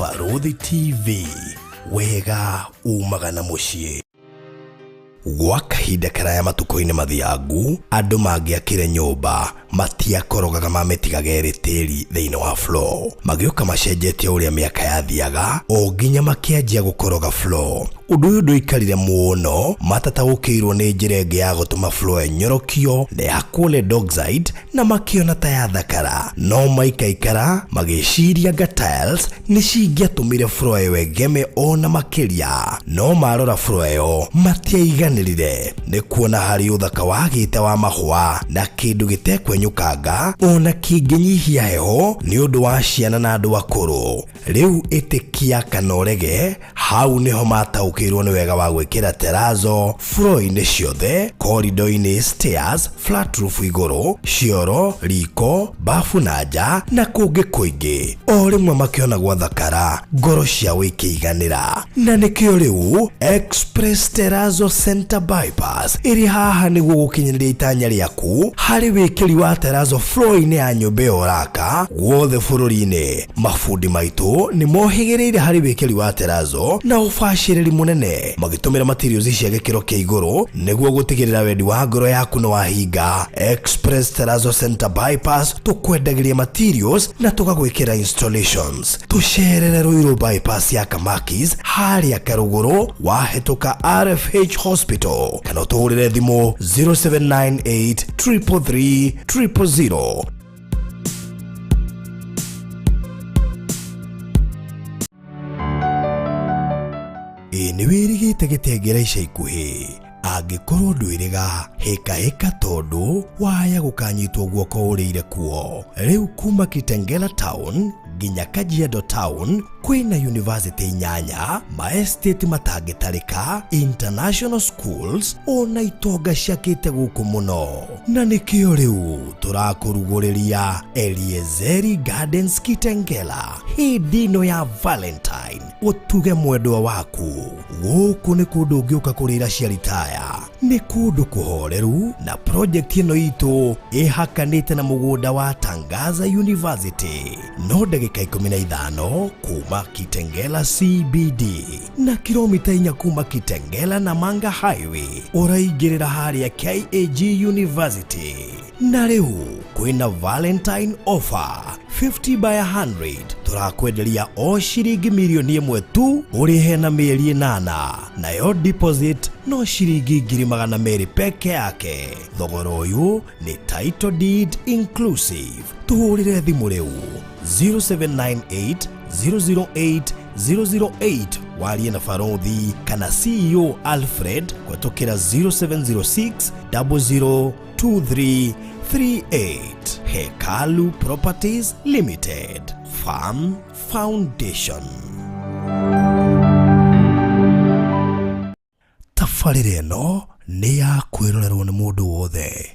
Baruthi TV, wega umagana muciĩ. Gwa kahinda karaya matuko-inĩ mathiangu, andũ mangĩakire nyũmba matiakorogaga mamĩtigaga ĩrĩ tĩri thĩinĩ wa floor. Magĩũka macenjetie ũrĩa mĩaka yathiaga, o nginya makĩanjia gũkoroga floor. Ũndũ ũyũ ndũikarire mũno, matataũkĩirwo nĩ njĩra ĩngĩ ya gũtũma floor ĩnyorokio na yakwo nĩ doxide na makĩona ta yathakara. No maikaikara magĩciria anga tiles nĩ cingĩatũmire floor ĩyo ĩgeme ona makĩria. No marora floor ĩyo matiaiganĩrire nĩ kuona harĩ ũthaka wagĩte wa mahũa na kĩndũ gĩtekwenyũkanga ona kĩngĩnyihia heho nĩ ũndũ wa ciana na andũ akũrũ. Rĩu ĩtĩkia kana ũrege, hau nĩho mataũkĩirwo nĩ wega wa gwĩkĩra terrazzo floor-inĩ ciothe, corridor-inĩ, stairs, flat roof igũrũ, cioro, riko, bafu na nja na kũngĩ kũingĩ. O rĩmwe makĩona gwathakara, ngoro ciao ikĩiganĩra. Na nĩkĩo rĩu Express Terrazzo Center Bypass ĩrĩ haha nĩguo gũkinyĩrĩria itanya rĩaku harĩ wĩkĩri wa terrazzo floor-inĩ ya nyũmba ĩyo ũraka guothe bũrũri-inĩ. Mafundi maitũ nĩ mohĩgĩrĩire harĩ wĩkĩri wa terrazzo na ũbacĩrĩri mũnene, magĩtũmĩra materials cia gĩkĩro kĩa igũrũ nĩguo gũtigĩrĩra wendi wa ngoro yaku nĩ wahinga. Express Terrazzo Center Bypass tũkwendagĩria materials na tũgagwĩkĩra installations. Tũcerere Ruiru bypass ya Kamakis harĩa Karũgũrũ wahĩtũka RFH Hospital, kana ũtũhũrĩre thimũ 0798 333 000. Nĩ wĩrĩgĩte gĩtengera ica ikuhĩ, angĩkorwo ndwĩrĩga hĩka tondũ waya gũkanyitwo guoko ũrĩire kuo. Rĩu kuma Kitengela Town nginya Kajiado Town kwĩna university 8, maestate matangĩtarĩka, international schools ona itonga ciakĩte gũkũ mũno. Na nĩkĩo rĩu tũrakũrugũrĩria Eliezeri Gardens Kitengela hĩndĩ ĩno ya Valentine. Ũtuge mwendwa waku, gũkũ nĩ kũndũ ũngĩũka kũrĩra ciaritaya, nĩ kũndũ kũhoreru na project ĩno itũ ĩhakanĩte na mũgũnda wa Tangaza University. No ndagĩka 15 kuma Kitengela CBD na kilomita 4 kuma Kitengela na Manga Highway ũraingĩrĩra harĩa KAG University. Na rĩu kwĩna Valentine offer 50 by 100, tũrakwenderia o ciringi mirioni 1 tu ũrĩhe na mĩeri 8, nayo deposit no ciringi 200,000 peke yake. Thogora ũyũ nĩ title deed inclusive. Tũhũrĩre thimũ rĩu 0798 008 008 warie na Baruthi kana CEO Alfred kũhetũkĩra 0706 002338. Hekalu Properties Limited, Farm Foundation. Tabarĩra ĩno nĩ ya kwĩrorerwo nĩ mũndũ wothe.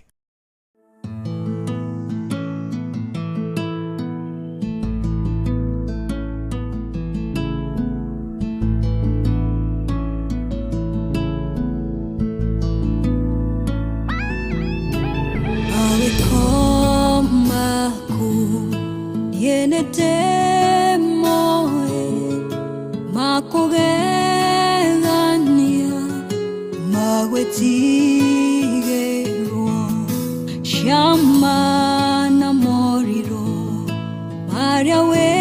Wewe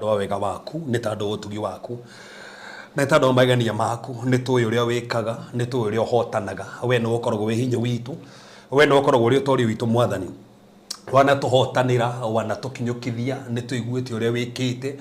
tondũ wa wega waku nĩ tondũ ũtugi waku nĩ tondũ magania maku nĩ tũĩ ũrĩa wĩkaga nĩ tũĩ ũrĩa ũhotanaga we nĩ ũkoragwo wĩ hinya witũ we nĩ ũkoragwo ũrĩa ũtũũri witũ Mwathani wanatũhotanĩra wanatũkinyũkithia nĩ tũiguĩte ũrĩa wĩkĩte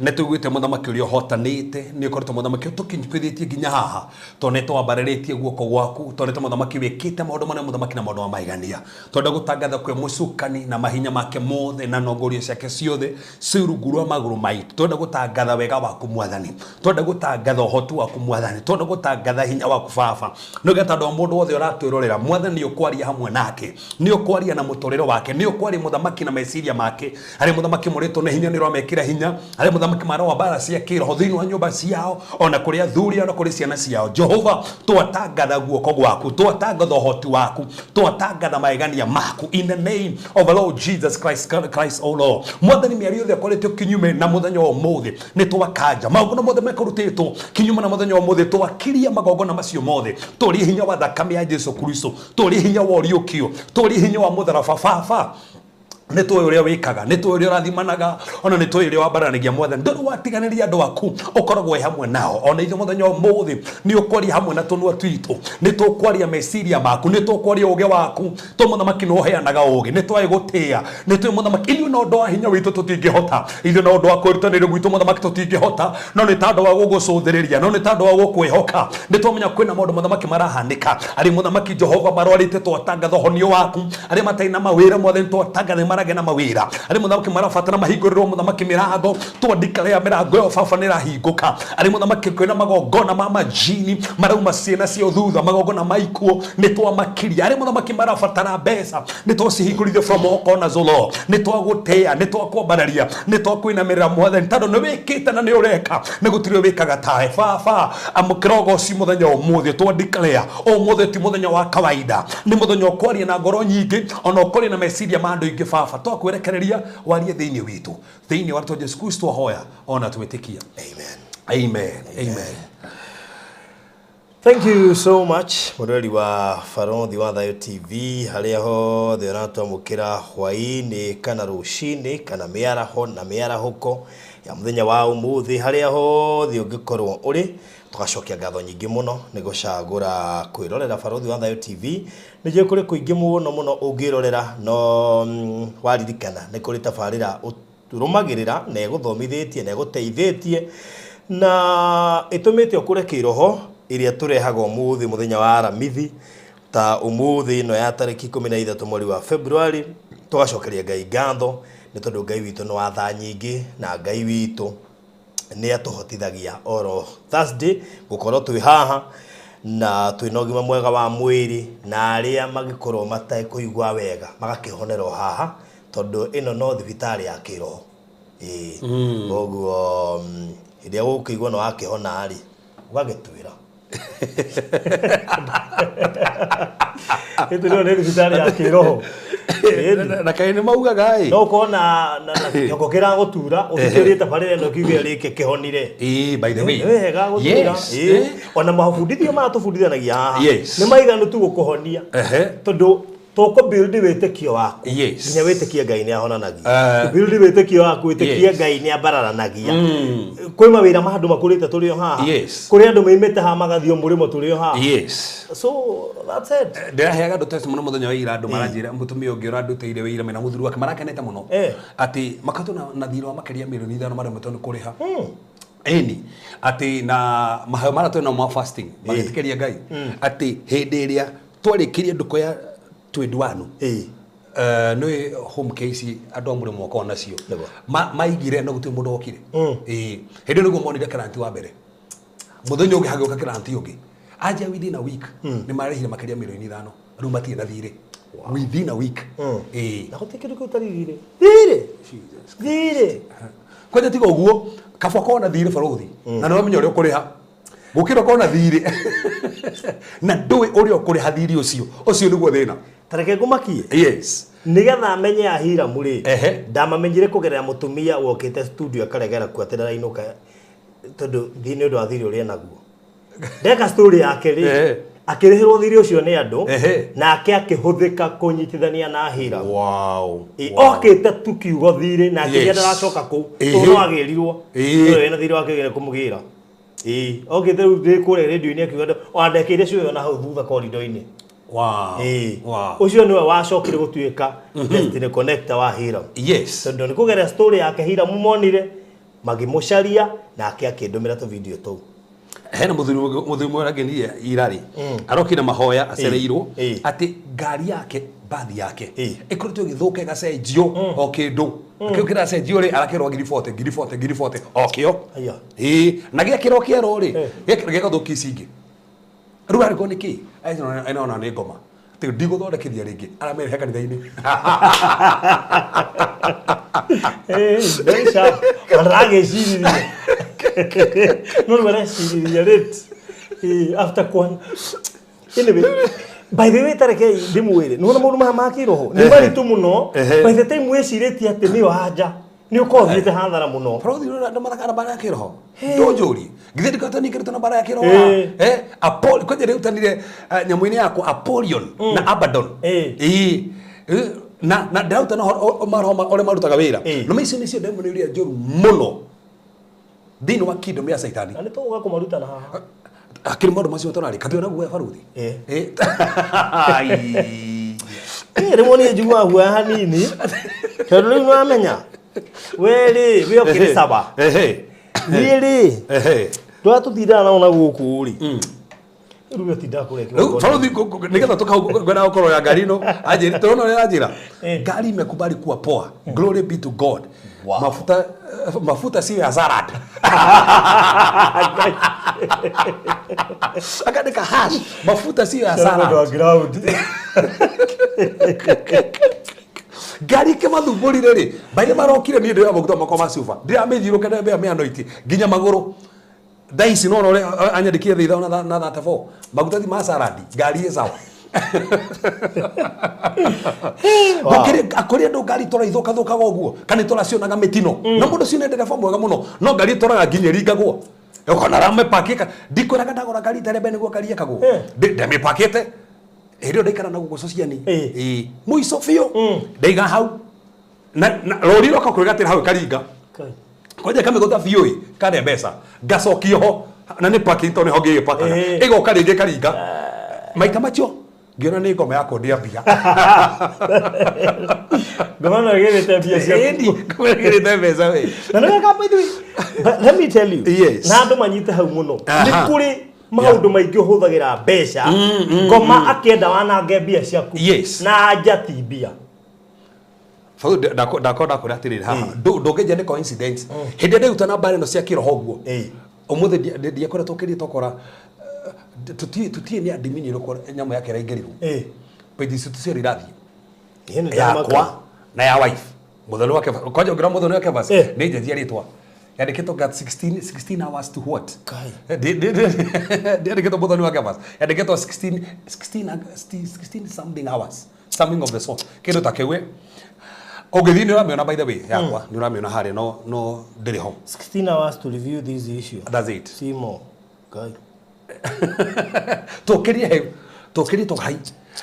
nĩ tũiguĩte mũthamaki ũrĩa ũhotanĩte nĩ ũkoretwo mũthamaki ũtũkinyũkithĩtie nginya haha tondũ nĩ twambarĩrĩtie guoko gwaku tondũ nĩ mũthamaki wĩkĩte maũndũ marĩa mũthamaki na maũndũ ma magegania tondũ gũtangatha kwĩ mũcukani na mahinya make mothe na nongorio ciake ciothe ci rungu rwa magũrũ maitũ tondũ gũtangatha wega waku Mwathani tondũ gũtangatha ũhoti waku Mwathani tondũ gũtangatha hinya waku Baba nĩgetha andũ mũndũ wothe ũratwĩrorera Mwathani ũkwaria hamwe nake nĩ ũkwaria na mũtũrĩro wake nĩ ũkwaria mũthamaki na meciria make arĩ mũthamaki mũrĩtwo nĩ hinya nĩ ũramekĩra hinya arĩ mũthamaki mara wa bara cia kĩroho thĩinĩ wa nyũmba ciao ona kũrĩa athuri ona kũrĩ ciana ciao Jehova twatangatha guoko gwaku twatangatha ũhoti waku twatangatha magegania maku in the name of the Lord Jesus Christ oh Lord Mwathani mĩario yothe akoretwo kinyume na mũthenya wa ũmũthĩ nĩ twakanja maũndũ mothe mekorutĩtwo kinyume na mũthenya wa ũmũthĩ twakiria magongona macio mothe tũrie hinya wa thakame ya Jesu Kristo tũrie hinya wa ũriũkio tũrie hinya wa mũtharaba Baba nĩ tũĩ ũrĩa wĩkaga nĩ tũĩ ũrĩa ũrathimanaga ona nĩ tũĩ ũrĩa wambaranagia Mwathani ndũrĩ watiganĩria andũ aku ũkoragwo hamwe nao ona ithuĩ mũthenya wa ũmũthĩ nĩ ũkwaria hamwe na tũnua twitũ nĩ tũkwaria meciria maku nĩ tũkwaria ũũgĩ waku tondũ mũthamaki nĩ ũheanaga ũũgĩ nĩ twĩ gũtĩa nĩ twĩ mũthamaki ithuĩ na ũndũ wa hinya witũ tũtingĩhota ithuĩ na ũndũ wa kwĩrutanĩria gwitũ mũthamaki tũtingĩhota no nĩ tondũ wa gũgũcũthĩrĩria no nĩ tondũ wa gũkwĩhoka nĩ twamenya kwĩna maũndũ mũthamaki marahanĩka arĩ mũthamaki Jehova marwarĩte twatangatha ũhonio waku arĩ matarĩ na mawĩra Mwathani twatangatha marage na mawĩra arĩ mũthamaki marabatara mahingũrĩrwo mũthamaki mĩrango twandĩkare mĩrango ĩyo Baba nĩ ĩrahingũka arĩ mũthamaki kwĩna magongona ma majini marauma ciana cio thutha magongona ma ikuũ nĩ twamakiria arĩ mũthamaki marabatara mbeca nĩ twacihingũrithio from all corners o Lord nĩ twagũtĩa nĩ twakwambararia nĩ twakwĩnamĩrĩra Mwathani tondũ nĩ wĩkĩte na nĩ ũreka nĩ gũtirĩ wĩkaga tawe Baba amũkĩra ũgooci mũthenya wa ũmũthĩ twandĩkare ũmũthĩ ti mũthenya wa kawaida nĩ mũthenya ũkwaria na ngoro nyingĩ ona ũkwaria na meciria ma andũ aingĩ Baba twakwerekereria warie thĩinĩ witũ thĩinĩ wa Jesu Kristo hoya ona twĩtĩkia amen amen. Thank you so much mũrori wa Barothi wa Thayũ TV harĩa hothe ũratwamũkĩra hwaĩ-inĩ kana rũcinĩ kana mĩaraho na mĩarahũko ya mũthenya wa ũmũthĩ harĩa hothe ũngĩkorwo ũrĩ tugacokia ngatho nyingĩ mũno nĩ gũcagũra kwĩrorera Barothi wa Thayũ TV nĩ njũĩ kũrĩ kũingĩ mũno ũngĩrorera no waririkana nĩ kũrĩ tabarĩra ũrũmagĩrĩra na ĩgũthomithĩtie na ĩgũteithĩtie na ĩtũmĩte ũkũre kĩroho iria turehaga ũmũthĩ mũthenya wa aramithi ta ũmũthĩ no ya tarĩki 13 mweri wa February tugacokeria Ngai ngatho nĩ tondũ Ngai witũ nĩ wa tha nyingĩ na Ngai witũ nĩ atũhotithagia oro Thursday gũkorwo twĩ haha na twĩ na ũgima mwega wa mwĩrĩ na arĩa magĩkorwo matakũigua wega magakĩhonera haha tondũ ĩno no thibitarĩ ya kĩroho ũguo iria gũkĩigua no akĩhona rĩ ũgagĩtwĩra ĩtũ nĩ thibitarĩ ya kĩroho na kaĩ nĩ maugaga no kona nyoko kĩra gũtura ũthikĩrĩte tabarĩra ĩno kiuge rĩke kĩhonire by the way wega gũtura ona mabundithio matũbundithanagia haha nĩ maiganu tu gũkũhonia tondũ toko build wĩtĩkio waku nginya wĩtĩkia Ngai nĩ ahonanagia build wĩtĩkio waku wĩtĩkia Ngai nĩ ambararanagia kwĩ mawĩra ma andũ makũrĩte tũrĩ o haha kũrĩ andũ moimĩte haha magathio mũrĩmo tũrĩ o haha so that's it ndĩraheaga andũ testimony mũthenya wa ira andũ maranjĩra mũtumia ũngĩ ũrandutĩire wĩra mena mũthuri wake marakenete mũno atĩ makatũ na thirĩ wa makĩria mirioni 5 marĩa matone kũrĩha eni atĩ na maheo maratwe na fasting magĩtĩkĩria Ngai atĩ hĩndĩ ĩrĩa twarĩkĩrie ndũko ya 21 nĩ home case andũ amũre mwaka nacio maigire na gũtĩ mũndũ okire hĩndĩ nĩguo monire karanti wa mbere mũthenya ũngĩ hagĩũka karanti ũngĩ anja within a week nĩ marĩhire makĩria mirioni 5 rĩu matirĩ na thirĩ within a week na gũtikĩrĩ kũtarigire thirĩ kwanja tiga ũguo kaba kona thirĩ Barothi na nĩ wamenya ũrĩa ũkũrĩha gũkĩra kona thirĩ na ndũĩ ũrĩa ũkũrĩha thirĩ ũcio nĩguo thĩna tareke ngumakie nigetha amenye ahira muri ndamamenyire kugerera mutumia wokite studio akaregera kwatera inuka tondu thini ndu athiri uri naguo ndeka story yake ri akirihirwo thiri ucio ni andu nake akihuthika kunyitithania na hira. Wow. Okite tukiugo thiri na nginya ndaracoka ku no agirirwo ena thiri wake gire kumugira. Okite ru kure radio ni akiuga andekire cio na hau thutha corridor ini. Wow. Ucio niwe wacokire gutuika destiny connector wa hira. Yes. Tondu ni kugeria story yake hira mumonire magimucaria nake akindumira tu video tu. Hena muthuri mwarage ni irari arokina mahoya acereirwo ati ngari yake bathi yake ikoretwo githuka gacenjio o kindu akikira cenjio ri arakirwa 40 okio na giakiro kiero ri giakiro githuki cingi ru ariko niki aina ni ngoma ti ndiguthondekithia ringi aramere kanitha-ini very sharp arage ciriria no wala ciriria ret after one anyway by the way tareke ndimwire no maundu mamakiro ni bari tu muno by the time wecireti ati ni wanja ni ukothite hathara muno prothi ndo marakara bara yakiro ndo njuri githiri katani kirito na bara yakiro apol kwaje reu tanire nyamuini yako Apollyon na Abaddon na ndauta na maroma ole marutaga wira no maicio nicio demon iria njuru muno thini wa kingdom ya Satani ani to uga kumaruta na haha akiri maundu macio tonari kathiona guo baruthi remoni njugua guo hanini tondu riu no amenya weri we okiri saba really twatutindana na ona guku ri ruga tinda kureke baruthi nigetha tukau gwena ukoro ya ngari no ajiri tona ri ajira ngari imekubali kuwa poa glory be to God. Mafuta si ya salad. Akadeka hash. Mafuta si ya salad. Gari kema thuburi riri. Baile marokire ni ndio abaguta makoma sufa. Ndia amejiro kada be anoiti. Ginya maguru. Daisi no no anyandikie thitha na 34. Maguta di ma salad. Gari esawa. Bakire akori ndo ngari tora ithoka goguo kana tora cionaga mitino no mundu cio nendera fa mwega muno no ngari toraga nginyeringaguo ukona rame pakika ndikoraga ndagora ngari tare bene guo karia kaguo ndeme pakete erio ndikara na gugo sociani muico fio ndaiga hau na lori roka kuriga tira hau karinga koje kame gota fio kare mbeca ngacokio ho na ni pakito ni hoge pakana igoka ringe karinga maita macho Giona ni ngoma yako ndia bia. Ngoma ngirite bia cia. Endi, ngoma ngirite mbeca we. Na nĩ ka baithu. Let me tell you. Yes. Na andu manyite hau muno. Nĩ kuri maundu maingĩ ũhũthagĩra mbeca. Ngoma akienda wanange bia ciaku. Na ajati bia. Fau ndakora atirira haha. Ndũngeja nĩ coincidence. Hĩndĩ ĩrĩa utana bare no cia kiroho guo. Ũmũthĩ ndiakoretwo kĩrĩtwo tutie ni adimini roko nyama yake raigerirwo pedi situ rirathi yakwa na ya wife muthoni wake kwaje ngira muthoni wake basi ni njenjia ritwa yandikitwo got 16 hours to what yandikitwo muthoni wake basi yandikitwo 16 something hours something of the sort kindu takewe ogethi ni ramiona by the way yakwa ni ramiona hari no ndiri home 16 hours to review this issue. That's it. See more guy Tokiri to hai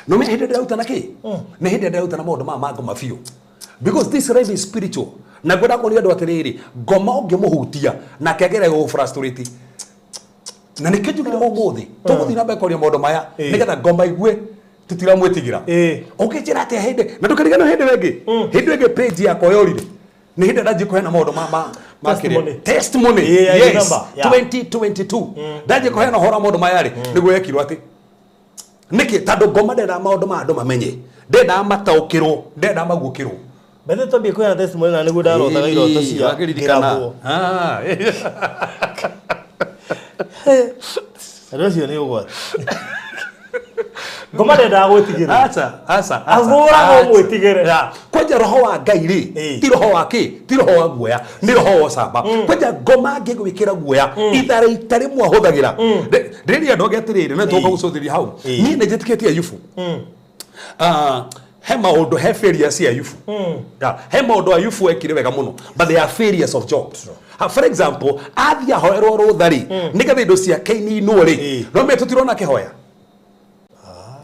no me hede dauta na ki ne hede dauta na maundu ma ngoma fio because this life is spiritual na goda ko ni andu atiriri ngoma ungimuhutia na kegere go frustrate na ne kejugire mo muthi tuguthi na bekoria maundu maya nigetha ngoma igwe tutira mwitigira ukijira ate hede na ndukariga no hede wengi page yako yorire ni hede daji ko hena maundu testimony yes 2022 daje ko hena hora maundu mayari niguo yekirwo ati niki tando ngoma ndenda maundu ma andu mamenye ndenda mataukirwo ndenda maguukirwo bethe to be ko hena testimony na niguo ndarotaga iroto cia kiririkana Rocio ni ugwa ngoma ndenda gwitigire asa agora go gwitigire kwaje roho wa Ngai ri ti roho wa ki ti roho wa guoya ni roho wa samba kwaje ngoma ngigwikira guoya ithare itari mwahuthagira riri andu getirire na toka gucuthiria hau ni nejetikitie Ayubu he maundu he failures ya Ayubu he maundu Ayubu ekire wega muno but they are failures of Job. For example athia hoerwo ruthari nigetha indo cia Kaini no ri no me tutirona kihoya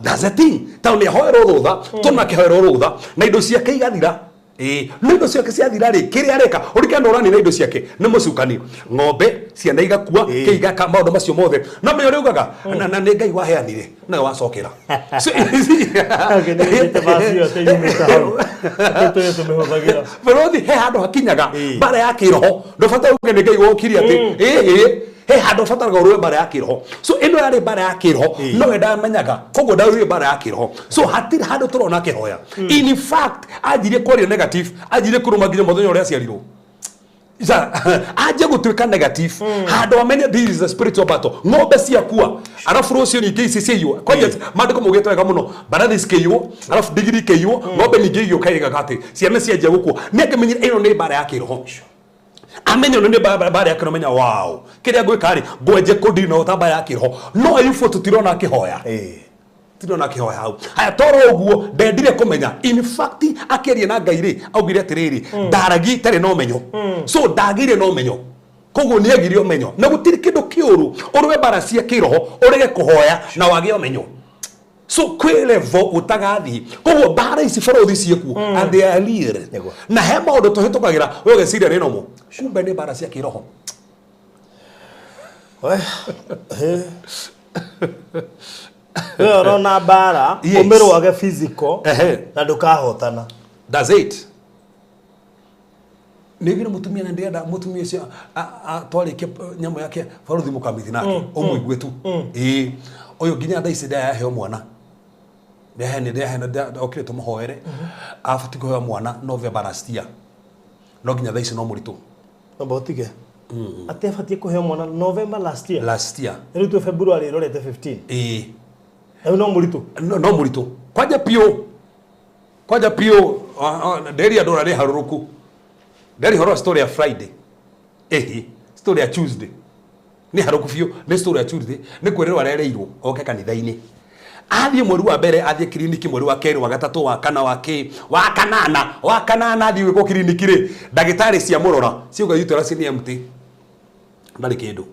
That's the thing. Tao ni hoero rutha, tuna kihoero rutha, na indo ciake igathira. No indo ciake ciathira ri, kiria areka, urike ndorani na indo ciake, ni mucukani. Ng'ombe ciana igakua, kiigaka maundu macio mothe. No me uriugaga, na ni Ngai waheanire, na wacokera. Borothi he handu hakinyaga, bara ya kiroho, ndobata uge ni Ngai wokiri ati, he handu bataraga urwe bara ya kiroho. So ino yari bara ya kiroho, no wenda menyaga, koguo ndauri bara ya kiroho. So hatiri handu turona kihoya. In fact, ajire kwaria negative, ajire kurumagiria muthenya uria aciarirwo. Aje gutuika negative, handu amenye this is a spiritual battle. Ng'ombe ciakua, arafu rucio ningi iciciywo. Kwaje mandiko mugite wega muno, barathi cikiywo, arafu digiri kiywo, ng'ombe ningi iyo kaiga gati. Ciana ciaje gukua. Nĩngemenyire ino ni bara ya kiroho. Amenyo nĩ bara ya kiroho menya wow. Kiria gwika ri, ngwenje kudina utamba ya kiroho. No ifo tutirona kihoya. Tirona kihoya hau. Haya toro uguo ndendire kumenya. In fact akeria na Ngai ri, augire atiriri, ndaragi tare no menyo. So ndagire no menyo. Koguo ni agire omenyo. Na gutiri kindu kiuru, urwe bara cia kiroho, urege kuhoya na wage omenyo. So kwe level utagathi. Koguo bara ici borothi ciaku and they are real. Na he maundu tuhitukagira, we ugeciria ni nomo. Kumbe ni bara cia kiroho. Wewe na bara umero wage physical na ndukahotana. That's it. Negire mutumia na ndienda mutumia cia atwarike nyamo yake borothi mukamithi nake umwigwe tu. Oyo ginya ndaisi nda yahe mwana. Ndehene okire tumuhoere. Afati kuhoya mwana November last year. No ginya ndaisi no muritu. Obotige. Ate afati kuhoya mwana November last year. Last year. Eri tu February rorete 15. No muritu. No muritu. Kwaja pio nderi adora ni haruruku. Nderi horo story ya Friday. Story ya Tuesday. Ni haruku fio, ni story ya Tuesday. Ni kwererwa arereirwo oke kanitha-ini. Athie mweri wa mbere athie kiriniki mweri wa keri wa gatatu wa kana wa kanana athie gwiko kiriniki ri ndagitari cia murora ciuga uterus ni empty ndari kindu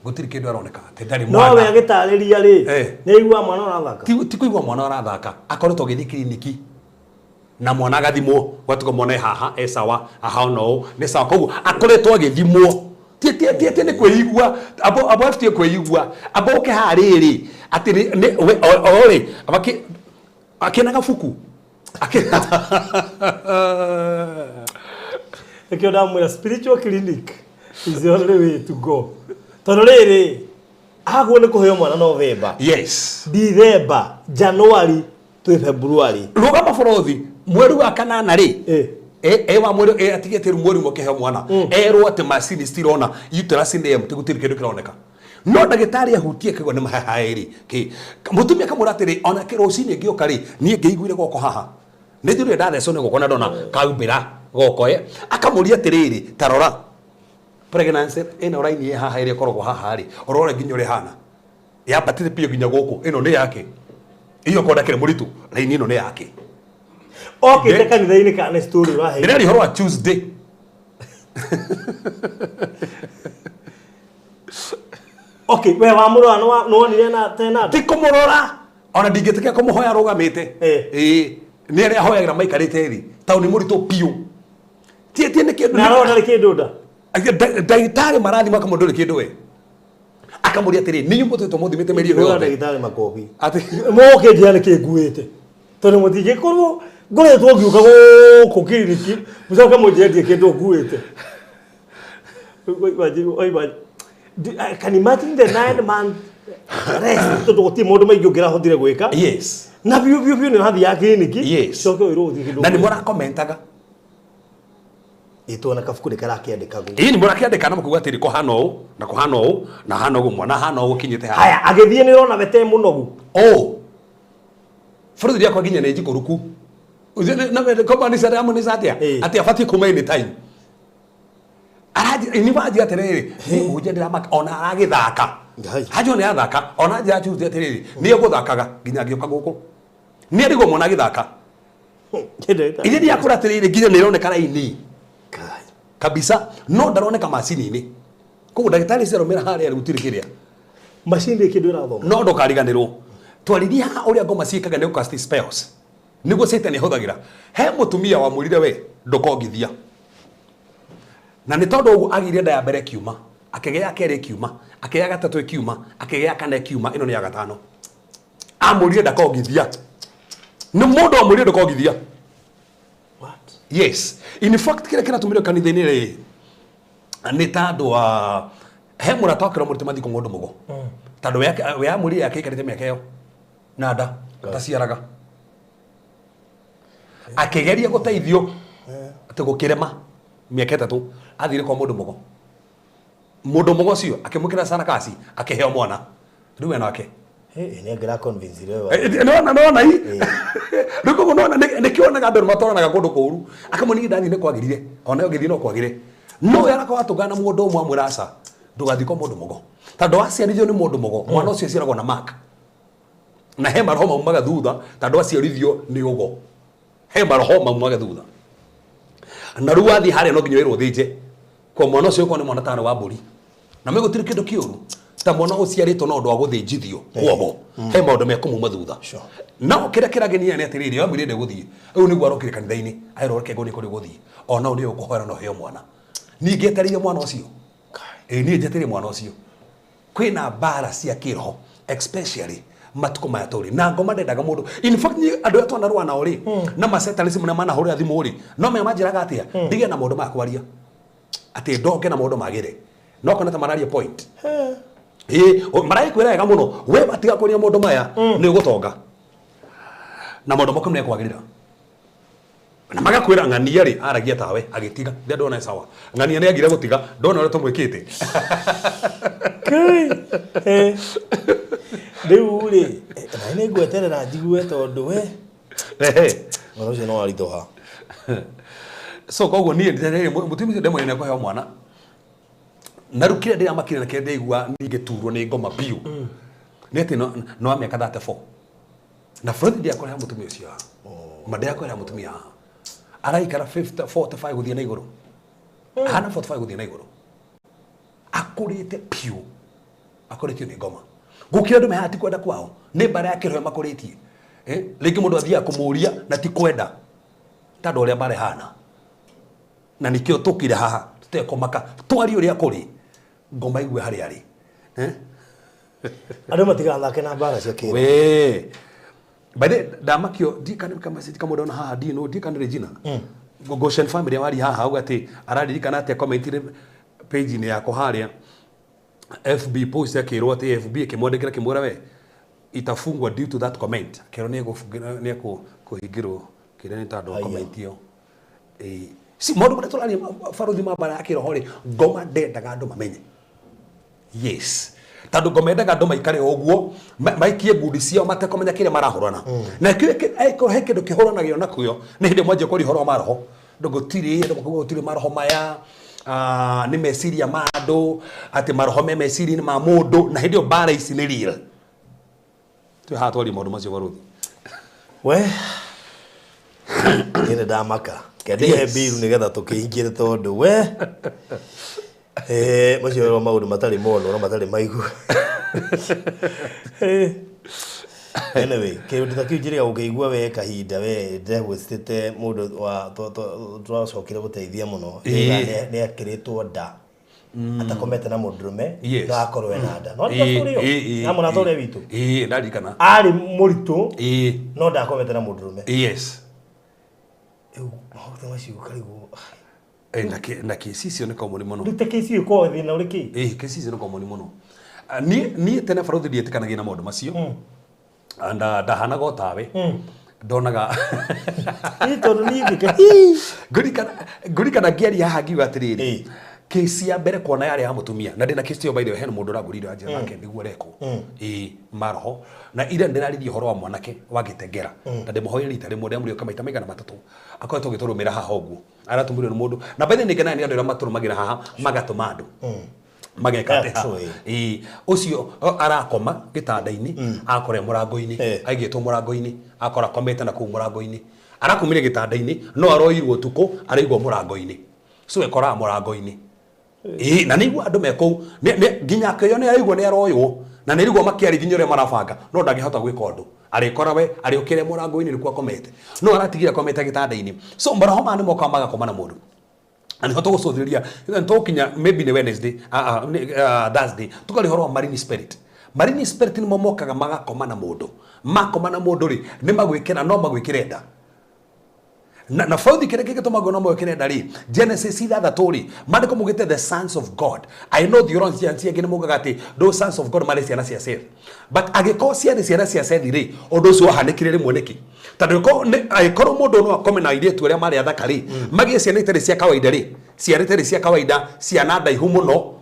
gutiri kindu aroneka tendari mwana no we agitariria ri ni igwa mwana arathaka ti kuigwa mwana arathaka akoretwo githi kiriniki na mwana gathimwo gwatuko mwana haha sawa aha no ni sawa koguo akoretwo agithimwo tie ni kwigwa abo aftie kwigwa abo ke hariri ati ni ore abaki akina gafuku ekioda mu spiritual clinic is the only way to go torere agwo ni kuhoyo mwana November yes December January to February ruga maborothi mweri wa kanana ri wa mweri atigete mweri mo kehe mwana erwo ati machine stirona uterus ni empty gutiri kindu kironeka no ndagitari ahutie kigo ni mahairi ki mutumia kamuratiri ona kirocini ngioka ri nie ngeiguire goko haha ni ndire ndatheco ni goko na ndona kaumbira goko akamuria atiriri tarora pregnancy ino raini haha iri korogwo haha ri orore nginya ri hana ya batire pio nginya goko ino ni yake iyo konda kire muritu raini ino ni yake okay teka ni dhaini kana story wa heri horo wa Tuesday okay we wa murora no ni na tena ti kumurora ona ndingeteke kumuhoya rugamite ni ari ahoyagira maikarite thi tau ni muritu pio tie ni kindu na rona ni kindu nda ndagitari marathi makamunduri kindu we akamuria atiri ni nyumbu tu muthimite meri yo ndagitari makobi ati moke ndiane kinguite tone mutige korwo gore tu ngiuka guku kiriniki mucoka mujendie kindu nguite oi I can imagine the 9-month rest to ti mundu maigi ngira hothire gwika yes na biu ni hathi ya kiriniki yes coke iro uthi kindu na ni mura commentaga ito na kafuku de kara kiandika go ni mura kiandika na mukuga atiri ko hano u na ko hano u na hano gu mwana hano u kinyite ha haya agithie ni rona bete munogu furudi yakwa ginya ne jikoruku na me company sare amuni satia ati afati kuma any time araji ni baji aterere uje ndira mak ona aragithaka hajo ne athaka ona aje achuze aterere ni guthakaga ginya gioka guku ni arigo mona githaka ile dia kura aterere ginya ne rone kara ini kabisa no ndaroneka macini ni kuko ndagitari cero mera hari ari gutiri kiria macini kindu irathoma no ndokariganirwo twariria uria ngoma ciikaga ne cast spells niguo Satan huthagira he mutumia wa murire we ndukongithia na ni tondu uguo agire nda ya mbere kiuma akigea kere kiuma akigea gatatu kiuma akigea kane kiuma ino ni ya gatano amurire ndakongithia ni mundu amurire ndakongithia. What? Yes, in fact kile kinatumira kanitha-ini ri ni tandu wa he murata wakira murite mathiko ngondu mugo tandu we amurire akikarite miaka iyo na nda taciaraga akigeria guteithio ati gukirema miaka 3 athire kwa mundu mugo cio akimukira sana kasi akiheo mwana riu we nake ni ngira convince rewa no hii riko no nikionaga andu matoranaga kundu kuru akamoni ndani ne kwagirire ona ngithii no kwagire no yaraka watugana mundu umwe amurasa ndugathiko mundu mugo tandu aciarithio ni mundu mugo mwana ucio ciaragwo na mark na he maroho maumaga thutha tandu aciarithio ni ugo he maroho maumaga thutha na riu athi haria no nginya wirwo thinje kwa mwana ucio ko ni mwana tano wa mburi na megutire kindu kiuru ta mwana uciaritwo no ndo aguthinjithio kwogo he maundu mekumuma thutha no kiragenia ni atiriri wa mwire guthii riu niguo arokire kanitha-ini airo reke ngoni kuri guthii ona ni ukuhora no heo mwana ninge etereire mwana ucio ni njetereire mwana ucio kwina mbara cia kiroho especially matuko maya turi na ngoma ndendaga mundu in fact ni andu atu na rwana uri na masetanism na mana hore thimu uri no me manjiraga atia ndige na mundu makwaria ati ndoke na mundu magire no kana ta mararia point marai kwira wega muno we batiga kuria mundu maya ni ugutonga na mundu mako ni kwagirira na magakwira ng'ania ri aragia tawe agitiga ndia ndona sawa ng'ania ni agira gutiga ndona uri tumwikite riu ri na ni ngweterera njigue tondu we ngoro cio no arithoha so koguo ni ndirere mutumia ndemo ni kuheo mwana na rukire ndira makire na kende igua ningeturwo ni ngoma biu ni ati no ameka 34 na Fred ndia kore mutumia ucio made yakore mutumia araikara 45 guthia na iguru ana 45 guthia na iguru akurite piu akuritio ni ngoma gukira ndu mehati kwenda kwao ni bara yake roho makuritie lingi mundu athia kumuria na ti kwenda tando uria bare hana na nikio tukire haha tutekomaka twari uria kuri ngoma igwe hari ari andu matigathake na mbara cia kiri we bade damakio dikane kama sisi kama ndona haha dino dikane Regina Goshen family wari haha au ati araririkana ati comment page ni yako haria FB post yake rote FB kimwandikira kimwira we itafungwa due to that comment kero ni kuhigiro kire ni tando comment yo si modu mara tulani faruthi mabara yake rohore ngoma ndendaga andu mamenye yes tando ngoma ndendaga andu maikare oguo maikie ngudi cio matekomenya kire marahorana na kire aiko he kindu kihoranagio nakuyo ni hindi mwanje kuri horo maroho ndogotiri ndogotiri maroho maya ni meciria ma andu ati maroho me meciria ni ma mundu na hindi mbara ici ni real tu hatwari maundu macio baruthi we ine ndamaka kende biru nigetha tukiingire tondu we macio maundu matari mono no matari maigu anyway kiundu ta kiu njiriga ukigua we kahinda we ndegwicite mundu wa twacokire guteithia muno ni akiritwo nda atakomete na mundurume na akorwe na nda no ndafuri yo na munathore witu ndarikana ari muritu no ndakomete na mundurume yes mahote macio karigu na kesi icio ni komoni muno ndute kesi iyo ko thina uriki kesi icio ni komoni muno ni tene faruthi ndietikanagia na maundu macio anda ndahana gotawe ndonaga tondu ni thika ngurikana ngiari haha ngiuga atiriri kesi ya mbere kuona yari ya mutumia na ndina kesi yo by the way he mundu uragurire anje nake niguo reko maroho na ira ndirarithi horo wa mwanake wagitengera na ndimuhoye rita rimwe ndamuri kamaita maigana matatu akoretwo giturumira haha oguo aratumburio ni mundu na by the way ngena ni andu ira maturumagira haha magatuma andu magekate ha ucio arakoma gitanda-ini akore murango-ini aigitwo murango-ini akora komete na ku murango-ini arakumire gitanda-ini no aroirwo tuko araigwo murango-ini so ekora murango-ini na niguo andu meko nginya kayo ni aigwo ni aroywo na nĩriguo makiari nginya ũrĩa marabanga no ndangĩhota gwĩka ũndũ arĩkora we arĩũkĩre mũrango-inĩ nĩkuo akomete no aratigira akomete gĩtanda-inĩ so maroho maya nĩmokaga magakoma na mũndũ na nĩho tũgũcũthĩrĩria tũkinya maybe nĩ Wednesday Thursday tũkarĩ horo wa marine spirit nĩmo mokaga magakoma na mũndũ makoma na mũndũ rĩ nĩ magwĩkĩra no magwĩkĩre nda na fauthi kile kike tomago no mwekene ndari Genesis 3 rĩ mandiko mugite the sons of God I know the orange yantia gine mugagati those sons of God mari ciana cia Seth but agiko ciana cia Seth rĩ undu ucio wahanĩkire rimwe niki tondu ko aikoro mundu no akome na iretu aria mari athaka rĩ magie ciana itarĩ cia kawaida rĩ ciana itarĩ cia kawaida ciana ndaihu muno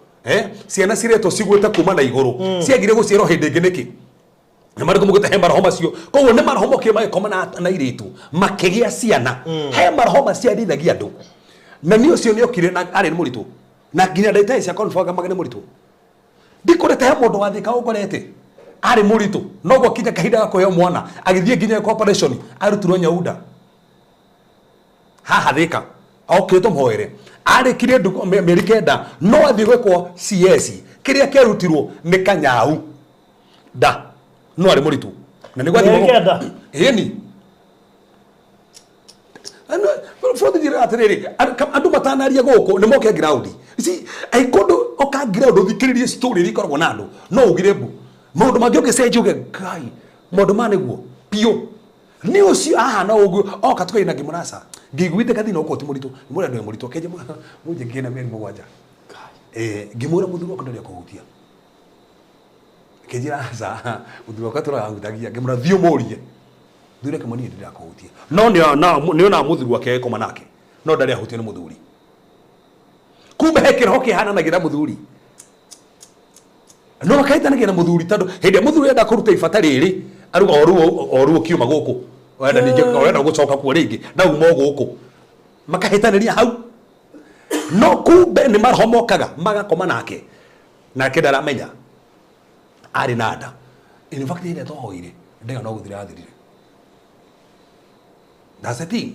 ciana cireto cigwete kuma na iguru ciagire guciero hindi ingi niki na mariko mugite he maroho macio koguo ni maroho mokie magikoma na iritu makigia ciana he maroho maciarithagia andu na ni ucio ni okire na ari ni muritu na nginya ndaita cia confirm magene muritu ndikurete he mundu wathika ukorete ari muritu no gwo kinya kahinda gakuheo mwana agithie nginya corporation arutirwo nyauda haha thika okire mhoere ari kire meri kenda no athie gwekwo CS kiria kerutirwo ni kanyau da no ari muritu na nigwa thimo eni ano for the atrere andu matanaria goko ni moke ground isi ai kondo oka ground thikiririe story rikoragwo na andu no ugirebu mundu mangi ugicenjia uge kai mundu maneguo pio ni ucio aha no ugu oka tukaina ngimurasa ngiguite kathina uko ti muritu mura ndo muritu keje muje ngina meri mugwanja ngimura muthuro kondoria kuhutia kejira sa uthuro katura hutagia ngimura thio morie thure kama ni ndira kuhutia no ni ona muthuro ake koma nake no ndari ahutia ni muthuri kumbe hekira hoki hana na gira muthuri no kaita na gira muthuri tando hende muthuri enda kuruta ifata riri aruga oruo kiuma guku wenda ninge wenda gucoka ku ringi na umo guku makahitaniria hau no kumbe ni marhomokaga magakoma nake nake ndaramenya ari nada in fact ile to hoire ndega no guthira athirire that's the thing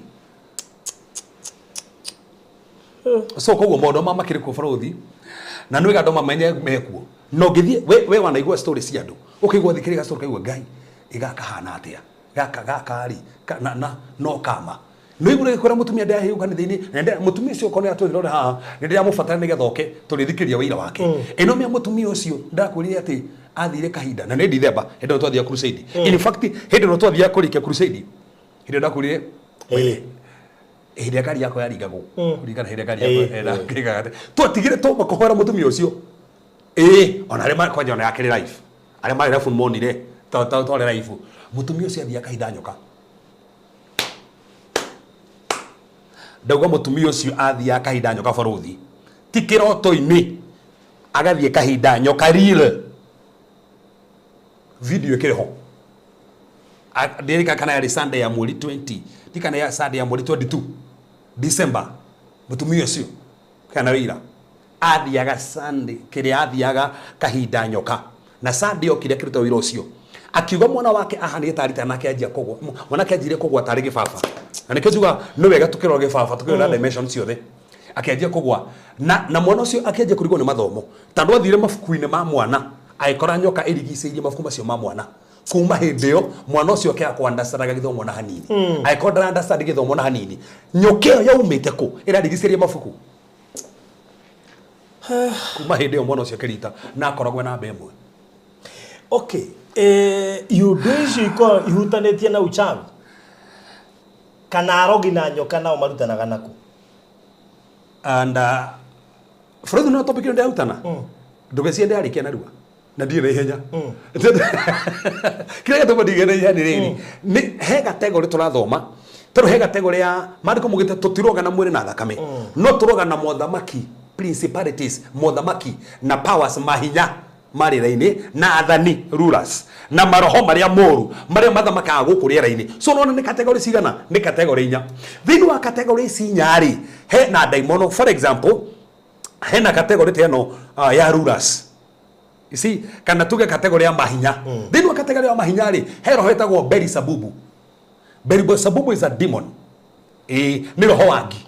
so koguo mondo mama kiri ku borothi na nwe gando mamenye mekuo no githie we wanaigua story cia andu ukigwa thikiriga story kaigua ngai igaka hana atia gaka ari na no kama no igure kwera mutumia ndia hiu kanitha-ini nenda mutumia ucio kone atwirore haha ndia mufatana nigethoke turithikiria wira wake eno mia mutumia ucio ndakuria ati athire kahinda na ni December hendo twathia crusade in fact hendo twathia kurikia crusade hendo ndakurie hĩndĩ ngari yako yaringagwo kuringana hĩndĩ ngari yako ĩrakĩgate twatigire to makohora mutumia ucio ona arĩa kwanja ona yakĩrĩ live arĩa marĩ live monire twarĩ live mutumia ucio athia kahinda nyoka ndauga mutumia ucio athia kahinda nyoka borothi ti kĩroto-inĩ agathiĩ kahinda nyoka real video ĩkĩrĩ ho ndirika kana ya Sunday ya mweri 20 tikana ya Sunday ya mweri 22 December mutumia ucio kana wira athiaga Sunday kiria athiaga kahinda nyoka na Sunday okire kiruta wira ucio akiuga mwana wake ahani tarita nake ajia kogwa mwana wake ajire kogwa tari gibaba na nikejuga no wega tukirwo gibaba tukirwo na dimension ciothe akiajia kogwa na mwana ucio akiajia kurigwo ni mathomo tandu athire mafuku-ini ma mwana aikora nyoka irigicĩirie mafuku macio ma mwana kuma hĩndĩ mwana ũcio kĩa kwandastaraga gĩthomo na hanini aikora understand gĩthomo na hanini nyoka ĩyo yaumĩte kũ ĩrarigicĩria mabuku kuma hĩndĩ mwana ũcio kĩrita na akoragwo na mbemwe okay iundu icio iko ihutanĩtie na uchawi kana arogi na nyoka nao marutanaga naku and Fred no topic ndio hutana ndugeciende arikia na rua na ndio na ihenya kile gato bodi gena ihenya riri ni he category turathoma toro he category ya mandiko mugite tutiroga na mwiri na thakame no turoga na mothamaki principalities mothamaki na powers mahinya marira-ini na athani rulers na maroho maria moru maria mathamakaga guku riera-ini so no ni category cigana ni category inya thini wa category ici nyari he na daimono for example he na category teno ya rulers you see kana tuge category ya mahinya thini wa category ya mahinya ri he roho etagwo Beelzebub. Beelzebub is a demon ni roho wangi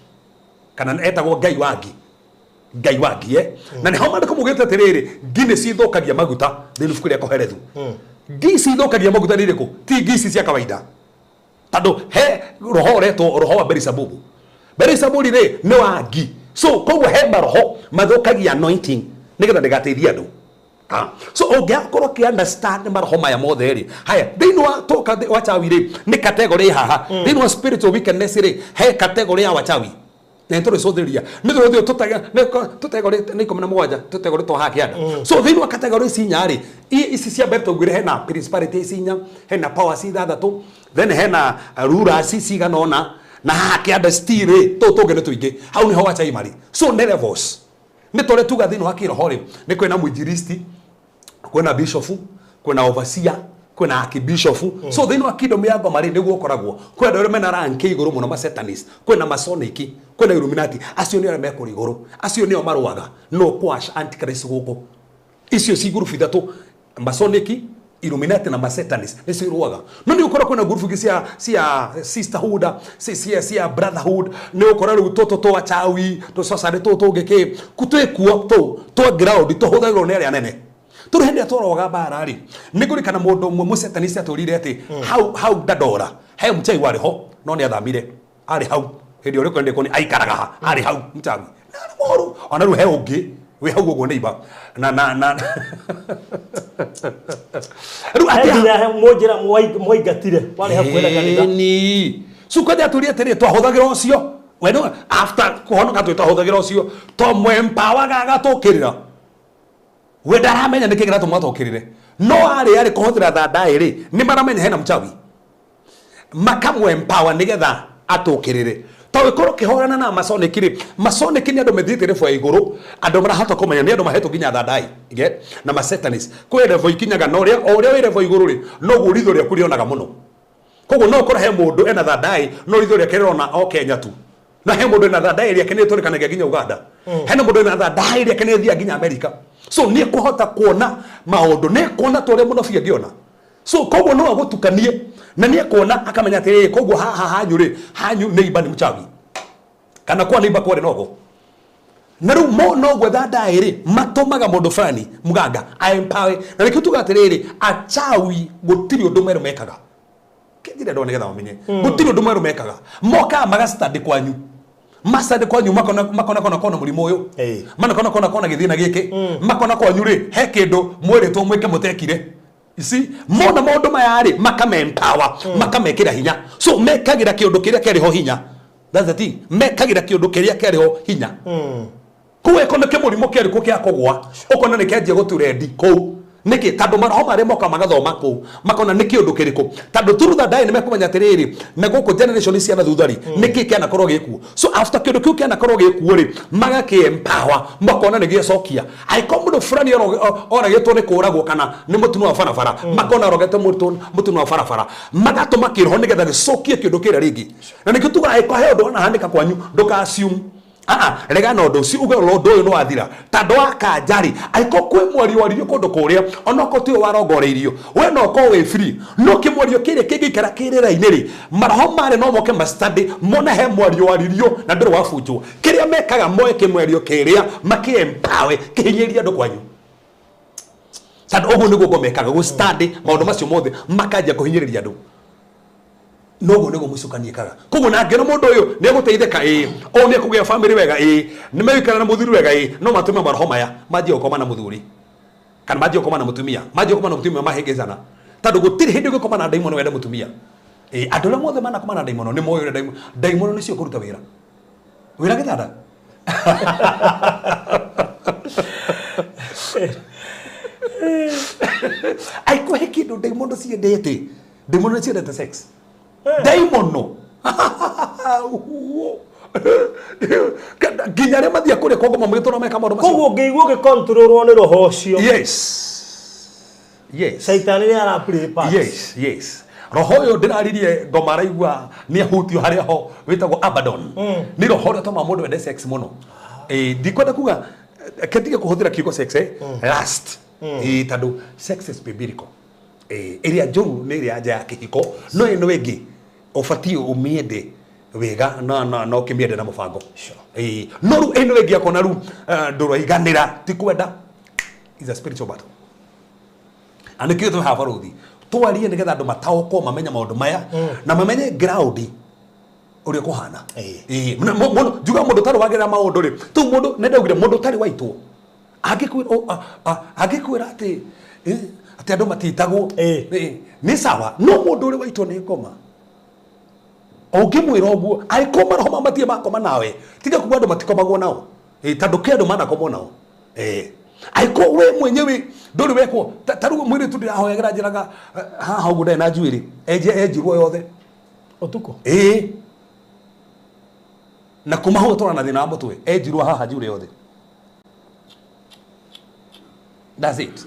kana etagwo ngai wangi ngai wangie na ni homa ndikumugite atiriri ngine cithukagia maguta thini buku ria koherethu ngi cithukagia maguta niriku ti ngi cia kawaida tando he roho reto roho wa Berisabubu ri ni wa ngi so koguo he maroho mathukagia anointing nigetha ndigateithia andu so ongiakorwo ki understand maroho maya mothe ri haya thini wa toka wachawi ri ni category haha thini wa spiritual weakness ri he category ya wachawi na ntore sotheria nitho tutegore ni 17 tutegore to haki ada so thini wa category cinya ri isi cia beto gwire hena principality cinya hena power cithathatu then hena rulers ciganona na haki ada still to tugene tuingi hau ni ho wachawi mari so ne levels ni tore tuga thini wa kiroho ri ni kwena muinjilisti kwena bishop kwena overseer kwena archbishop so thini wa kingdom ya ngoma ri niguo koragwo kwena ore mena rank iguru muno ma satanist kwena masonic kwena illuminati acio ni arame kuri iguru acio ni o maruaga no quash antichrist guko icio ci group ithatu masonic illuminati na satanist ni ciruaga no ni ukora kwena group cia sisterhood cia brotherhood ni ukora ru to achawi to society to ngeke kutwekuo to ground to huthagirwo ni ari anene turu hindi atoroga bara ri niguri kana mundu umwe musetanisi aturire ati how Dandora he mchai wari ho no ni athamire ari hau hindi uri kwende koni aikaraga ha ari hau mchawi na moru ona ru he ungi we hau go neiba na ru atia he mojira moigatire wale ha kwenda kanitha ni sukaja aturire tiri twahuthagira ucio we no after kuhonoka twahuthagira ucio to mwempower gaga tukirira we ndaramenya nikigira tumatokirire no ari kuhuthira thanda iri ni maramenya hena mchawi makamwe empower nigetha atukirire to ikoro kihorana na masonic ni andu methitire fo iguru andu marahota kumenya ni andu mahetu ginya thanda ige na ma satanist kwe level ikinyaga no ria wi level iguru ri no guritho ria kurionaga muno koguo no kora he mundu ena thanda no ritho ria kirona o Kenya tu na he mundu ena thanda ria kene turikanaga ginya Uganda hena mundu ena thanda ria kene thia ginya America so ni kuhota kuona maundu ni kuona tore muno fia giona so koguo no agutukanie na ni kuona akamenya atiri koguo hanyu neighbor ni mchawi kana kwa neighbor kwa nogo na ru mo no gwetha ndairi matomaga mundu fulani muganga empower na nikitu gatiriri achawi gutiri undu mero mekaga kidire ndo nigetha umenye gutiri undu mero mekaga moka magastadi kwanyu masade kwanyu makona murimo uyu makona githina giki makona kwanyu ri he kindu mweretwo mwike mutekire isi mona maundu mayari makamempower makamekira hinya so mekagira kiundu kiria keriho hinya that's the thing mekagira kiundu kiria keriho hinya kuwe kona ke murimo keri ko kya kogwa okona ne kyaje guturendi ko niki tando maroho mare moka magathoma ko makona niki undu kiriko tando turutha dai ne mekumenya atiriri na guku generation cia na thuthari niki kiana korwo gikuo so after kiundu kiu kiana korwo gikuo ri magaki empower makona ne giecokia aiko mundu fulani ora gitwo ni kuragwo kana ni mutunu wa farafara makona rogete mutunu wa farafara magatuma kirho nigetha gicokie kiundu kiria ringi na niki tuga aiko he undu ona handika kwanyu nduka assume rega no ndo si uga lo ndo no athira tando akanjari aiko kwe mwari waririo kondo kuria onoko ti warongoreirio we no ko we free no kimwario kire kigikara kirira iniri maraho mare no moke mastadi mona he mwari waririo na ndero wafujwo kiria mekaga moe kimwario kiria makiempower kihinyiria andu kwanyu tando ogo niguo mekaga go study maundu macio mothe makaja kuhinyiriria andu nogo nego musukanie kaga koguo na ngero mundu uyu ni guteitheka o ni kugia family wega ni meikara na muthuri wega no matume maroho maya maji okoma na muthuri kana maji okoma na mutumia maji okoma na mutumia mahegezana tando gutiri hindi gukoma na daimono wenda mutumia andu mothe mana koma na daimono ni moyo daimono ni cio kuruta wira wira gitanda ai ko hekido daimono ciendete daimono ciendete sex daimono ginyare mathia kure kogo mamwito no meka maundu macio kogo ngeiguo ge control ni roho cio yes Satani ni ara play part yes roho yo ndiraririe ngoma raigua ni ahutio haria ho witagwo Abaddon ni roho ria toma mundu wende sex muno ndikwenda kuga ketige kuhuthira kiugo sex last tando sex is biblical iria njuru ni iria nja ya kihiko no ino wengi ofati umiende wega no kimiende na mubango no ru eno wengi akona ru ndoro iganira ti kwenda is a spiritual battle and kio to have rothi twarie nigetha andu mataoko mamenya maundu maya na mamenye ground uri kuhana muno juga mundu tari wagira maundu ri tu mundu nenda ugire mundu tari waitwo agikwira ati ati andu matitagwo ni sawa no mundu uri waitwo ni ngoma ongimwira oguo aikoma roho matie makoma nawe tiga kuwa andu matikomagwo nao tandu kendo mana komwo nao aiko we mwenyewe ndori wekwo tarugo mwiri tu ndirahoyagera njiraga haha ugu ndena njuiri ejirwo yothe otuko na kumaho tora na thina wa mutwe ejirwo haha njuri yothe that's it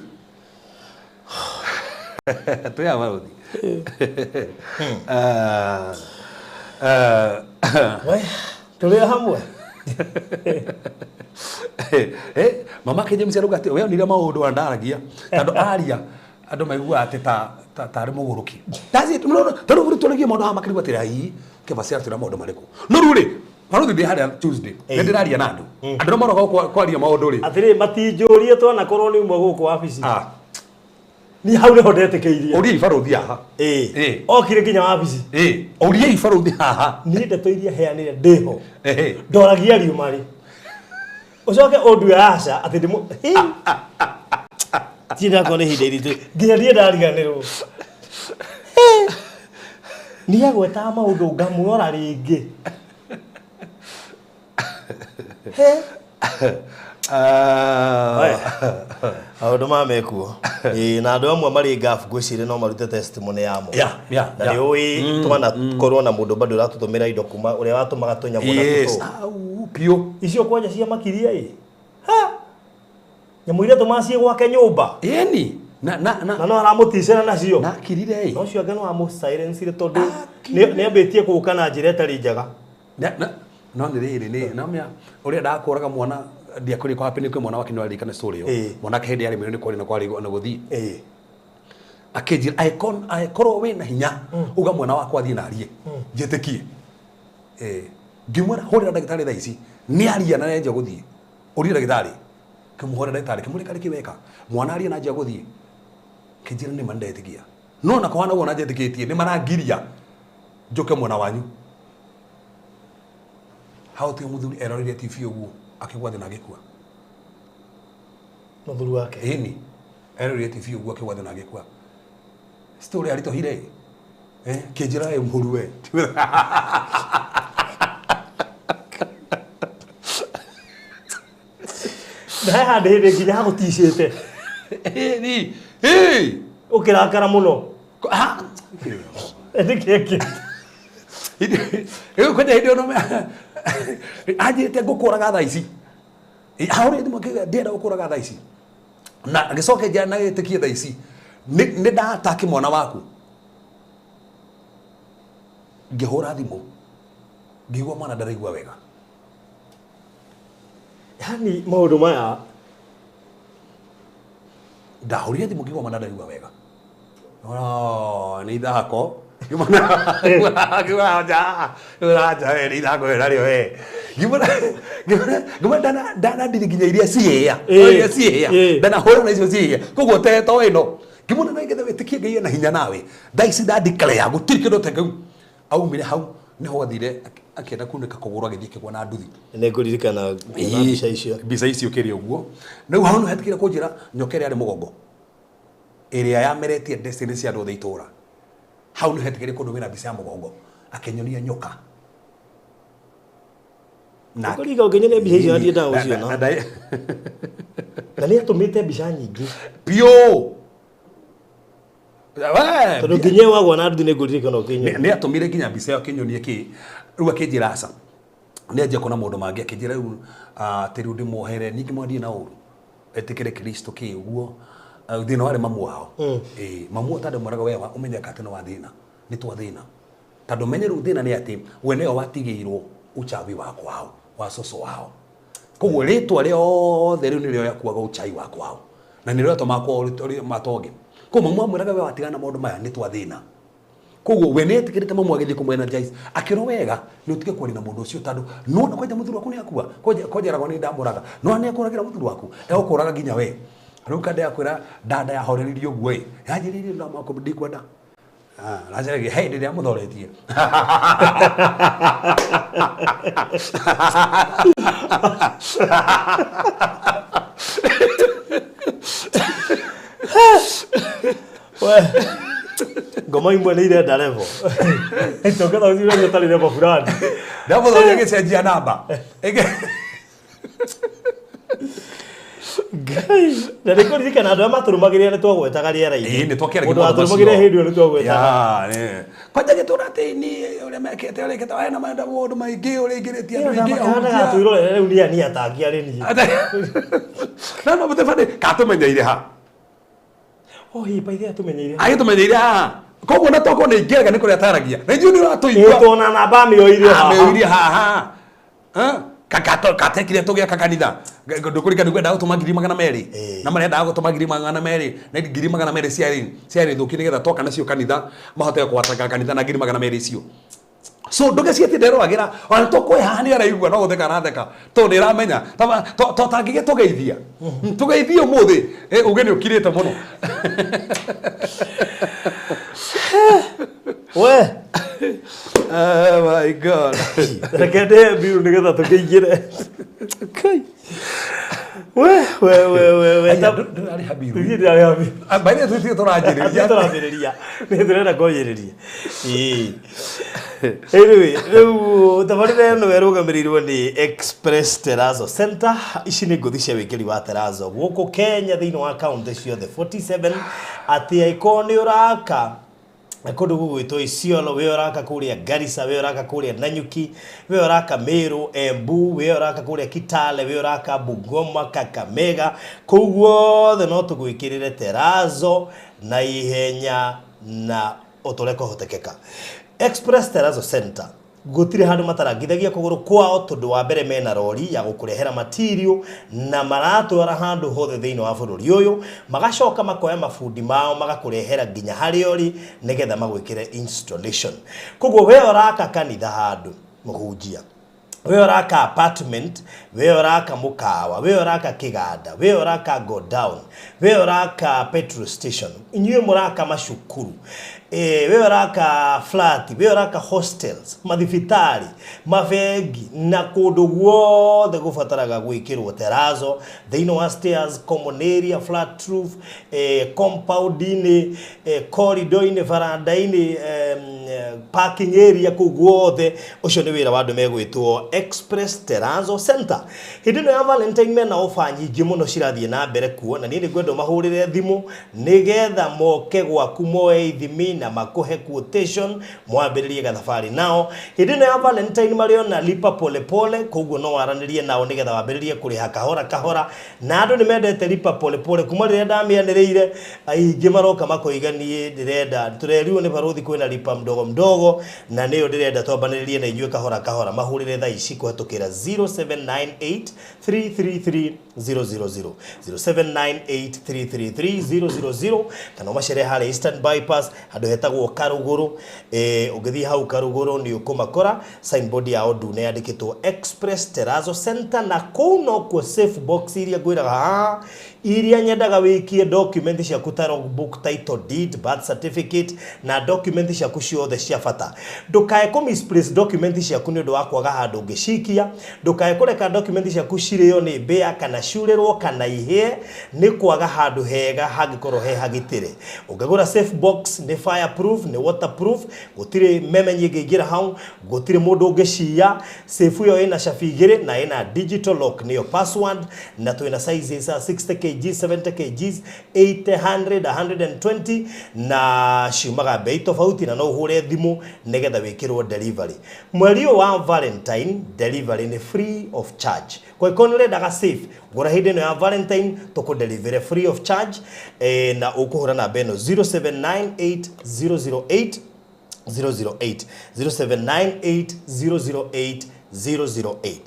tuya maruthi we tuli hamwe mama kenye msiaruga ati we onire maundu andaragia tandu aria andu maigua ati ta muguruki that's it no tandu buri turegie maundu amakiri ati rai ke basia tira maundu mariku no ruri maruthi ndi haria Tuesday ndiraria na andu no maroga kwaria maundu ri atiri matinjurie twana korwo ni umwe guku office ni hau neho ndetikeirie uri ibaruthi haha okire nginya office uri ibaruthi haha ni ndeto iria heanire ndiho ndoragia riumari ucoke ondu aca ati ndimu tira kone hinde iritu nginya ndie ndariganirwo ni agweta maundu ngamuora ringi aundu mamekuo na andu amwe mari ngafu gwicire no marute testimony yamo na ni ui twana korwo na mundu bado ratutumira indo kuma uria watumaga tunyamu na tuto pio icio kwanja cia makiria nyamu iria tumacie gwake nyumba ni na no aramuticera nacio na kirire no cio ngano amu silence tondu ni ambitie kuuka na njira etari njaga no ni riri ni na mya uria ndakuraga mwana ndiakuri kwa hapi kwe mwana wake no alikana story yo mwana ke ndi ari mironi kwari na kwari na guthi akejira aikoro we na hinya uga mwana wakwa athie na arie njetikie ngimwera hore ndagitari thaa ici ni aria na nje guthie uri ndagitari kimuhore ndagitari kimurika rikiweka mwana aria na nje guthie kejira ni mandetikia no na kwa na wona njetikitie ni marangiria njoke mwana wanyu how to muthuri erorire TV uguo akigwa thina gikua muthuri wake ni erorire TV uguo akigwa thina gikua story arito hire kejira muruwe ndaha ndihire nginya gutishite ni ukirakara muno ndikeke kwenda hindi no ajite ngukuraga thaa ici auri ndimo ndienda gukuraga thaa ici na gicoke njana gitikie thaa ici ni ndataki mwana waku ngihura thimu ngigwa mwana ndaraigua wega yani maundu maya ndahurire thimu ngigwa mwana ndaraigua wega no ni thako dana diriginya iria ciea dana hora na icio ciea koguo teto ino ngimona na ngethe witikie ngai na hinya nawe daisi da declare gutiri kindu tegau aumire hau niho athire akienda kunika kugura githie kigwa na nduthi ne nguririkana bica icio kiri uguo riu hau no hetikire kunjira nyokere ari mugongo iria yameretie destiny cia andu theitura hau no hetikire kundu wina bica ya mugongo akenyonia nyoka na kuriga ukenyonia bica icio hadi ndawo cio no na ni atumite bica nyingi pio tondu nginye wagwa na nduthi ne nguririkana ukenyonia ni atumire nginya bica yo kenyonia ki riu akinjira aca ni aje kona mundu mangi akinjira riu tiru ndimohere ningi mwandie na uru etikire Kristo ki uguo thina wari mamu wao mamu tande moraga wewa umenya katino wa thina ni twa thina tando menye ru thina ni ati we neo watigirwo uchawi wako wao wa soso wao koguo ritwa rio theri ni rio yakuaga uchai wako wao na ni rio to makwa uri matoge ko mamu moraga wewa tigana maundu maya ni twa thina koguo we nä tä kama mwagä thä kå mwenajice akä ro wega nä å tige kwaria na må ndå å cio tandå nona kwanja må thuri waku nä akua kwenjeragwo nä ndambå raga no nä akå ragä ra må thuri waku egå kå raga nginya we rä u kande yakwä ra ndanda yahoreririe å guo ä yanjä rä irie ndamako ndikwenda raceregi hei ndä rä a må thoretie ngoma imwe nä irenda revo tångetha å ciå tarä revo fulani ndamå thoria gä cenjia namba Ngai na rä kå ririkana andå arä a matå rå magä rä nä twagwetaga rä era-inä nä twakeragia må ndå watå rå magä re hä ndä ä yo nä twagwetaga kwanja gä tå ratä-inä å rä a mekete å rä kä te wena menda må ndå maingä å rä ingä rä tie andå aingä twä rorere rä u nä ani atangia rä niä no må te bandä katå menyeire ha baithä atå menyeire agä tå menyeire haha koguo na toko nä ingä rega nä kå rä ataragia na ithuä nä å ratå igua tona namba mä oire ameurie haha katekire tå gä aka kanitha ndå kå rikana ngwendaga gå tå ma 200,000 na marendaga gå tå ma 200,000 na 200,000 ciarä thå ki nä getha twoka nacio kanitha mahote gwatanga kanitha na 200,000 icio so ndå gä ciätie nderoragä ra ona tå kwä haha nä araigua no gå theka aratheka tondå nä ramenya tangä gä tå geithia tå geithie å må thä å gä nä å kirä te må no we oh my god reke ndä mbiru nä getha tå kä ingä re ndärä habiru baithä tå tiä tå ranjä rä ria nä tå renda kwanjä rä ria rä u thabarä re no werå gamä rä irwo nä Express Terrazzo Center ici nä ngå thi cia wä kä ri wa Terrazzo gå kå Kenya thä inä wa kauntä ciothe 47 atä aiko nä å raka kundu gugwitwo Isiolo we oraka kuria Garissa we oraka kuria Nanyuki we oraka Meru Embu we oraka kuria Kitale we oraka Bungoma Kakamega kuguo no tugwikirire Terrazzo na ihenya na otoreko hotekeka Express Terrazzo Center gutire handu matarangithagia kuguru kwao tondu wa mbere mena rori ya gukurehera material na maratwara handu hothe thiini wa bururi uyu magacoka makoya mafundi mao magakurehera nginya hari ori nigetha magwikire installation koguo we oraka kanitha handu muhunjia we oraka apartment we oraka mukawa we oraka kiganda we oraka go down we oraka petrol station inyuĩ muraka macukuru we oraka flat we oraka hostels mathibitari mabengi na kundu guothe gubataraga gwikirwo Terrazzo thiini wa stairs common area flat roof compound-ini corridor-ini veranda-ini parking area kuu guothe ucio ni wira wa andu megwitwo Express Terrazzo Center hindi no ya Valentine mena ofa nyingi muno cirathie na mbere kuo na ni ngwendo mahurire thimu nigetha moke gwaku moe ithimi na makuhe quotation mwambiririe gathabari nao hindi no ya Valentine mario na lipa pole pole koguo no waranirie nao nigetha wambiririe kuriha kahora kahora na andu ni mendete lipa pole pole kuma riria ndamianiriire aingi maroka makoiganie ndirenda turerio ni baruthi kwina lipa mdogo mdogo na niyo ndirenda twambaniririe na inyuĩ kahora kahora mahurire thaa ici kuhetukira 0798333000 0798333000 kana machere hale Eastern Bypass handu hetagwo Karuguru ugithi hau Karuguru ni ukumakora signboard ya ndune yandikitwo Express Terrazzo Center na kuno kwa safe box iria gwiraga iria nyendaga wikie document cia kutaro book title deed birth certificate na document cia kuciothe cia bata ndukae ko misplace document cia ku ni undu wa kwaga handu ngicikia ndukae kureka document cia ku cirio ni mbea kana ciurirwo kana ihie ni kwaga handu hega hangikorwo he hagitire ungegura safe box ni fireproof ni waterproof gutire memenye ngingira hau gutire mundu ngiciya safe yo ina chabigire na ina digital lock niyo password na twina sizes 60 kg 70 kg 80 100 120 na ciumaga bei tofauti na no uhure thimu nigetha wikirwo delivery mweri wa Valentine delivery ni free of charge kwa ikonere daga safe gura hindi no ya Valentine toko delivery free of charge na ukuhura na beno 0798 008 008 0798 008 008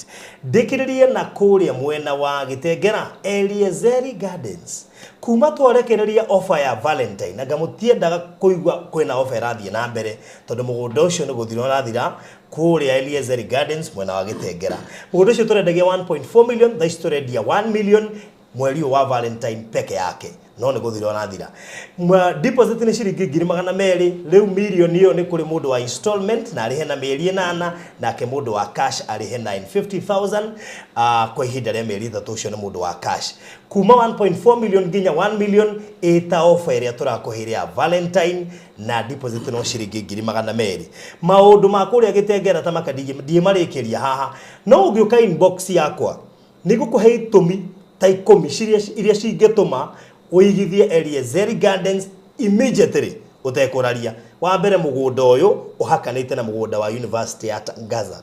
ndikiririe na kuria mwena wa Gitengera Eliezeri Gardens kuma twarekereria offer ya Valentine na ngamutiendaga kuigwa kwina offer rathie na mbere tondu mugunda ucio ni guthira rathira kuria Eliezeri Gardens mwena wa Gitengera mugunda ucio turendagia 1.4 million thaici turendia 1 million mweri wa Valentine peke yake no ni guthira rathira deposit ni ciringi 200,000 riu million iyo ni kuri mundu wa installment na arihe na mieri 8 nake mundu wa cash arihe 950,000 kwa ihinda ria mieri 3 ucio ni mundu wa cash kuma 1.4 million nginya 1 million eta offer iria turakuhiria Valentine na deposit no ciringi 200,000 maundu ma kuria Gitengera ta makadie marikiria haha no ungiuka inbox yakwa nigukuhe itumi ta 10 iria cingituma uigithie Eliezeri Gardens immediately utekuraria wa mbere mugunda uyu uhakanite na mugunda wa University ya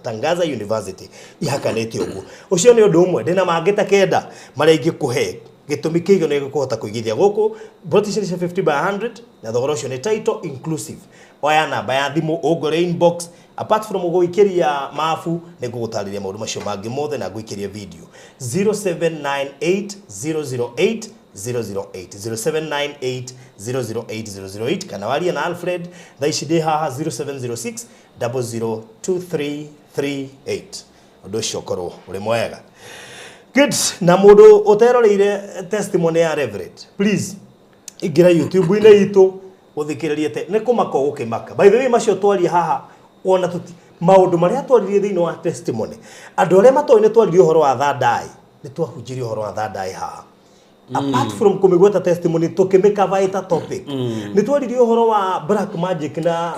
Tangaza University ihakanite uguo ucio ni undu umwe ndina mangita kenda maringi kuhe gitumi kigo ni gukuhota kuigithia guku British 50 by 100 na thogora ucio ni title inclusive oya namba ya thimu ugore inbox apart from ugoikiria mafu ni gugutariria maundu macio mangi mothe na guikiria video 0798 008 008 kana waria na Alfred thaici ndi haha 0706 002338 undu ucio korwo uri mwega good na mundu uteroreire testimony ya Reverend please igira YouTube ine itu uthikiririe te ni kumaka gukimaka by the way macio twari haha ona tuti maundu maria twaririe thiini wa testimony andu aria matoine twaririe uhoro wa thadai ni twahunjirie uhoro wa thadai haha apart from kumigweta testimony tukimeka vaita topic ni twaririe uhoro wa black magic na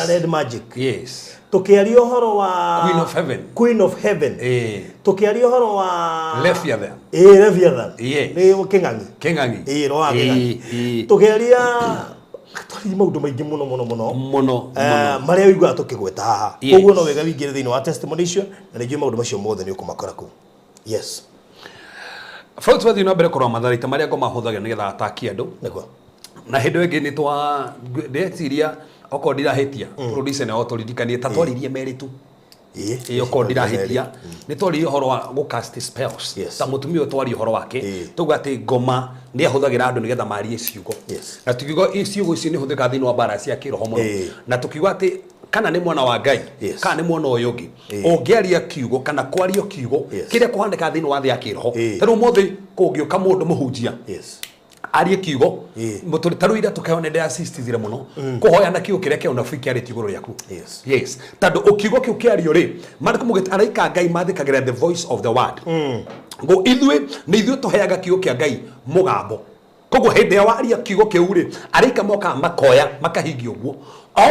red magic tukiaria uhoro wa Queen of Heaven tukiaria uhoro wa Leviathan ni kingangi roa tukiaria twari maundu maingi muno maria wigwa tukigweta haha koguo no wega wingire thiini wa testimony icio na nijue maundu macio mothe ni ukumakora ku yes Folks wathi no mbere korwa matharita maria ngo mahuthagira nigetha ataki andu na hindu ingi ni twa ndetiria oko ndirahitia producer na otoririkanie ta twaririe meritu oko ndirahitia ni twaririe horo wa go cast spells ta mutumio twari horo wake tugati ngoma ni ahuthagira andu nigetha marie ciugo na tukiugo ciugo ici ni huthika thiini wa bara cia kiroho muno na tukiuga ati kana ni mwana wa Ngai kana ni mwana uyungi ungiaria kiugo kana kwario kiugo kiria kuhandika thiini wa thia kiroho tero mothe kungiuka mundu muhunjia arie kiugo muturi taruira tukayonendea assist zire muno kuhoya na kiugo kiria kia unafiki ari tiguru yaku yes tando ukiugo kiu kiario ri mariko mugeta araika Ngai mathikagira the voice of the word ngo ithwe ni ithwe tuheaga kiugo kia Ngai mugambo koguo hindi ya waria kiugo kiu ri araika moka makoya makahingia uguo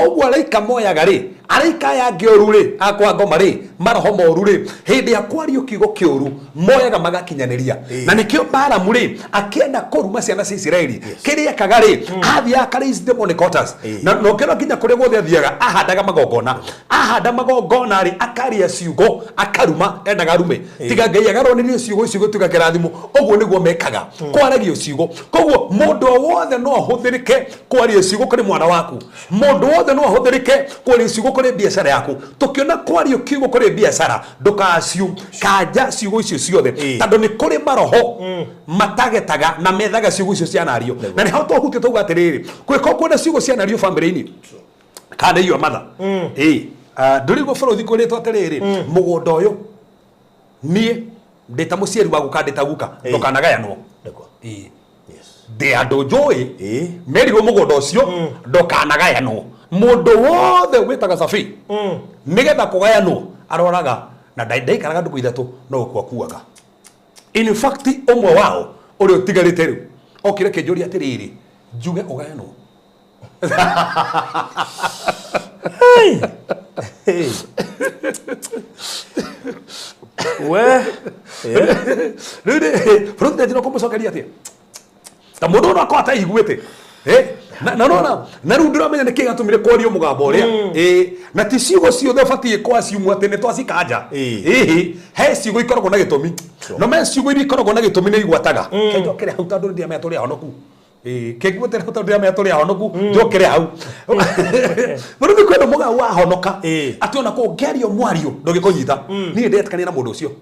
oguo araika moyaga ri araika ya ngioru ri akwa ngoma ri maroho moru ri hindi ya kwario kiugo kiuru moyaga magakinyaniria na nikio Balamu ri akienda kuruma ciana cia Israeli kiria kagari athia akaris demonic altars na no kero kinya kuri gothe athiaga ahanda magongona ri akaria ciugo akaruma endaga rume tiga Ngai agaronire ciugo tuga kirathimo oguo niguo mekaga kwaragio ciugo koguo mundu wothe no huthirike kwaria ciugo kuri mwana waku mundu wothe no huthirike kwaria ciugo kuri biashara yaku tukiona kwario kiugo kuri biashara ndukaciu kanja ciugo icio ciothe tando ni kuri maroho matagetaga na methaga ciugo icio cianario na ni hauto hutie tuga atiriri kwiko kwona ciugo cianario family-ini kana iyo matha ndurigo bũrũri kwĩrĩtwo atiriri mugunda uyu nie ndita muciari wa gukandita guka ndukanagayanwo de andu njui merirwo mugunda ucio ndukanagayanwo mundu wothe witaga Safi nigetha kugayanwo aroraga na ndaikaraga nduku ithatu no kwakuaga in fact umwe wao uri utigarite riu okire kinjuri atiriri njuge ugayanwo we fruta de no como socaria atia ta mundu no akota iguite na riu ndiramenya niki gatumire kwario mugambo uria na ti ciugo ciothe batie kwa ciumu ati ni twacikanja he ciugo ikoragwo na gitumi no me ciugo iria ikoragwo na gitumi ni igwataga kenjo kire hau tandu ndia me turi ahonoku Kegwo tena tondu ya meturi ahonoku njokere hau muno ni kwenda muga wa honoka ati ona ko gerio mwario ndogikunyita ni ndetekania na mundu ucio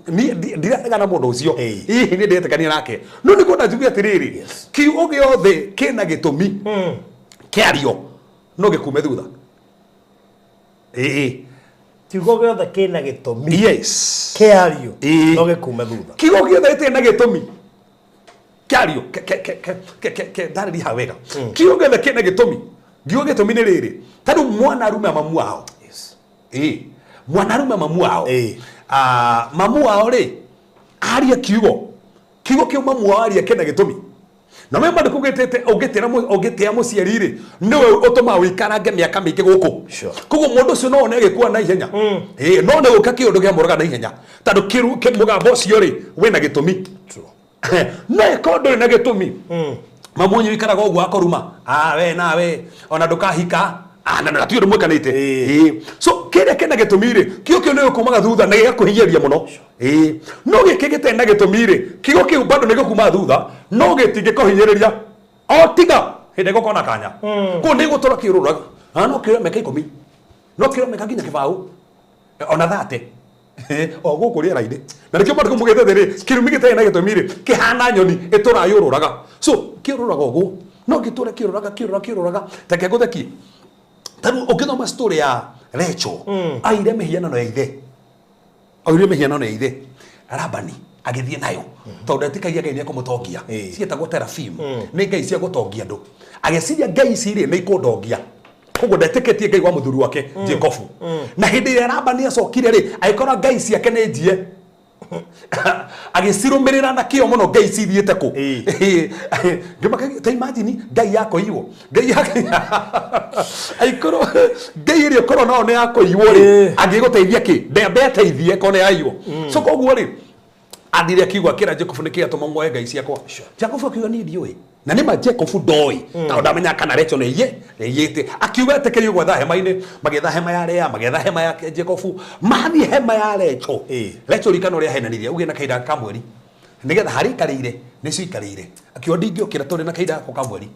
ni ndiratega na mundu ucio ni ndetekania nake no ni kwenda njugia atiriri kiugo giothe kina gitumi kiario no gikume thutha kiugo giothe kina gitumi yes kiario no gikume thutha kiugo giothe kina gitumi kiario ndarĩria haha wega kiugo gĩothe kĩna gĩtũmi kiugo gĩtũmi nĩ rĩrĩ tondũ mwanarume mamu wao mwanarume mamu wao mamu wao rĩ aria kiugo kĩu mamu wao aria kĩna gĩtũmi na mema ndĩkugĩtĩte ũngĩtĩa mũciari rĩ nĩwe ũtũmaga ũikarange mĩaka mĩingĩ gũkũ koguo mũndũ ũcio no one gĩkua na ihenya no nĩ gũka kĩũndũ gĩa mũraga na ihenya tondũ mũgambo ũcio rĩ wĩna gĩtũmi ne kondo na gitumi mamunyu ikaraga ogwo akoruma we nawe ona ndukahika na tuyo mwekanite so kire kena gitumire kio ne kumaga thutha na gigakuhiyeria muno no gikigite na gitumire kigo kiu bado ne gukuma thutha no gitige kuhiyeria otiga hinde gukona kanya ko ndi gutora kiruraga no kire meka 10 no kire meka ginya kibau ona thate o guku riera-ini na nikio matu mugete thiri kirumigite na gitumire kihana nyoni iturayururaga so kiruraga ugu no giture kiruraga take gutheki taru ukithoma story ya Rachel aire mehiana no ithe Labani agithie nayo tondu etikagia ngai ni akumutongia cietagwo terafim ni ngai cia gutongia ndu ageciria ngai ici ri ni ikundongia koguo ndeteketie ngai wa muthuri wake Jacobu na hindi ya Labani acokire ri agikora ngai ciake ni njie agicirumirira na kio muno ngai cithiete ku ngimaka ta imagine ngai yako iwo ngai yake aikoro ngai iri okoro no ne yako iwo ri agiguteithia ki ndembe ateithie kone ayo so koguo ri adire kigwa kira Jacob ne kia tomo ngoe ngai ciakwa Jacob akiuga ni ndioi na nima Jacob ndoi ta ndamenya kana Rachel ne yete akiuga tekerio gwa hema-ini magetha hema ya Lea magetha hema ya Jacob mathi hema ya Rachel Rachel rikano ria henanirie uge na kaida kamweri nigetha hari karire nicio ikarire akiuga ndingĩokĩra tondũ na kaida ko kamweri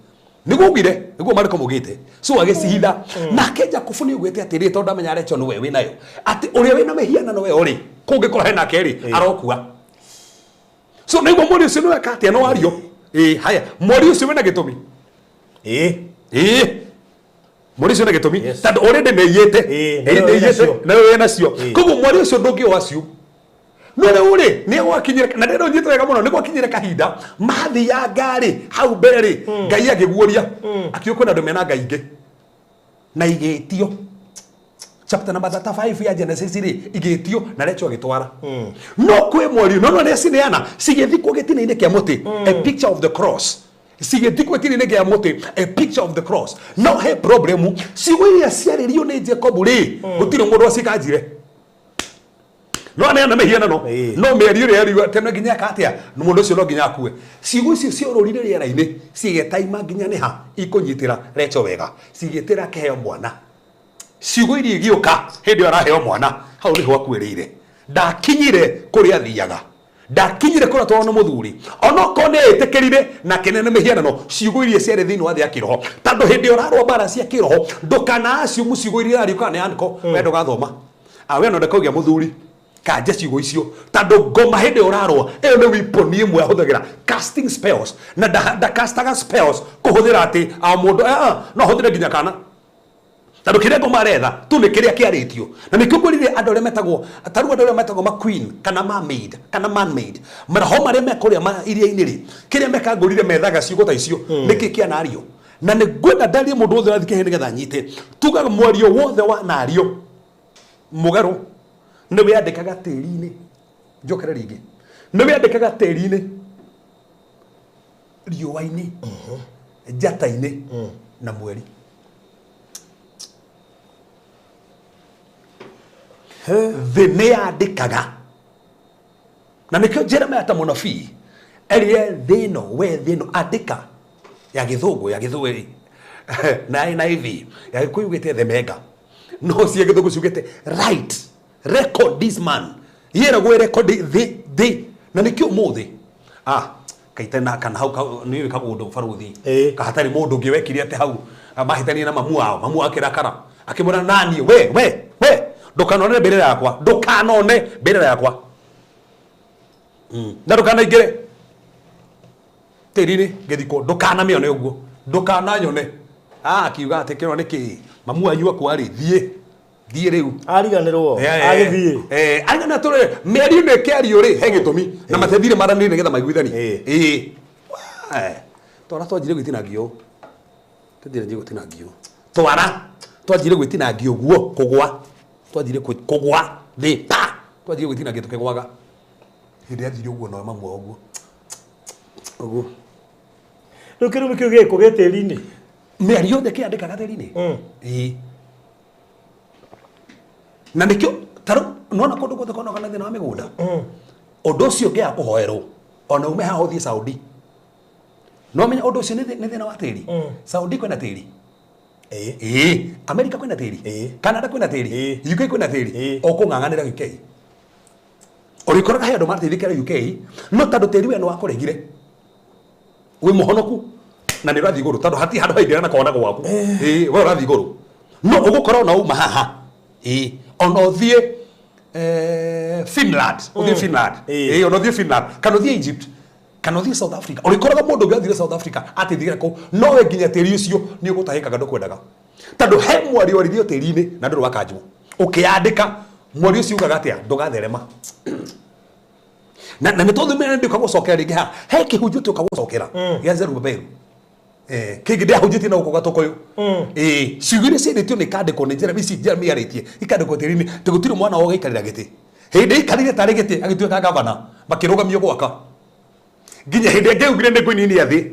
nigugire niguo mariko mugite so agicihitha nake Jacob ni ugwete atiri tondu ndamenya Rachel no we winayo ati uria wina mehiana no we ori kungikora hena keri arokua so niguo muri ucio no akatia no ario haya muri ucio wina gitumi muri ucio na gitumi tondu already neyete na we nacio koguo muri ucio ndungi wacio no ne uri ni gwakinyire na ndero nyite wega muno ni gwakinyire kahinda mathi ya ngari hau mbere ngai agiguoria akiuko na ndume na ngai ingi na igitio chapter number 35 ya Genesis ri igitio na Rachel agitwara no kwe mwori no ne cineana cigithikwo gitine-ini kia muti a picture of the cross cigithikwo gitine-ini kia muti a picture of the cross no he problem cigwiria ciaririo ni Jacob ri gutire mundu acikanjire no ne mehiana no meri ri ari tena ginya katia no mundu ucio no ginya akue cigu icio ciororire riera-ini cigetaima ginya ni ha ikunyitira Rachel wega cigitira keheo mwana ciugo iria igioka hindi araheo mwana hau niho akwirire ndakinyire kuria thiaga ndakinyire kuria twana muthuri onoko ne etekerire na kenene mehiana ciugo iria ciare thini wa thia kiroho tando hindi orarwa bara cia kiroho ndukana acio muciugo iria ari kana yanko wendo gathoma we no ndakaugia muthuri kanja ciugo icio tando ngoma hindi orarwa eyo ni weapon imwe ahuthagira casting spells na da castaga spells kuhuthira ati mundu no huthire ginya kana tando kire ngoma retha tu ni kiria kiaritio na nikugurire andu aria metagwo taru andu aria metagwo ma queen kana mermaid kana man-made maraho maria mekoria iria-ini ri kiria mekagurire methaga ciugo ta icio niki kia nario na ni gwenda ndarie mundu wothe athike hindi getha nyite tugaga mwario wothe wa nario mugaru ni we andikaga tiri-ini njokere ringi ni we andikaga tiri-ini riũa-ini njata-ini na mweri the neandikaga na nikio Jeremiah ta munabii erie thino we thino andika ya githungu na NIV ya kuyugite the mega no cia githungu ciugite right record this man yera gwe record the na nikio muthi kaitena kana hau ni kagundu baruthi kahatari mundu ngi wekire ate hau mahitania na mamu akirakara akimura nani we ndukanone mbere yakwa ndukanone mbere yakwa na ndukana ingire tiriri ngithiko ndukana mione uguo ndukana nyone akiuga ati kiro niki mamu anyu akwa ri thie riu ariganirwo agithie arigana tore meri ne kerio ri he gitumi na matethire maranire nigetha maiguithani twara twanjire gwitinagio tuthire nje gwitinagio twanjire gwitinagio guo kugwa twanjire kugwa thi pa twanjire gwitinagio tukigwaga hindi athire uguo no mamu uguo rukiru mikio giko geteri-ini meri yothe kiandikaga teri-ini na nikio taro nona kondo gothe kono kana thina wa migunda undu ucio ngia kuhoerwo ona ume haho thie Saudi no menya undu ucio ni thina wa tiri Saudi kwena tiri America kwena tiri Canada kwena tiri UK kwena tiri okung'ang'anira UK urikoraga he andu mateithikira UK no tandu tiri we no wakuregire wi muhonoku na ni rathi iguru tandu hati handu haithira na kona gwaku we rathi iguru no ugukora na uma haha ono thie Finland uthie Finland ono thie Finland kana thie Egypt kana thie South Africa urikoraga mundu ngi South Africa atithigire ko no we nginya tiri ucio ni ugutahikaga ndukwendaga tandu he mwari orithio tiri-ini na nduru wakanjwo ukiandika mwari ucio ugaga atia ndugatherema na ni tondu mene ndikagwo cokera ringi ha he kihunju tukagwo cokera ya Zerubaberu kigi ndia hujiti na uko gatokoyo cigire ciendetio ni kandiko ni njera bici njera miaritie ikandiko tiri-ini tigutire mwana woga ikarira giti hindi ikarire tari giti agituika gavana makirugamio gwaka nginya hindi ngeugire ni kwinini athi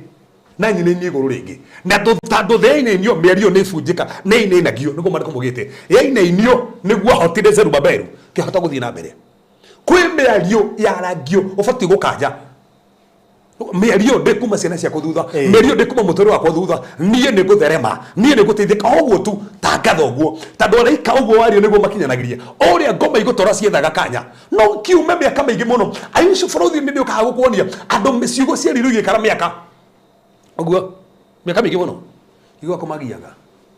na nyine ni iguru ringi na tandu theine nio mĩario nĩ bunjika nĩ inagio niguo mariko mugite yaineinio niguo hotire Zerubaberu kihota guthii na mbere kwi mĩario yaragio ubati gukanja mĩario ndikuma ciana ciakwa thutha mĩario ndikuma mũtũrĩre wakwa thutha niĩ nĩ ngũtherema niĩ nĩ ngũteithĩka ũguo tu tangatha ũguo tandũ araika ũguo wario nĩguo makinyanagirie ũrĩa ngoma igũtwara ciethaga kanya no kiume mĩaka mĩingĩ mũno aicio bũrũri-inĩ nĩ ũkaga gũkuonia andũ ciugo ciarirwo igĩikara mĩaka ũguo mĩaka mĩingĩ mũno igua kũmagiaga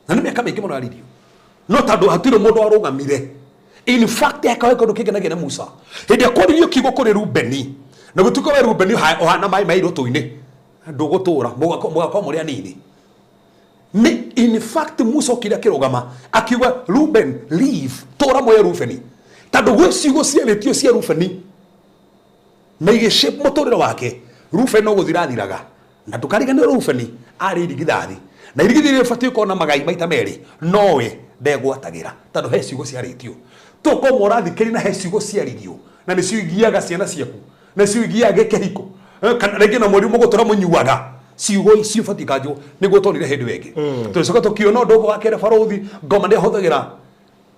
na nĩ mĩaka mĩingĩ mũno yaririo no tandũ hatirĩ mũndũ warũgamire in fact akawe kũndũ kĩngenagia na Musa hĩndĩ akwaririo kiugo kũrĩ Rubeni na gutuko we Rubeni ohana mai iroto-ini ndũgũtũra mũgakwa mũrĩ anini ni in fact Musa okire akĩrũgama akiuga Ruben leave tũra moya Rubeni tandũ gwĩ ciugo ciarĩtio cia Rubeni na igĩshape mũtũrĩre wake Rubeni no gũthirathiraga na ndũkariganĩrwo Rubeni arĩ irigithathi na irigithathi rĩbatiĩ gũkorwo na magai maita merĩ nowe ndegwatagĩra tandũ he ciugo ciarĩtio tũkorwo mũrathikĩri na he ciugo ciaririo na nĩ ciugiaga ciana ciaku na ciugiaga kĩhiko kana rĩngĩ na mũrimũ gũtũra mũnyuaga ciugo icio batiĩ kanjwo nĩguo tonire hĩndĩ wengĩ tũcoka tũkĩona ũndũ wa kere barothi ngoma nĩ ahũthagĩra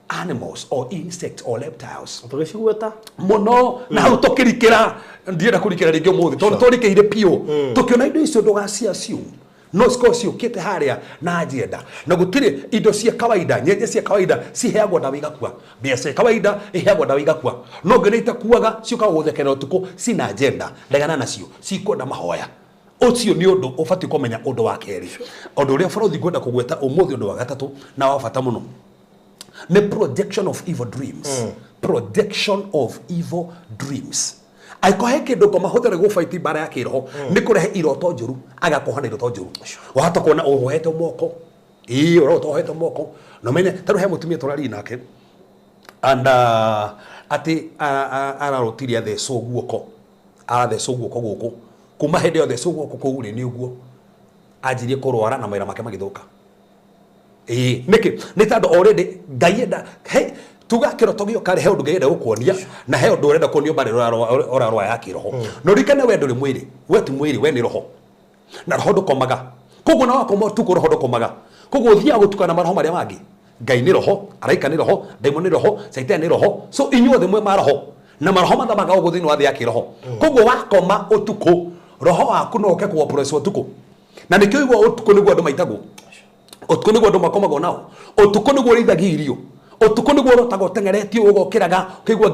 animals or insects or reptiles tũgĩciguota mũno na hau tũkĩrikĩra ndienda kũrikĩra rĩngĩ ũmũthĩ tondũ tũrikĩire piũ tũkĩona indo icio ndũgaciaciu no cikorwo ciũkĩte harĩa na agenda na gũtirĩ indo cia kawaida nyenje cia kawaida ciheagwo ndawa igakua mbia cia kawaida iheagwo ndawa igakua no ngĩ itakuaga ciũkaga gũthekera ũtukũ cina agenda ndegana nacio cikwenda mahoya ũcio nĩ ũndũ ũbatiĩ kũmenya ũndũ wa kerĩ ũndũ ũrĩa bũrũri ngwenda kũgweta ũmũthĩ ũndũ wa gatatũ na wa bata mũno nĩ projection of evil dreams projection of evil dreams aikohe kindu ngoma hũthĩre gũbaiti mbara ya kĩroho nĩ kũrehe iroto njũru agakohana iroto njũru wahota kuona ũhohete moko ũrotohete moko na menye tarũ he mũtumia tũrari nake and ati ararutirie athecwo guoko arathecwo guoko gũkũ kuma hĩndĩ ĩyo athecwo guoko kũu rĩ nĩ ũguo anjirie kũrwara na mawĩra make magĩthũka nĩkĩ nĩ tondũ already Ngai enda tuga kĩroto gĩoka he ũndũ Ngai enda gũkuonia na he ũndũ ũrenda kuonio mbare ũrarwa ya kĩroho no rikane we ndũrĩ mwĩrĩ we ti mwĩrĩ we nĩ roho na roho ndũkomaga koguo na wakoma ũtukũ roho ndũkomaga koguo ũthiaga gũtukana maroho marĩa mangĩ Ngai nĩ roho araika nĩ roho daimon nĩ roho Satan nĩ roho so inyuothe mwe ma roho na maroho mathamaga ũguo thĩinĩ wa thĩ ya kĩroho koguo wakoma ũtukũ roho waku no ũke kũoperate ũtukũ na nĩkĩo igua ũtukũ nĩguo andũ maitagwo ũtukũ nĩguo andũ makomagwo nao ũtukũ nĩguo ũrĩithagia irio ũtukũ nĩguo ũrotagwo tengeretio ũgokĩraga ũkĩigua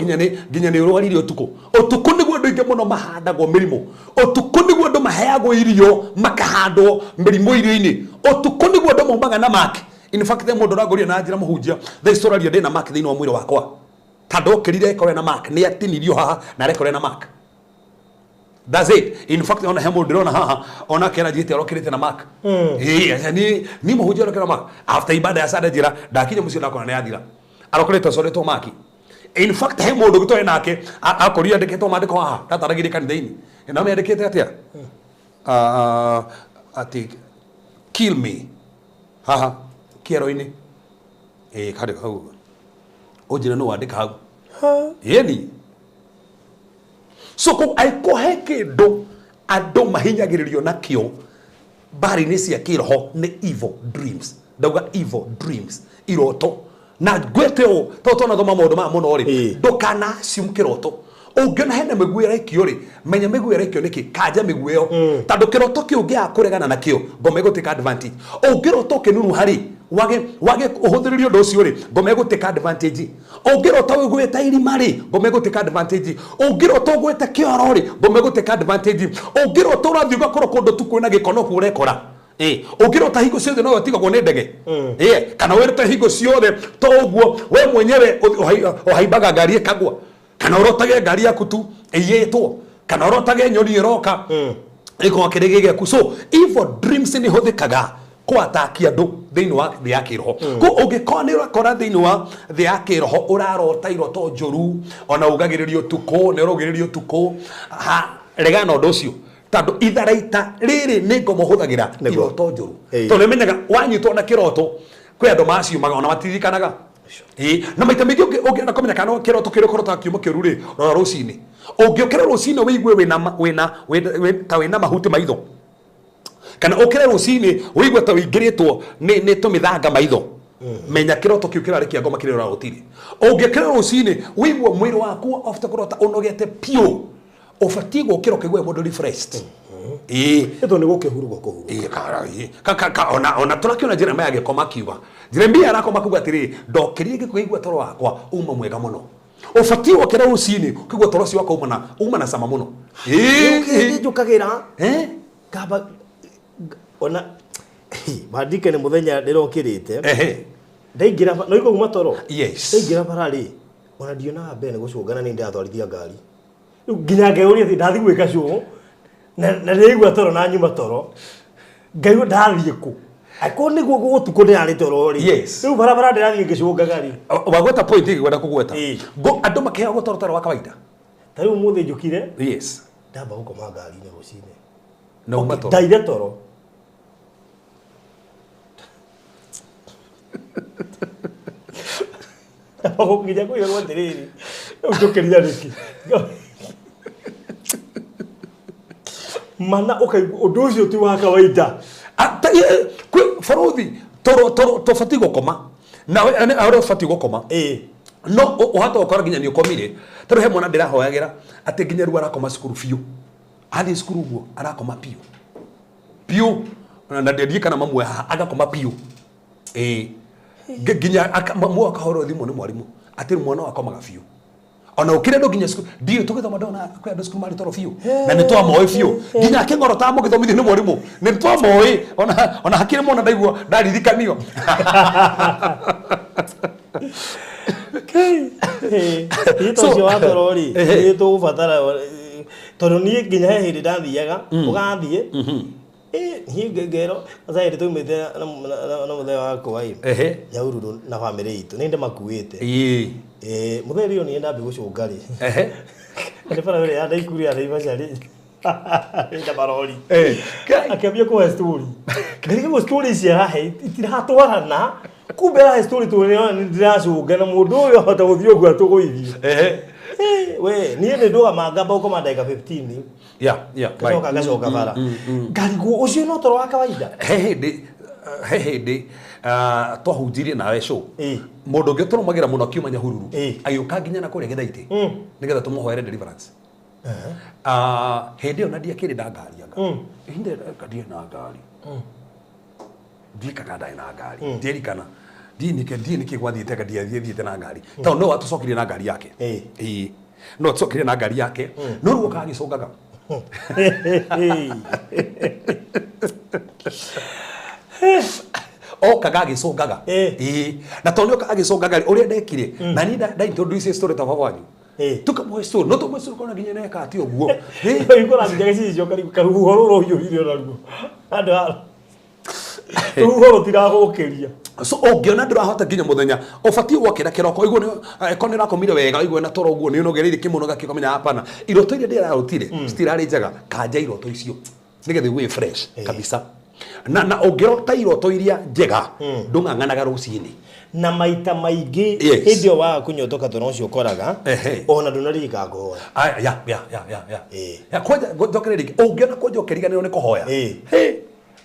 nginya nĩ ũrwaririe ũtukũ ũtukũ nĩguo andũ ringi muno mahandagwo mirimu utuku niguo andu maheagwo irio makahandwo mirimu irio-ini utuku niguo andu maumaga na mark. In fact mundu ragoria na njira muhunjia the story ndina mark thiini wa mwiri wakwa tando kirire ekore na mark ni atinirio haha na rekore na mark. That's it. In fact ona hemo ndirona haha ona kera jite arokirite na mark. Ni muhunjia arokira na mark after ibada ya sada jira ndakinya mucio nakona ni athira arokorete coretwo mark. In fact he mundu gitore nake akoria andiketwo mandiko haha ndataragire kanitha-ini na me andikete atia ati kill me haha kiero-ini kare hau ojira no wandika hau yeni so ko aikohe kindu andu mahinyagiririo nakio bari-ini cia kiroho ni evil dreams ndauga evil dreams iroto na gwete o toto na thoma maundu ma muno ri ndukana ciumkiroto ungiona hena miguo iraikio ri menya miguo iraikio niki kanja miguo yo tandu kiroto kiu gia kuregana nakio ngome gutika advantage ungiroto kinunu hari wage uhuthiririo ndo cio ri ngome gutika advantage ungiroto ugweta irima ri ngome gutika advantage ungiroto ugweta kioro ri ngome gutika advantage ungiroto urathiuga koro kundu tu kwina gikono kurekora ukirota hingo ciothe no utigagwo ni ndege kana werete hingo ciothe to uguo we mwenyewe uhaimbaga ngari ikagwa kana urotage ngari yaku tu iyitwo kana urotage nyoni iroka iko kirege giaku. So evil dreams ni huthikaga kwatakia andu thiini wa thi ya kiroho ko ungikora ni urakora thiini wa thi ya kiroho urarota iroto njuru ona ugagiririo tuko ne urogiririo tuko regana undu ucio tando itharaita riri ni ngomo huthagira iroto njuru to ne menyaga wanyitwo na kiroto kwi andu macio maga ona matirikanaga na maita mingi ungienda kumenya kana kiroto kiri korota kiumo kiuru ri rora rucini ungiokera rucini wiigue wina mahuti maitho kana ukira rucini wiigue ta wingiritwo ni tumithanga maitho menya kiroto kiu kirari kia ngoma kirira utiri ungiokera rucini wiigue mwiri waku after kurota unogete pio ufati gukira kigwe mundu refreshed ito ni gukihurugwo kuhuru kaka ona turakiona Jeremia agikoma kiuga Jeremia arakoma kuga atiri ndokirie gikuigwa toro wakwa uma mwega muno ufati gukira rucini kigwa toro cio wakwa uma na sama muno njukagira kaba ona bandike ni muthenya ndirokirite ndaingira no iko kuma toro ndaingira barari ona ndiona mbere gucungana ni ndatwarithia ngari nginya ngeuria thi ndathi gwika cio na ndigwa toro na nyuma toro ngaiwa ndathie ku ako niguo gutuko ni ari toro ri riu barabara ndirathie ngicunga ngari wagweta point igwenda kugweta go andu makihea gutoro toro wa kawaida tariu muthe njukire ndamba gukoma ngari-ini rucini na uma toro ndaire toro nginya kuiga gwatiriri njukiria riki mana undu ucio ti wa kawaida farothi toro fati gukoma na ari fati gukoma no uhata ukora nginya ni ukomire taro he mwana ndirahoyagira ati nginya ru arakoma cukuru fiu athi cukuru guo arakoma piu na ndendie kana mamwe agakoma piu nginya mamu akahoro thimu ni mwarimu ati mwana wakomaga fiu ona ukire ndo nginya cukuru ndio tugithoma ndona kwa ndo cukuru mari toro fiu na ni twa moyo fiu nginya kingoro ta mo githomithio ni mwarimu ni twa moyo ona hakire mwana ndaigua ndaririkaniyo ito cio wa torori ito fatara tono ni nginya he hindi ndathiaga ugathie ngero zaidi tu mete na muthe wakwa nyaururu na family itu ninde makuite muthe rio ni ndambi gucunga ri ni para wele ya ndaikuri ari bacari nda barori akabia ko story ndige ko story cia he itiratwarana kumbe ra story tu ni ndiracunga na mundu uyu hota guthio gwa tuguithie we ni ndoga magamba uko mandaika 15 kacoka gacoka bara ngarigu ucio no toro wa kawaida he twahunjirie nawe show mundu ngi turumagira muno kiuma Nyahururu agiuka nginya na kuria Githaiti nigetha tumuhoere deliverance hindi ona ndiakiri na ngari anga hindi kadie na ngari ndika ndai na ngari ndirikana ndinike gwathiite kadia thiete na ngari to no atucokirie na ngari yake no tsokire na ngari yake no ruo kagicungaga okaga agicungaga na tondu agicungaga uria ndekire na ni da introduce story ta baba wanyu tukamwe story no tumwe story kona nginya neka ati oguo ikora nginya cicio karuhoro ro yuri ro andu ruhoro tiragukiria so ongiona ndurahota nginya muthenya ubatie gwakira kiroko iguo ni rakomire wega iguo na toro uguo ni unogereire kimuno gakikomenya hapana iroto iria ndirarutire citirari njega kanja iroto icio nigethe we fresh kabisa na ongirota iroto iria njega ndung'ang'anaga ruciini na maita maingi hindi wa kunyotoka tono cio koraga ona ndunarika ngoya ya koja njokereri ongiona kunjokeriganiro ni kuhoya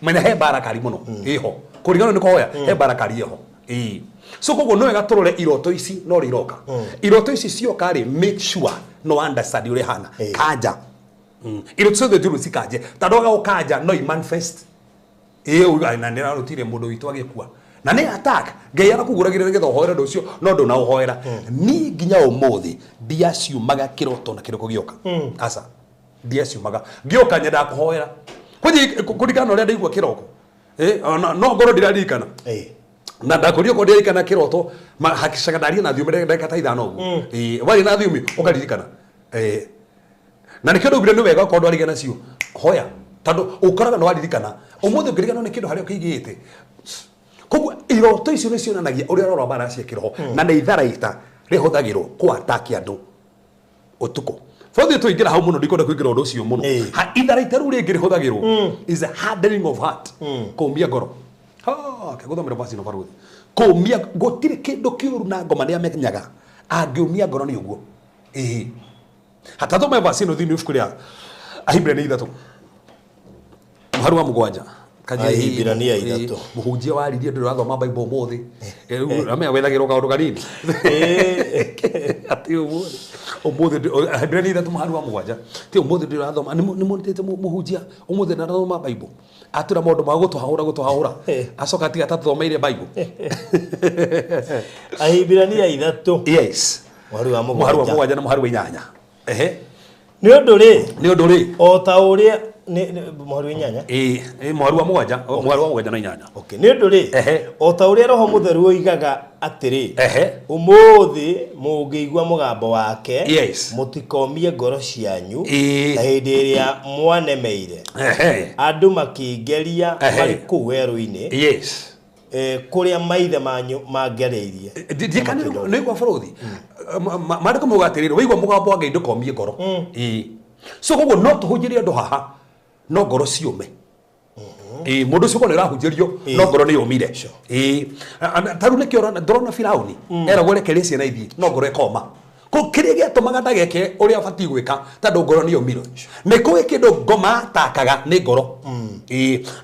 menya he barakari muno iho kurigano ni kuhoya he barakari iho so koguo no wega turore iroto ici no riroka iroto ici cioka ri make sure no understand uri hana kanja iroto ciothe njuru cikanje tandoga ukanja no manifest na ndira rutire mundu witu agikua na ni attack ngai arakuguragire nigetha uhoera ndu ucio no ndu na uhoera ni nginya umuthi ndiaciumaga kiroto na kiroko gioka asa ndiaciumaga gioka nyenda kuhoera kurikana uria ndaigua kiroko no ngoro ndirarikana na ndakurio ko ndirikana kiroto hakishaga ndaria na thiume ndeka ta ithano uguo wari na thiume ukaririkana na nikindo ngire ni wega ko ndwari gena cio hoya tando ukoraga no waririkana umuthi ukirikana ni kindu haria ukigite koguo iroto icio ni cionanagia uria rora bara cia kiroho na ni itharaita rihuthagirwo ku attack andu utuko Fodhi tu ingira hau muno ndikonda kuingira undu ucio muno ha itharaita ru ringi rihuthagirwo is a hardening of heart kumia ngoro kaguthomera basi no baruthi kumia gotire kindu kiuru na ngoma ni amenyaga angiumia ngoro ni uguo hata thoma basi no thini ufukuria Ahibrania 3 muharu wa mugwanja Ahibrania 3 muhunjia waririe ndu rathoma Bible mothi amenya wethagirwo kaundu kanini ati umuthi Ahibrania 3 muharu wa mugwanja ti umuthi ndu rathoma ni monitete muhunjia umuthi na rathoma Bible atura maundu ma gutuhaura acoka tiga tathomeire Bible Ahibrania 3 yes muharu wa mugwanja na muharu wa 8 ni undu ri o ta uria ni muharu wa 8 muharu wa mugwanja na 8 okay ni undu ri o ta uria roho mutheru oigaga atiri umuthi mungigwa mugambo wake mutikomie ngoro cianyu na hindi iria mwanemeire andu makigeria bari ku weru-ini kuria maithe manyu mangereirie ndikani ni kwa borothi mariko mugatiriro wigwa mugambo wa Ngai ndukomie ngoro so koguo no tuhunjirie andu haha no ngoro ciume mundu cio kone rahunjirio no ngoro ni yumire taru ni kiora ndrona Firauni era gore keresi na ithi no ngoro ekoma ko kiria giatumaga ndageke uria abati gwika tandu ngoro ni yumire ni kuwi kindu ngoma takaga ni ngoro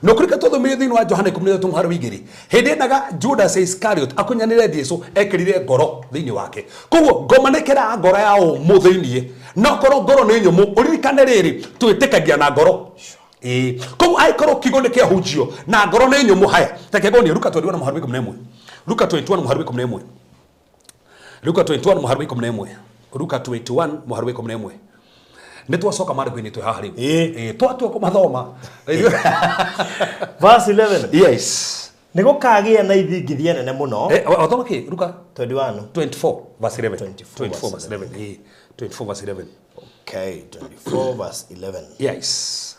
no kurika tuthumire thini wa Johana 13 muharu igiri hindi naga Judas Iscariot akunyanire Jesu ekirire ngoro thini wake koguo ngoma ni kira ngoro ya umuthiini no ngoro ni nyumu uririkane riri twitikagia na ngoro koguo aikoro kigo ni kiahunjio na ngoro ni nyumu haya takego ni Luka 21 muharu 11 Luka 21 muharu 11 Luka 21 muharu 11 Luka 21 muharu 11 nitwacoka mariko-ini twi haha riu twatua kumathoma verse 11 yes nigukagia na ithingithia nene muno othoma ki Luka 21 24 verse 11 24 verse 11 24 verse 11 okay 24 verse 11 yes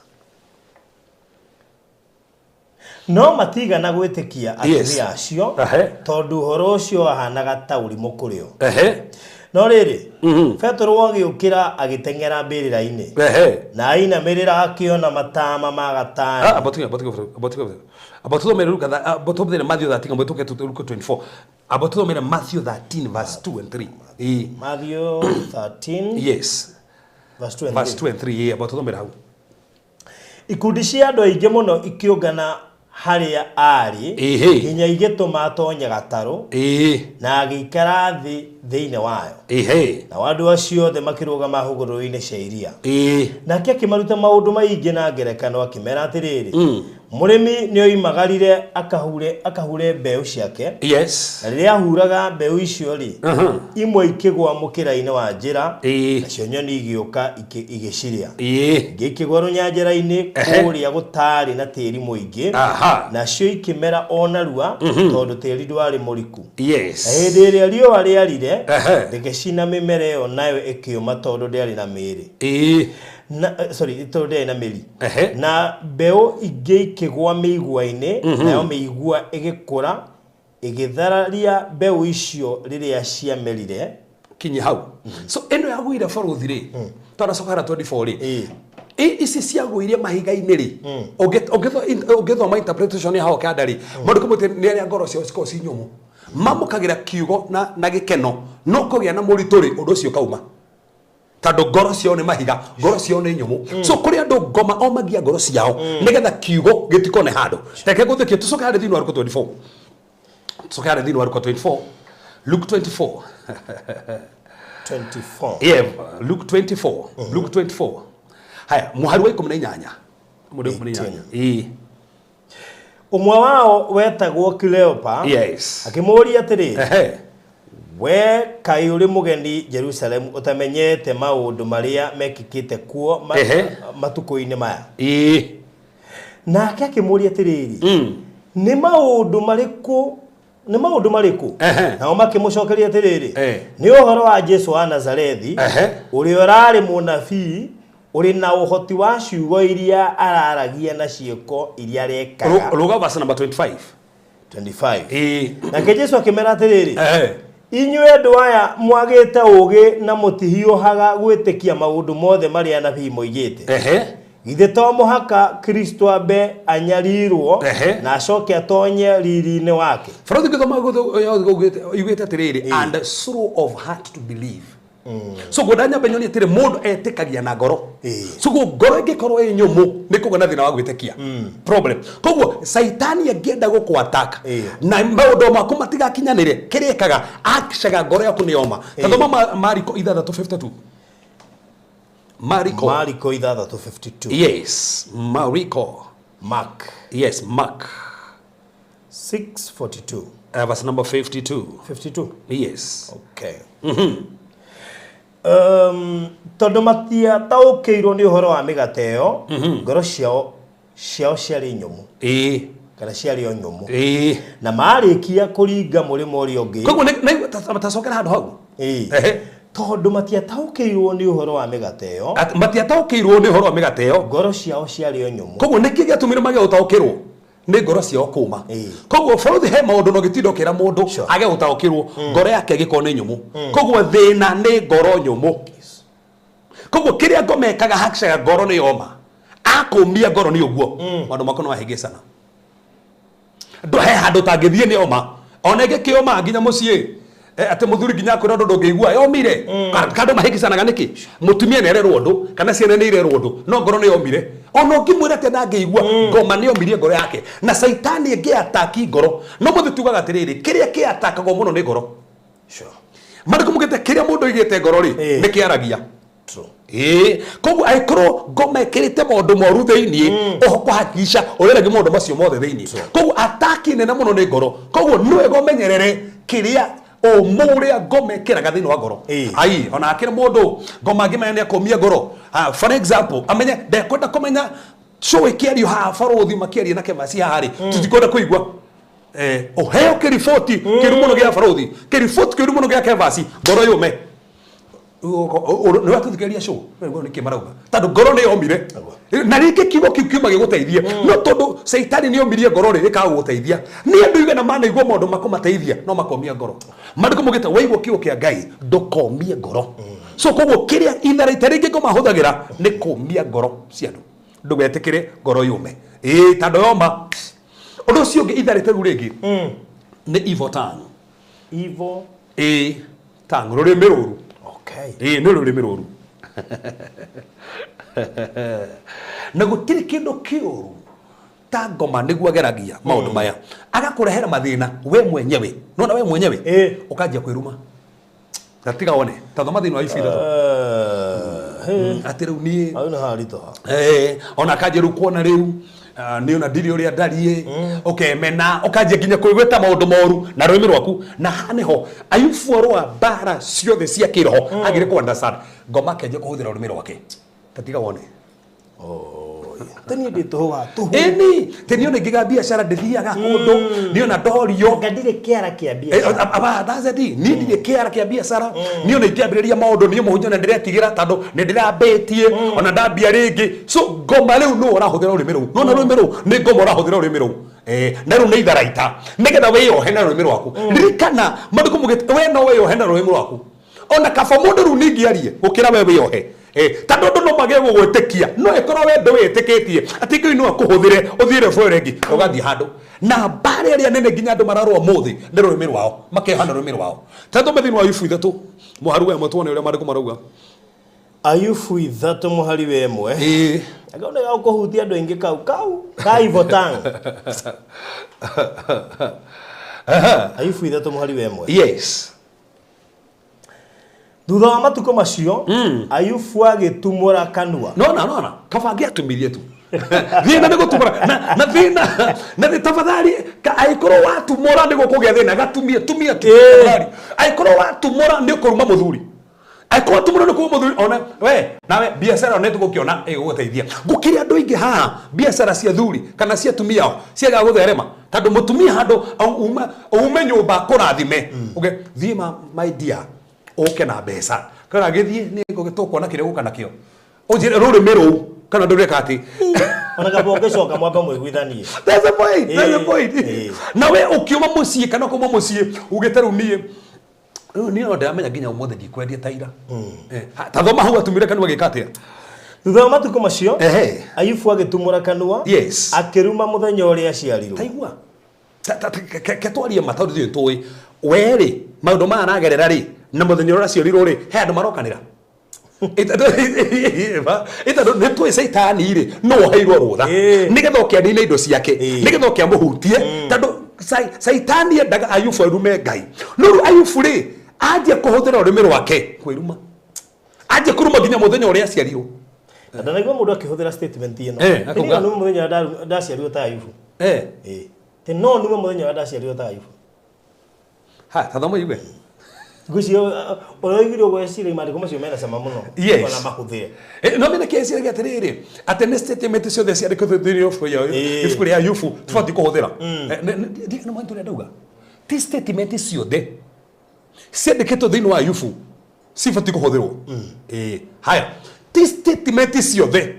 no matigana gwitikia atumia acio tondu horo ucio ahanaga ta urimu kurio no riri Petro wagiukira agitengera mbirira-ini na ainamirira akiona matama magatani abotuthomere Luka abotuthomere Matthew 13 abotuke Luka 24 abotuthomere Matthew 13 verse 2 and 3 Matthew 13 yes verse 2 and 3 abotuthomere hau ikundi cia andu aingi muno ikiungana haria ari nginya igituma atonye gataru na agikara thiini wayo na wandu acio othe makirugama huguru-ini cia iria nake akimaruta maundu maingi na ngerekano akimera atiriri Murimi nio imagarire akahure mbeu ciake. Yes. Na riria huraga mbeu icio ri imwe ikigwa mukira-ini wa njira nacio nyoni igioka igiciria. Ngikigwa runyanjira-ini kuria gutari na tiri muingi nacio ikimera onarua tondu tiri ndwari muriku. Yes. Hindi iria riua riarire rigicina mimera iyo nayo ikiuma tondu ndiari na miri. Tondu ndiari na miri. Na mbeu ingi ikigwa miigua-ini nayo miigua igikura igithararia mbeu icio riria ciamerire kinyi hau. So eno yagwire baruthi ri twana sokara 24 ri ici ciagwire mahiga-ini ri ungithoma interpretation ya hao kadari mundu kumuti ni aria ngoro cio ciko cinyumu mamukagira kiugo na gikeno no kugia na murituri undu cio kauma tando ngoro cio ni mahiga ngoro cio ni nyumu so kuri andu ngoma o magia ngoro ciao nigetha kiugo gitikone handu reke guthikio tucoke hari thini wa Luke 24 tucoke hari thini wa Luke 24 Luke 24 24 yeah Luke 24 Luke 24 haya muhari wa 18 muhari wa 18 umwe wao wetagwo Cleopa akimuria atiri we kai uri mugeni Jerusalem utamenyete maundu maria mekikite kuo matuko-ini maya nake akimuria atiriri ni maundu mariku nao makimucokeria atiriri ni uhoro wa Jesu wa Nazarethi uri urari munabii uri na uhoti wa ciugo iria araragia na ciiko iria rekaga. Ruga verse number 25 nake Jesu akimera atiriri inyue andu aya mwagite ugi na mutihiuhaga gwitikia maundu mothe maria anabii moigite githe to muhaka Kristo ambe anyarirwo na acoke atonye riri-ini wake. Faradhi githoma yugite atiriri and sorrow of heart to believe. So godanya benyoni atire mundu etikagia na ngoro so ngoro ingikorwo i nyumu ni kugana thina wa gwitikia problem koguo saitani angienda gukwataka na maundu maku matigakinyanire kirikaga akishaga ngoro yaku ni yoma tathoma Mariko 6:52 Mariko 6:52 yes Mark 6:42 verse number 52 yes okay tondu matia taukiirwo ni uhoro wa migate iyo ngoro ciao ciari nyumu kana ciari o nyumu na marikia kuringa murimo uri ungi koguo matacokera handu hau tondu matia taukiirwo ni uhoro wa migate iyo ngoro ciao ciari o nyumu koguo niki giatumire mage utaukirwo ni ngoro ciao kuma koguo baruthi he maundu no gitindokera mundu age utaukirwo ngoro yake giko ni nyumu koguo thina ni ngoro nyumu koguo kiria ngomekaga hakshaga ngoro ni yoma akumia ngoro ni uguo maundu mako no ahigicana ndo he handu tangithie ni yoma onege kioma nginya mucii ate muthuri nginya kwira ndu ndungigua yomire kandu mahigicanaga niki mutumia ne rerwo ndu kana ciana ne irerwo ndu no ngoro ni yomire ono ngimwira ate ndangigua ngoma ni yomirie ngoro yake na saitani ngiataki ngoro no muthu tugaga atiriri kiria kiatakaga muno ni ngoro mariko mugete kiria mundu igite ngoro ri ni kiaragia koguo aikoro ngoma ikirite maundu moru thiini ohoko hakisha ureragi maundu macio mothe thiini koguo ataki nene muno ni ngoro koguo niwe gomenyerere kiria o muria ngoma ikiraga thiini wa ngoro ai ona akire mundu ngoma ngimenya ni akomia ngoro for example amenye ndekwenda kumenya show ikiario ha baruthi makiaria na kemasi hari tutikwenda kuigua oheo kirifoti kirumuno gia baruthi kirifoti kirumuno gia kemasi ngoro yume ni watuthikiria show ni kimarauga tondu ngoro ni yomire na riki kiugo kiuma giguteithia no tondu saitani ni yomirie ngoro ri gikaguteithia ni andu igana manaigua maundu makumateithia no makomia ngoro mariko mugite waigua kiugo kia Ngai ndukomie ngoro so koguo kiria itharite ringi ngomahuthagira ni kumia ngoro cia andu ndugetikire ngoro yume tondu yoma undu ucio ungi itharite ru ringi ni evil tongue rurimi ruru ni rurimi ruru na gutiri kindu kiuru ta ngoma niguo ageragia maundu maya agakurehera mathina we mwenyewe nona we mwenyewe ukanjia kwiruma gatiga one tathoma thina wa ibida ati riu ni auna harito ona kanjia riu kuona riu ni ona ndiri uria ndarie ukemena ukanjia nginya kuigweta maundu moru na rwimi rwaku na haneho Ayubu arwa bara ciothe cia kiroho agire ku understand ngoma kenje kuhuthira rwimi rwake tatiga wone tani ndito wa tu eni teni ona ngiga biashara ndithiaga kundu ni ona ndorio ngandire kiara kia biashara aba thazedi ni ndire kiara kia biashara ni ona ikiambiriria maundu ni muhunjana ndiretigira tando ni ndirabetie ona ndambia ringi so ngoma riu no urahuthira rwimi ru no na rwimi ru ni ngoma urahuthira rwimi ru na riu ni itharaita nigetha wiyohe na rwimi rwaku ndirikana mandu kumugite we no wiyohe na rwimi rwaku ona kaba mundu ru ningiarie gukira we wiyohe tando ndo no mage gugwitikia no ekoro we ndo witikitie ati ngai no akuhuthire uthire forengi ugathi handu na bare ria nene nginya andu mararwa muthi ni rwimi rwao makehana rwimi rwao tando methini wa Ayubu ithatu muharu we mutone uria mariko marauga Ayubu ithatu muhari we mwe agaone ga kuhutia andu ingi kau kaivotang Ayubu ithatu muhari we mwe yes thutha wa matuko macio Ayubu agitumura kanua no kaba angiatumirie tu thina ni gutumura na thina na tafadhali aikoro watumura ni gukugia thina gatumie tumia tu tafadhali aikoro watumura ni kuruma muthuri aikoro tumura ni kuruma muthuri ona we nawe biashara ne tugukiona guteithia gukiria andu ingi ha biashara cia thuri kana cia tumia cia ga gutherema tondu mutumia handu ume nyumba kurathime okay thima my dear oke na mbeca kana githie ni ngugitokwo na kire guka nakio ujire rurimi ru kana ndureka ati ona gabonge coka mwamba mwiguithanie that's the point na we ukiuma mucie kana kuma mucie ugiteru ni no ndamenya nginya umothe ndikwendia taira tathoma hau atumire kanua gikatia thutha wa matuko macio Ayubu agitumura kanua akiruma muthenya uria aciarirwo taigua ketwarie matondu thio tui weri maundu ma nagerera ri na muthenya uria aciarirwo ri he andu marokanira ita nä twä Satani rä no heirwo rutha nä getha å kä anine indo ciake nä getha å kä amå hutie tondå Satani endaga Ayubu erume Ngai no rä Ayubu rä anjia kå hå thä ra rå mä rwake kwä ruma anjia kå ruma nginya må thenya å rä a aciarirwo ndanaigua må ndå akä hå thä ra statement ä no nume må thenya ndaciarirwo ta Ayubu tä no nume må thenya ndaciarirwo ta Ayubu tathoma igue gucio oigire gweciria imandiko macio mena cama muno ona mahuthire no mena kesi ya atiriri ate ne statement cio theci ariko thiri of yo ifuku ya Ayubu tufati kuhuthira no mwantu ndauga ti statement cio de ciandikitwo thiini wa Ayubu sifati kuhuthirwo haya ti statement cio de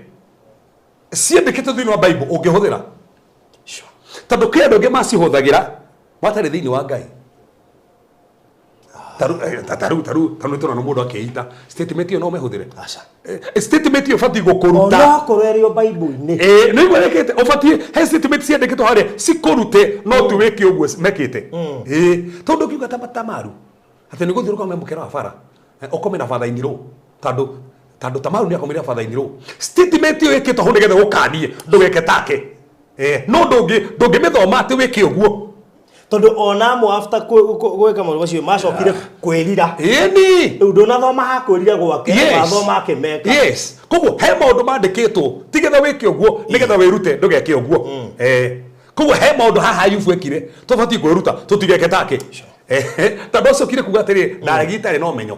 ciandikitwo thiini wa Bible ungihuthira tondu kindu ngi macihuthagira matari thiini wa Ngai taru tuna no mundu akeita statement yo no mehuthire acha statement yo fati gukuruta ona kurerio Bible ni no igwerekete ofati he statement ciandikitwo haria cikurute no tu wiki uguo mekite tondu kiuga tamaru ati ni guthiruka memukera wa bara ukome na father iniro tando tamaru ni akomira father iniro statement yo ikito ho nigetha gukanie ndugeke take no ndungi mithoma ati wiki uguo tondu ona mo after gweka maundu macio macokire kwirira ni ndona thoma ha kwirira gwake wathoma akimeka koguo he maundu mandikitwo tigetha wiki uguo nigetha wirute ndugeke uguo koguo he maundu haha Ayubu ekire tubati kwiruta tutigeke take tondu acokire kuga atiri ndaragitare no menyo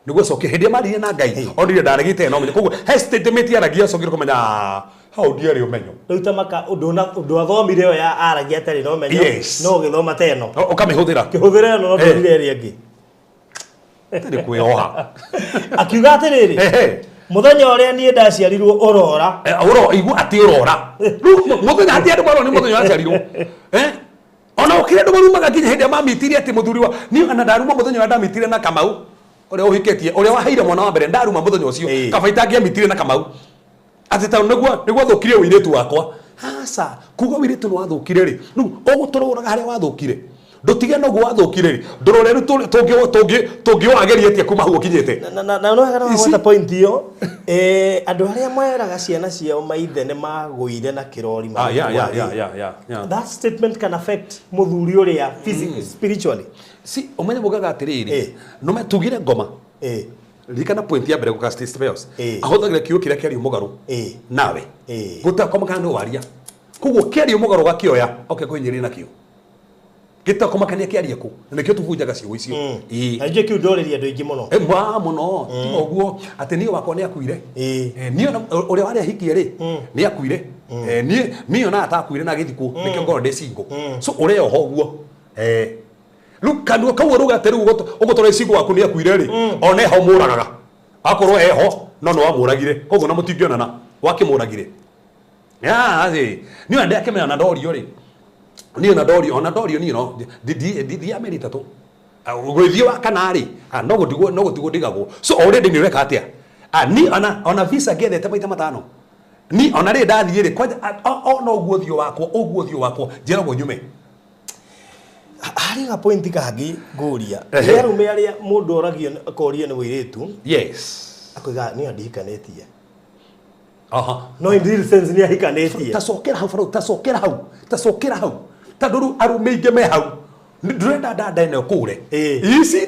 niguo coke hindi marire na Ngai onire ndaragitare no menyo koguo he statement aragia acokire kumenya hau ndiari umenyo riu tamaka undu athomire yo ya aragia atari no menyo no githoma teno ukamihũthĩra kihuthira no ndorire ri angi tari kwioha akiuga atiriri muthenya uria nie ndaciarirwo urora igu ati urora muthenya ati andu maroni muthenya aciarirwo ona ukire andu marumaga nginya hindi mamitirie ati muthuri wa ni ana ndaruma muthenya wa ndamitire na Kamau uria uhikitie uria waheire mwana wa mbere ndaruma muthenya ucio kabaita ngiamitire na Kamau ati ta niguo thukire wiritu wakwa hasa kuga wiritu no wathukire ri nu ugutorora haria wathukire ndutige no gwa wathukire ri ndorore ru tungi wagerie atia kuma hu ukinyite na no hagana gweta point iyo andu haria mweraga ciana ciao maithe ne maguire na kirori that statement can affect muthuri uria physically spiritually si umenye mugaga atiriri no metugire ngoma rikana point ya mbere gukasta Cephas ahothagira kiugo kiria kiari mugaru nawe gutakoma kana no waria Koguo kiario mugaro gakioya oke kwinyiri nakio gitako makania kiarie ku nikio tubunjaga ciugo icio aje kiu ndoreria andu ingi muno muno tiguo ati niyo wakwa ni akuire niyo uria wari hikie ri ni akuire niyo na atakuire na githiko nikio ngoro de singo so uria ohoguo Lukanu kawo ruga teru ugotore singo waku ni akuire ri one ho muragaga akorwo eho no amuragire koguo na mutingionana wakimuragire niyo ande akimenya na ndorio ri niyo na ndorio niyo no di amerita to gwithio wakanari no gutigo digagwo so already ni reka atia ni ona visa gethete maita matano ni ona ri ndathie ri no guothio wakwo njiragwo nyume hari ga point kangi nguria yerume aria mundu oragio akorio ni wiritu yes akoiga ni andikanetie aha no in real sense ni ahikanetie tasokera hau tanduru arume inge me hau ndurenda dada eno kure isi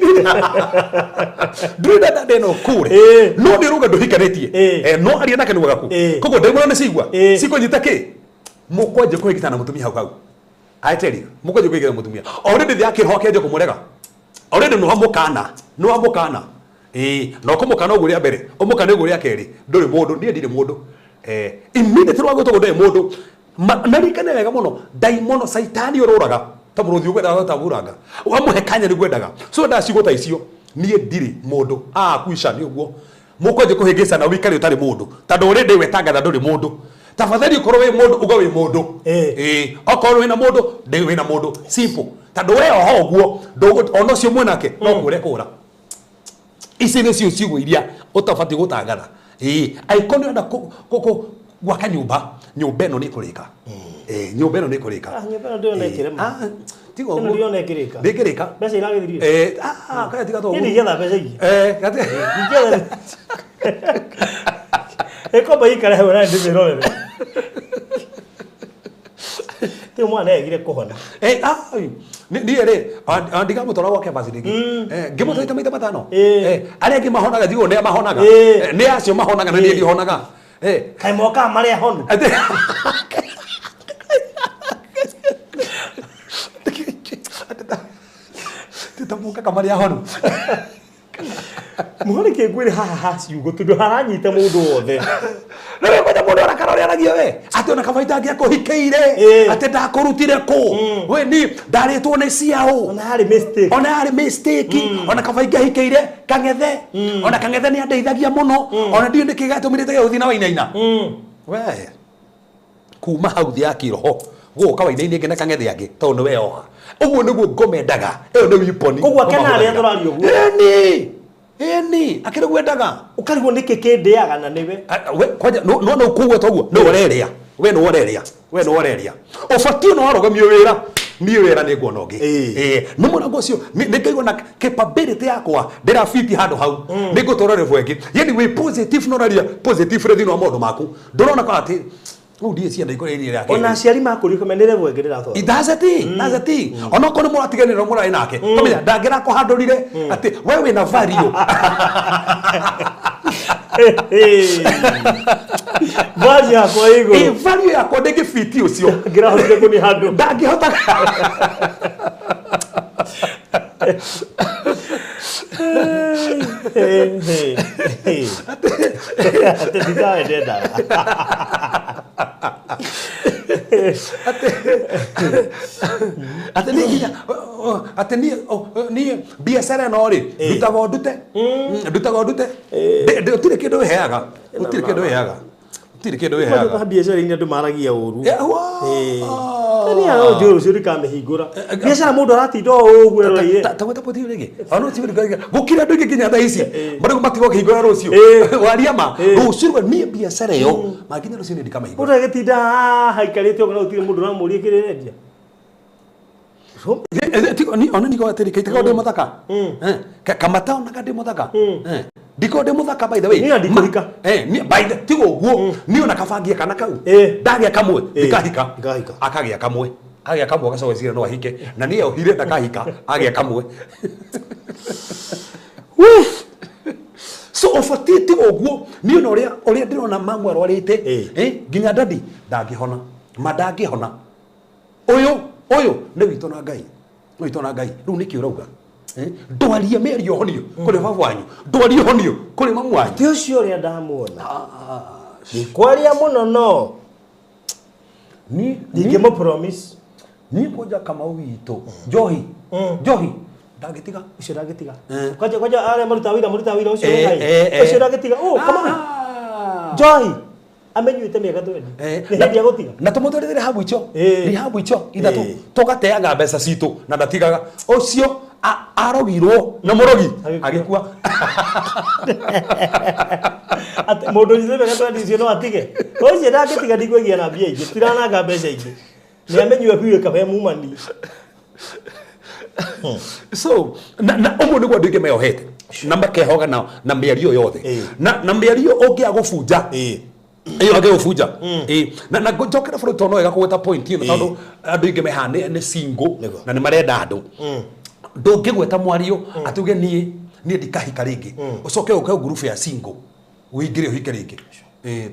ndurenda dada eno kure no ndiruga nduhikanetie no aria nake nuga ku kogo ndemura ni sigwa siko nyitake mukwaje kuhikitana mutumia hau I tell you mukwaje kuhikitana mutumia already the akihokeje kumurega already no hamukana no kumukana uguria mbere umukana uguria keri nduri mundu ndire mundu immediately wagoto gode mundu narikane wega muno daimono saitani ururaga tamuruthi ugwenda taburanga wamuhekanya ni gwendaga so ndacigota icio nie ndire mundu kuisha ni uguo mukwaje kuhigisa na wikari utari mundu tando already wetangatha nduri mundu tafadhali ukorwo wi mundu ugo wi mundu okorwo wina mundu ndi wina mundu simple tando we oho uguo ono cio mwenake no kure kura ici nĩ cio ciugo iria utabati gutangatha aikoni onda gwaka nyumba ĩno nĩ kũrĩka nyumba ĩno nĩ kũrĩka nyumba ĩno ndĩonekire tigo ĩno ndĩonekirĩka ndĩkĩrĩka mbeca iragĩthirio kaya tiga to ni getha mbeca ingĩ ndigetha ekomba ikara hewe na ndĩmĩrorere ti mwana egire kuhona ndiye ri andiga mutora gwake vacidingi ngimutaita maita matano aria angi mahonaga thigo ni mahonaga ni acio mahonaga na ni ndihonaga kai moka maria honu titamuka kamaria honu muhore ke gwire haha ciugo tundu haranyita mundu wothe na we kwenda mundu arakarori aragio we ati ona kabaita ngia kuhikeire ati ndakurutire ku we ni ndaritwo ni ciao ona hari mistake ona kabaita hikeire kangethe ona kangethe ni andeithagia muno ona ndio ndikigatumire uthi na wainaina we kuma hau thia kiroho guka wainaina ngena kangethe angi tondu we oha uguo niguo ngomendaga eyo ni wiponi kugwa kana aria turari uguo ni akire gwendaga ukarigwo niki kindiaga na niwe we kwaja no kuwe toguo no oreria we no oreria ofatio no arogamio wira ni wira ni nguona ungi no murango ucio ni ngaigwa na capability yakwa ndira fiti handu hau ni ngutorore bwengi yani we positive no raria positive rethi no mondo maku ndurona kwa ati ndiye cianda ikorerie yake ona ciari makuri kumenere bwengerera tho ndazati ona ko ni muratiganira murai nake kamenya ndangira kuhandurire ati wewe na value value yako igo value yako ndege fiti ucio ngirahotire kuni handu ndangihota ate ditawe deda ate ni biashara no ri ndutaga ndute utire kindu weheaga biashara ina ndu maragia uru ni aro joro ciri kamehingura biashara mundu aratinda uguo roire taweta poti rege ano tiwe gukira ndu gikinya tha ici bado matigo kihingura rucio waria ma rucio ni biashara yo makinya rucio ni kamehingura mundu agitinda haikarite uguo utire mundu ramurie kirerendia tiko ni ona niko atiri kaitaka ndo muthaka kamata ona kadi muthaka ndiko ndi muthaka by the way ni ndikirika ni by the tigo guo ni ona kabangia kana kau ndagia kamwe ndikahika akagia kamwe gacoka cira no ahike na ni ohire ndakahika agia kamwe so ofatiti guo ni ona uria ndirona mamu arwarite nginya dadi ndangihona Madangi hona. Oyo nĩ witũ na Ngai. Witũ na Ngai. Rĩu nĩkĩ ũrauga? Ndwarie mĩario honio kũrĩ baba wanyu. Ndwarie honio kũrĩ mamu wanyu. Ti ũcio ũrĩa ndamuona. Kwaria mũno no. Ndingĩmũ promise. Ni koja kama witũ. Njohi. Njohi. Ndagĩtiga. Ũcio ndagĩtiga. Kwaja arĩa maruta wĩra ũcio ngai. Ũcio ndagĩtiga. Kama. Njohi. Amenyuĩte mĩaka 20. Nĩ hĩndĩ ya gũtiga. Na tũmũthũrĩre habu icio. Nĩ habu icio ithatũ. Tũgateaga mbeca citũ na ndatigaga. Ũcio arogirwo na mũrogi agĩkua. Ati mũndũ ũcio mĩaka 20 icio no atige. Ũcio ndagĩtiga ndigwĩgia na mbia ingĩ. Tirananga mbeca ingĩ. Nĩ amenyua biũ kabe mumani. So na ũmwe nĩguo andũ aingĩ meyohete na makehoga na mĩario yothe na mĩario ũngĩagũbunja iyo agĩgũbunja na njokera bũrũri tondũ no wega kũgweta point ĩno tondũ andũ aingĩ mehana nĩ single na nĩ marenda andũ ndũngĩgweta mwario atuge niĩ ndikahika rĩngĩ ũcoke ũke group ya single wĩingĩre ũhike rĩngĩ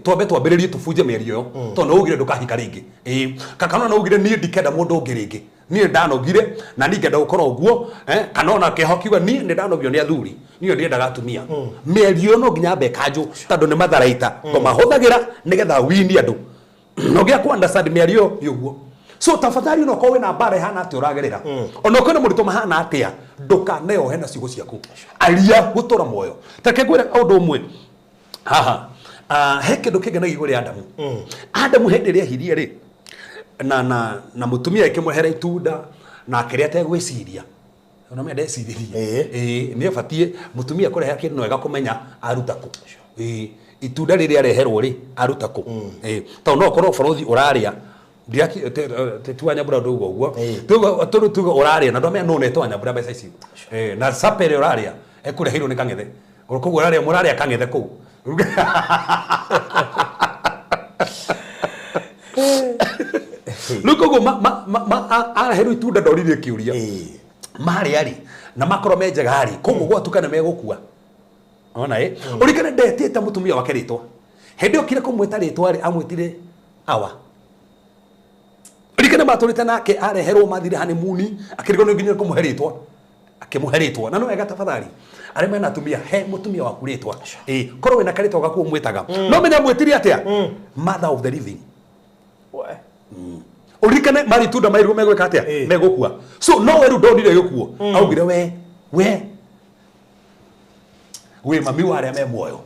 twambĩrĩrie tũbunje mĩario ĩyo tondũ no ugire ndũkahika rĩngĩ kana no ugire niĩ ndikenda mũndũ ũngĩ rĩngĩ niĩ ndanogire na ningenda gũkorwo ũguo kana ona kehokiwa niĩ nĩ ndanogio nĩ athuri niĩ ndiendaga atumia mĩario no nginya bekanjũ tondũ nĩ matharaita ngomahũthagĩra nĩgetha wini andũ no gĩa ku understand mĩario yũguo so tafadhali no kowe na bara hana atĩ ũragerera ona kwĩna mũritũ mahana atĩa ndũkaneohe na ciugo ciaku aria gũtũra muoyo take ngwĩre ũndũ ũmwe haha he kĩndũ kĩngenagia igũrũ rĩa Adamu hĩndĩ ĩrĩa ehirie rĩ na mutumia ikimwehere itunda na akĩrĩa ategwĩciria ona mimi ndeciririe nĩ abatie mutumia kũrehe kĩndũ no wega kũmenya aruta kũ itunda rĩrĩa areherwo rĩ aruta kũ tondũ no korwo bũrũri ũrarĩa tuwa nyambura ndũgo ũguo tuga ũrarĩa na ndũmenya no netwa nyambura mbeca ici na sapere ũrarĩa ekũrehirwo nĩ kang'ethe koguo ũrarĩa mũrarĩa kang'ethe kũu Luko araheru itunda ndorire kiuria mari ari na makoro menjaga ari koguo gwatukana megũkua ona urikane ndetete mutumia wake ritwa hende okire kumweta ritwa ari amwitire awa urikane matũrĩte nake areherwo mathire honeymoon akĩrigwo nĩ nginya kumuheritwa akĩmuheritwa na no wega tafadhali arĩa mena atumia he mutumia waku ritwa korwo wena karitwa gaku mwĩtaga no menya mwĩtire atĩa mother of the living urikane mari tunda mairu megweka atia megukua so no weru ndonire gikuo augire we mami wa aria me muoyo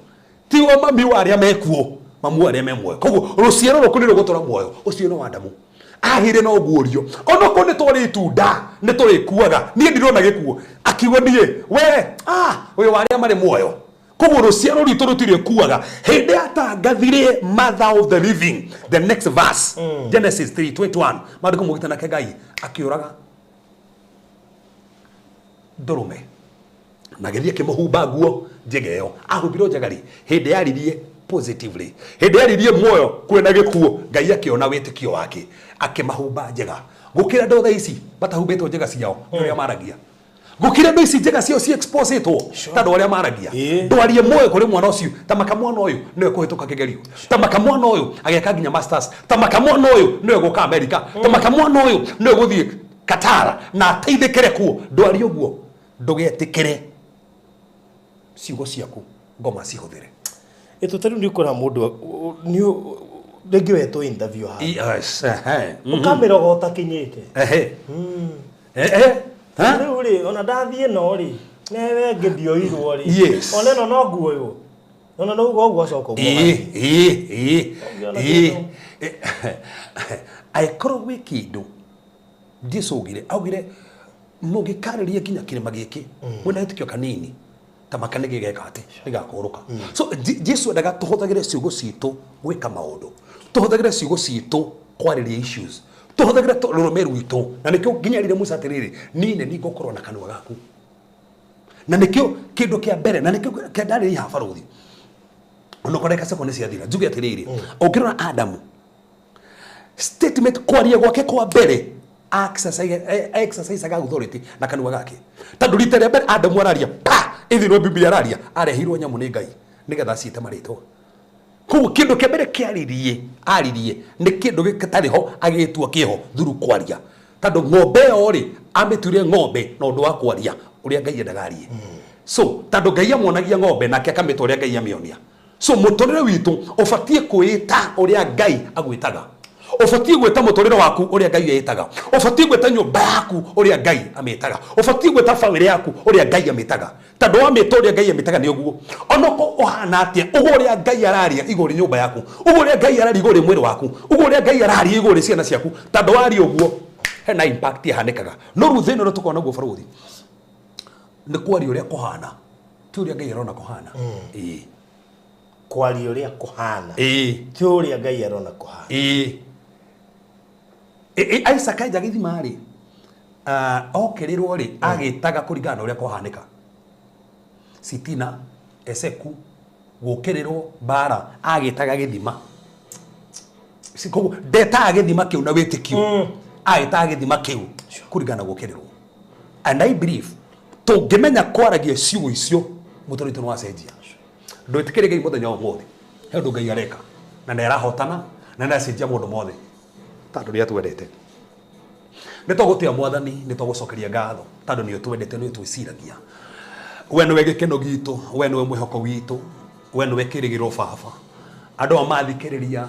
ti o mami wa aria mekuo mamu aria me muoyo koguo ruciaro rukunire gutura muoyo ucio no Adamu ahire no guorio ono ko ni twari tunda ni turi kuaga nie ndirona gikuo akiwa nie we wa aria mari muoyo koguo ruciaro ritu rutire kuaga hinde atangathire mother of the living the next verse Genesis 3:21 maandiko mugitana ke Ngai akiuraga ndurume na githie kimuhumba guo njegeo ahumbirwo njagari hinde yaririe positively hinde yaririe muoyo kwena gikuo Ngai akiona witikio wake akimahumba njega gukira ndotha ici batahumbitwo njega ciao nĩrĩa maragia gukira ndo ici njega cio ci expose to tandũ arĩa maragia ndwarie muoyo kũrĩ mwana ũcio ta makamwana ũyũ nĩwe kũhĩtũka kĩgerio ta makamwana ũyũ ageka nginya masters ta makamwana ũyũ nĩwe gũka America ta makamwana ũyũ nĩwe gũthiĩ Qatar na teithĩkĩre kuo ndwarie ũguo ndũgetĩkĩre ciugo ciaku ngoma cihũthĩre tũtarĩ nĩ ũkora mũndũ nĩ rĩngĩ wetwo interview haha yes ũkamĩra ũtakinyĩte rĩu rĩ ona ndathiĩ no rĩ newe ngĩthioirwo rĩ ona ĩno no nguoywo ona no ũguo acoka aikorwo gwĩ kĩndũ Jesũ augire mũngĩkarĩria nginya kĩrĩma gĩkĩ mwĩna gĩtĩkio kanini ta makane gĩgeka atĩ nĩgakũrũka so Jesũ endaga tũhũthagĩre ciugo citũ gwĩka maũndũ tũhũthagĩre ciugo citũ kwarĩria issues tũhũthagĩre rũrũme rwitũ na nĩkĩo nginya rĩrĩa Musa atĩrĩrĩ niĩ nĩ ngũkorwo na kanua gaku na nĩkĩo kĩndũ kĩa mbere na nĩkĩo kĩandarĩria ha barũthi ono koreka seko nĩ ciathira njuge atĩrĩrĩ ũngĩrora Adamu statement kwaria gwake kwa mbere exercise aga authority na kanua gake tondũ rita rĩa mbere Adamu araria ithirwo Biblia araria arehirwo nyamu nĩ Ngai nĩgetha ciite marĩtwa Ku kindu kia mbere kiaririe ni kindu gitariho agitua kiho thuru kwaria tando ng'ombe ori amitire ng'ombe no ndu wa kwaria uria Ngai endagarie. So tando Ngai amonagia ng'ombe nake akamita uria Ngai amionia. So mutorire witu ufatie kuita uria Ngai agwitaga. Ufatie gweta mutorire waku uria Ngai yetaga. Ufatie gweta nyumba yaku uria Ngai ametaga. Ufatie gweta family yaku uria Ngai ametaga. Tando wa meta uria Ngai ametaga ni uguo. Onoko ohana atia uguria Ngai araria iguri nyumba yaku. Uguria Ngai araria iguri mwiri waku. Uguria Ngai araria iguri ciana ciaku. Tando wari uguo hena impact yahanikaga. No ruthino tukona guo baruthi. Ni kwari uria kuhana. Ti uria Ngai arona kuhana. Kwari uria kuhana. Ti uria Ngai arona kuhana. Isaac aja githima ri okerirwo ri agitaga kuringana uria kuhanika. Sitina eseku gukirirwo bara agitaga githima. Siko deta githima kiu na witikio. Agitaga githima kiu kuringana gukirirwo. And I believe tungimenya kwaragia ciugo icio mutorito no acenjia. Ndoitikire Ngai muthenya wa mothe. He ndu Ngai areka na nderahotana na ndacenjia mundu mothe. Tando ria twendete nitogutia mwathani nitogucokeria ngatho tando ni twendete ni twiciragia we ni wegekeno gitu we ni mwihoko witu we ni wekirigiro baba andu amathikiriria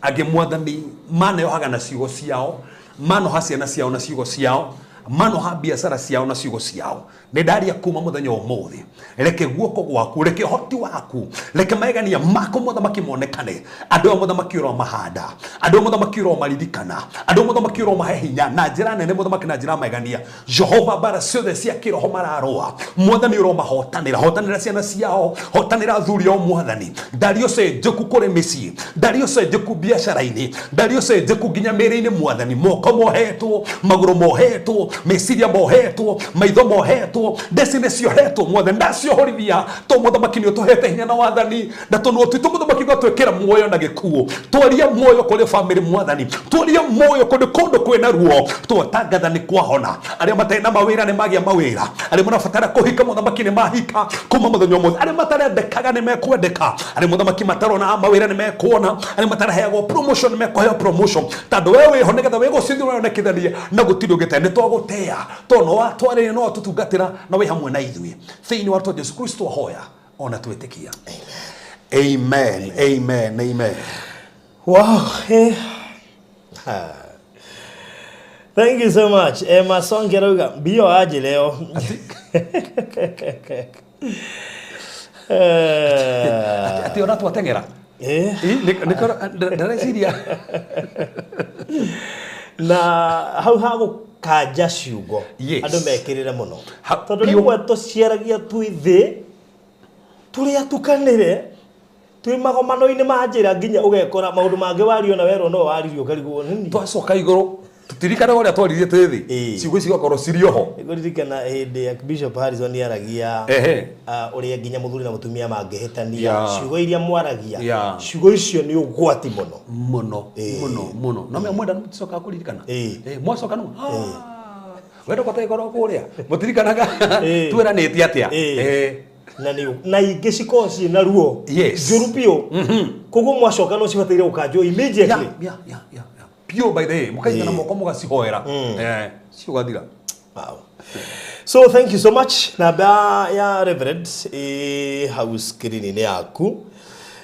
age mwathani mane yohaga na ciugo ciao mano haciana ciao na ciugo ciao mano ha biashara ciao na ciugo ciao ni ndaria kuma muthenya umuthi reke guoko gwaku reke hoti waku reke maegania mako muthamaki monekane andu muthamaki ro mahanda andu muthamaki ro maririkana andu muthamaki ro mahe hinya na njira nene muthamaki na njira maegania Jehova bara ciothe cia kiroho mararua mwathani ro hotanira ciana ciao hotanira thuri o mwathani ndario cenjeku kuri micii ndario cenjeku biashara-ini ndario cenjeku nginya miri-ini mwathani moko mohetwo maguru mohetwo meciria mohetwo maitho mohetwo destiny ciohetwo mothe ndaciohorithia to muthamaki ni utuhete hinya na wathani na tono tu muthamaki gwatwekera muoyo na gikuo twaria muoyo kuri family mwathani twaria muoyo kuri kundu kwina ruo twatangatha ni kwahona aria matena mawira ni magia mawira aria murabatara kuhika muthamaki ni mahika kuma muthenya mothe aria matarendekaga ni mekwendeka aria muthamaki matarona mawira ni mekuona aria mataraheagwo promotion ni mekuheo promotion tando wewe honegetha wego cithio wonekithania na gutirio gitene twagutea tono watwarire no tutungatira na we hamwe na ithui thiini wa Yesu Kristo hoya ona twetikia. Amen. Amen. Amen. Wow. Thank you so much. Masongeruga bio aje leo. Ati ona twatengera. Nikora ndareciria. Na hau hago kaja ciugo andu mekirire muno tondu ni gwa tuciaragia twithi turi atukanire twi magomano-ini ma njira nginya ugekora maundu mangi wario na wero no waririo karigwo nini twacoka iguru tutirikana uria twaririe twithi ciugo cigakorwo cirioho iguririkana hindi ya Bishop Harrison yaragia uria nginya muthuri na mutumia mangihitania ciugo iria mwaragia ciugo icio ni ugwati muno no me mwenda muticoka kuririkana mwacoka no wendo kwategoro kuria mutirikanaga twiranite atia na ingi cikoci na ruo njurupio koguo mwacoka no cibateire ukanjo immediately pure by the way mukaita na moko mugacihoera ciugathira. Wow. So thank you so much namba ya Reverend house screen yaku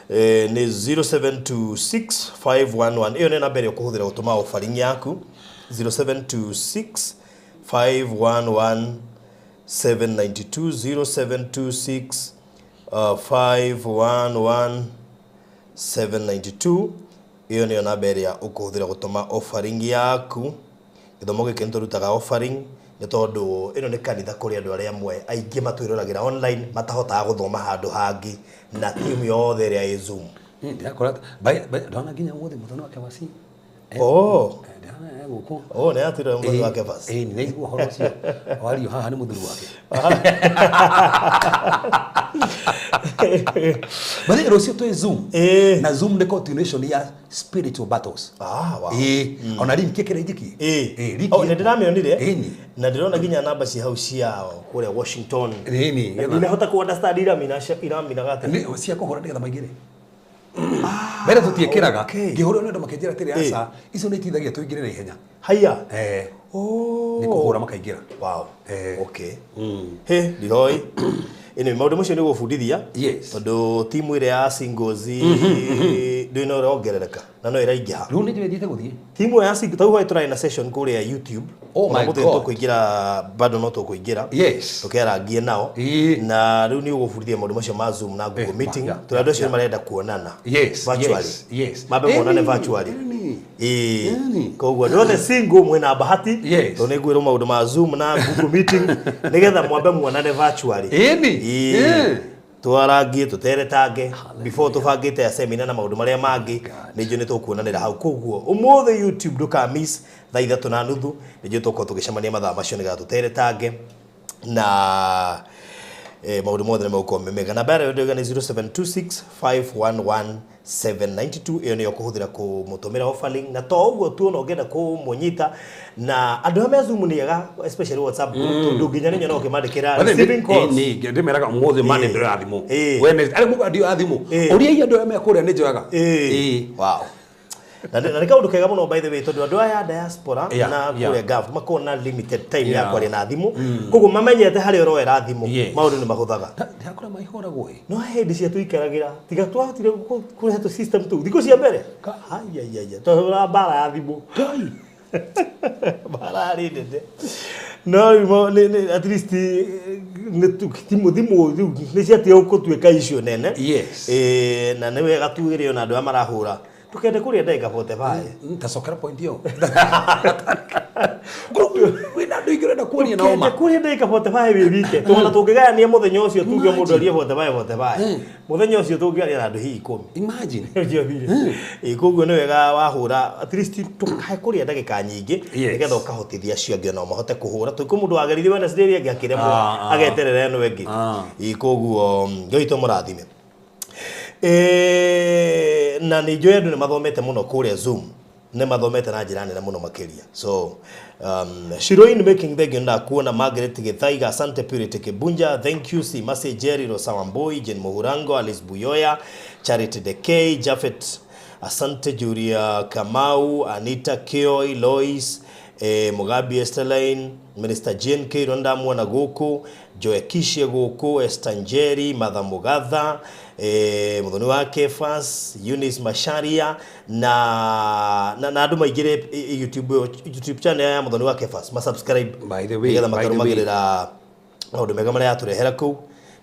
ni 07265111 iyo ni namba ya kuhuthira gutuma offering yaku 0726511792 0726511792 iyo ni namba ya ukuhuthira gutuma offering yaku githomo giki nturutaga offering ni tondu ino ni kanitha kuri andu aria amwe aingi matwiriragira online matahotaga guthoma handu hangi na timu yothe ria i Zoom ndakora ndona nginya muthi muthoni wake wasi ne atira muthi wake wasi ni naigua horo cio wario haha ni muthuri wake bali rocio to Zoom na Zoom ni continuation ya spiritual battles wow ona link kekere njiki ne ndiramionire na ndirona nginya namba ci hau cia kure Washington ni hota ku understand iramina gate ni cia kuhura ngetha maigire mbere tutiekeraga ngihurwo nĩ andũ makĩnjĩra atĩrĩ aca icio nĩ itithagia tũingĩre na ihenya haya nĩ kũhũra makaingĩra. Wow. Okay. Ndiroi ene maũndũ macio nĩ gũbundithia tondũ timu ĩrĩa ya singles ndĩ no rongerereka na no ĩraingĩha rĩu nĩ ndĩrendete gũthiĩ timu ya singles tau hwaĩ tũrarĩ na session kũrĩa YouTube. My God. Tũkũingĩra bado no tũkũingĩra tũkĩarangie nao na rĩu nĩ ũgũbundithia maũndũ macio ma Zoom na Google Meeting tondũ andũ acio marenda kuonana virtually mambe muonane virtually koguo nĩ othe single mwĩna bahati tondũ nĩ ngwĩrwo maũndũ ma Zoom na Google Meeting nĩgetha mwambe muonane virtually twarangie tũteretange before tũbangĩte ya seminar na maũndũ marĩa mangĩ nĩnjũ nĩ tũkuonanĩra hau koguo ũmũthĩ YouTube ndũka miss thaa 3:30 nĩnjũ tũkorwo tũgĩcemania mathaa macio nĩgetha tũteretange na maũndũ mothe nĩ magũkorwo mega. Namba ya rĩo nĩ 0726511792 ĩyo nĩyo kũhũthĩra kũmũtũmĩra offering na to ũguo tu no ngenda kũmũnyita na andũ me Zoom nĩ ega especially WhatsApp tondũ nginya nĩ nyona ũkĩmandĩkĩra receiving calls nĩ ndĩmeraga ũmũthĩ mane ndĩra thimũ wene arĩ mũndũ ndio thimũ ũrĩa andũ me kũrĩa nĩ njoyaga wow na nĩ kaũndũ kega mũno by the way tondũ andũ aya diaspora na kũrĩa gov makona limited time ya kwaria na thimũ koguo mamenyete harĩa ũroera thimũ maũndũ nĩ mahũthaga ndakora maihoragwo no hĩndĩ cia tũikaragĩra tiga twahotire kũrehe tũ system tũu thikũ cia mbere tondũ mbara ya thimũ mbara rĩndende no at least thimũ nĩ ciatia gũtuĩka icio nene na nĩ wega tuĩre ona andũ aya marahũra tukende kuria ndagika 45 ntacokera point yo wina ndu ingirenda kuonia na oma kuria ndagika 45 wibike twana tungigayania muthenya ucio tuge mundu arie 45 muthenya ucio tungiaria na andu hihi 10 imagine koguo ni wega wahura at least tukahe kuria ndagika nyingi nigetha ukahotithia acio angĩ no mahote kuhura tuko mundu ageririe Wednesday ria ngakiremwo ageterera eno wengi koguo ngoito murathime na nĩ njũĩ andũ nĩ mathomete mũno kũrĩa Zoom nĩ mathomete na njĩra nene mũno makĩria so Shiroin making the genda kuona Margaret Githaiga asante Purity Kibunja thank you si Mase Jerry Rosawamboi Jen Muhurango Alice Buyoya Charity Dekay Jafet asante Julia Kamau Anita Kioi Lois Mugabi Esteline Minister Jane K Ronda mwana gũkũ Joe Kishie gũkũ Estanjeri Matha Mugatha muthoni wa Cephas Eunice Masharia na andũ maingĩre YouTube channel ya muthoni wa Cephas ma subscribe by the way makarũmagĩrĩra maũndũ mega marĩa atũrehera kũu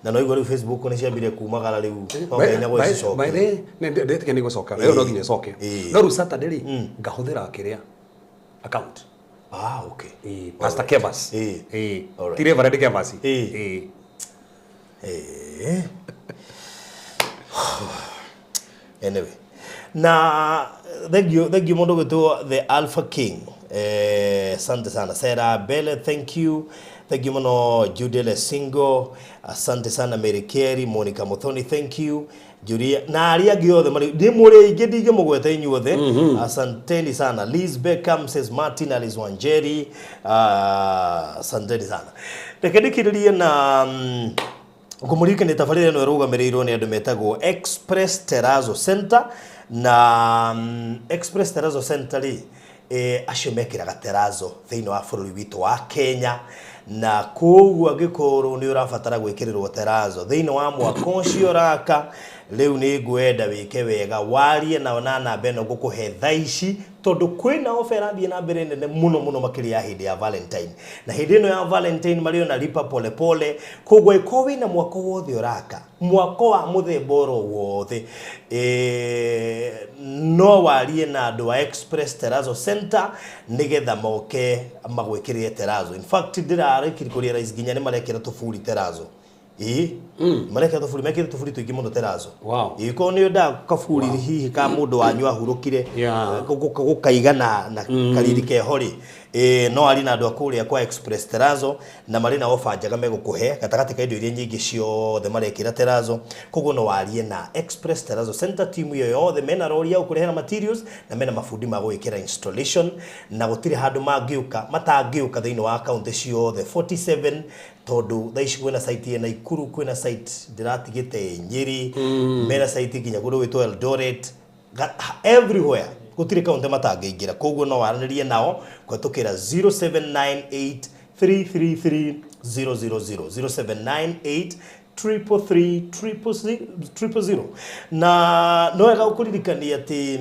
na no igũrũ Facebook nĩ ciambire kumagara rĩu ngenya gũcicoka by the way ndĩtĩke nĩ gũcoka rĩu no nginya coke no rĩu Saturday ngahũthĩra kĩrĩa account okay Pastor Cephas tire Reverend Cephas anyway na thank you mundu gwitwo the Alpha King asante sana Sarah Belle thank you muno Judele Singo asante sana Mary Kerry Monica Muthoni thank you Julia na aria angĩ othe ndi mũrĩ ingĩ ndinge mũgweta inyuothe asanteni sana Liz Beckham says Martin Alice Wanjeri asanteni sana tekendikiririe na kumurike ni tabarĩra ĩno ĩrũgamĩrĩirwo nĩ andũ metagwo Express Terrazzo Center na Express Terrazzo Center acio mekĩraga terrazzo thĩinĩ wa bũrũri witũ wa Kenya na koguo angĩkorwo nĩ ũrabatara gwĩkĩrĩrwo terrazzo thĩinĩ wa mwaka ũcio raka rĩu nĩ ngwenda wĩke wega warie nao na namba ĩno ngũkũhe thaa ici tondũ kwĩna offer thiĩ na mbere nene mũno makĩria ya hĩndĩ ya Valentine na hĩndĩ ĩno ya Valentine marĩ ona lipa pole pole koguo ĩkorwo wĩna mwaka wothe ũraka mwaka wa mũthemba oro wothe no warie na andũ a Express Terrazzo Center nĩgetha moke magwĩkĩrĩre terrazzo in fact ndĩrarĩkire kũrĩa rais nginya nĩ marekĩra tũburi terrazzo mareka tufuri mekire tufuri tuingi muno terrazzo wow iko ni nda kafuri hihi ka mundu wanyu ahurukire gukaiga na kariri ke hori no ari na andu akuria kwa Express Terazo na mari na offer njaga megukuhe gatagati ka indo iria nyingi ciothe marekira Terazo koguo no warie na Express Terazo center team yo yothe mena rori ya kurehera materials na mena mafundi ma gwikira installation na gutire handu mangiuka matangiuka thiini wa account ciothe 47 tondu thaici kwina site na Ikuru kwina site ndiratigite Nyeri mena site kinya kundu witwa Eldoret everywhere gutire kaunti matangiingira koguo no waranirie nao kwetukira 0798 333 000 0798 333 na no wega ukuririkania ati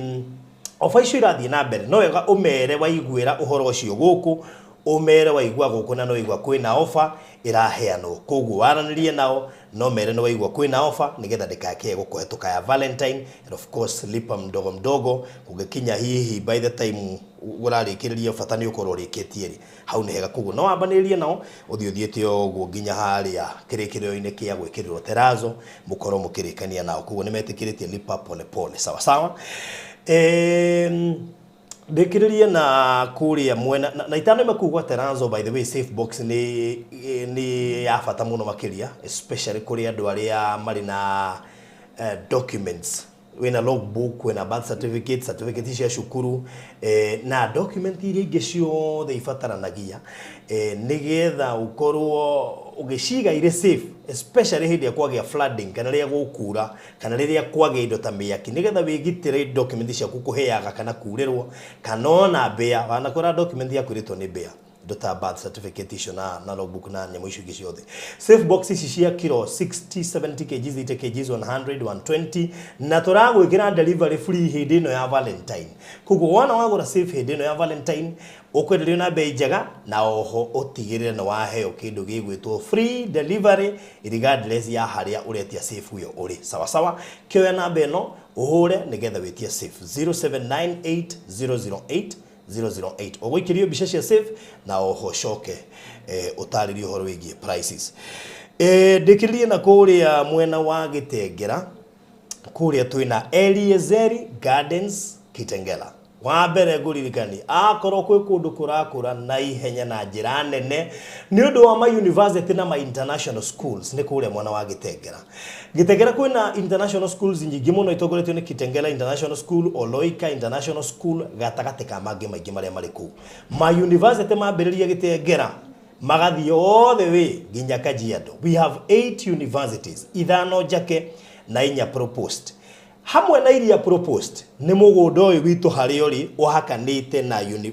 ofa icio irathie na mbere no wega umere waiguira uhoro ucio guku umere waigua guku na no igwa kwina ofa iraheanwo koguo waranirie nao no mere no waigua kwina ofa nigetha ndikake gukuhetuka ya Valentine and of course lipa mdogo mdogo kugikinya hihi by the time urarikiriria bata ni ukorwo rikitie ri hau ni hega koguo no wambanirie nao uthiothiete oguo nginya haria kirikiriro-ini kia gwikirirwo Terazo mukorwo mukirikania nao koguo ni metikiritie lipa pole pole sawa sawa ndikiririe na kuria mwena na itano makugwa Terazo by the way safe box ni ya bata muno makiria especially kuri andu aria mari na documents wina logbook wina birth certificate cia cukuru na document iria ingi ciothe ibataranagia nigetha ukorwo ugiciga ire safe especially hindi ya kwagia flooding kana ria gukura kana riria kwagia indo ta miaki nigetha wigitire document cia kukuheaga kana kurirwo kana ona bea wana kora document ya kuritwo ni bea dota birth certificate icio na logbook na nyamo icio ciothe safe box ici cia kilo 60 70 kg 80 kg 100 120 na turagwikira delivery free hindi ino ya Valentine kugo wana wagura safe hindi ino ya Valentine ukwenderio na bei njega na oho utigirire na waheo kindu gigwitwo free delivery regardless ya haria uretia safe uyo uri sawa sawa kioya namba ino uhure nigetha witie safe 0798 008 008 ogwikirio bisha cia safe na oho coke utaririo horo wigie prices ndikiririe na kuria mwena wa Gitengera kuria twina Eliezeri Gardens Kitengela wa mbere nguririkani akorwo kwi kundu kurakura na ihenya na njira nene ni undu wa ma university na ma international schools ni kuria mwana wa Gitengera kwina international schools nyingi muno itogoretio ni Kitengela International School Oloika International School gatagati ka mangi maingi maria mari ku ma university mambiriria Gitengera magathi othe we nginya Kajiado we have 8 universities ithano njake na inya proposed hamwe na iria proposed ni mugunda uyu witu hari ori uhakanite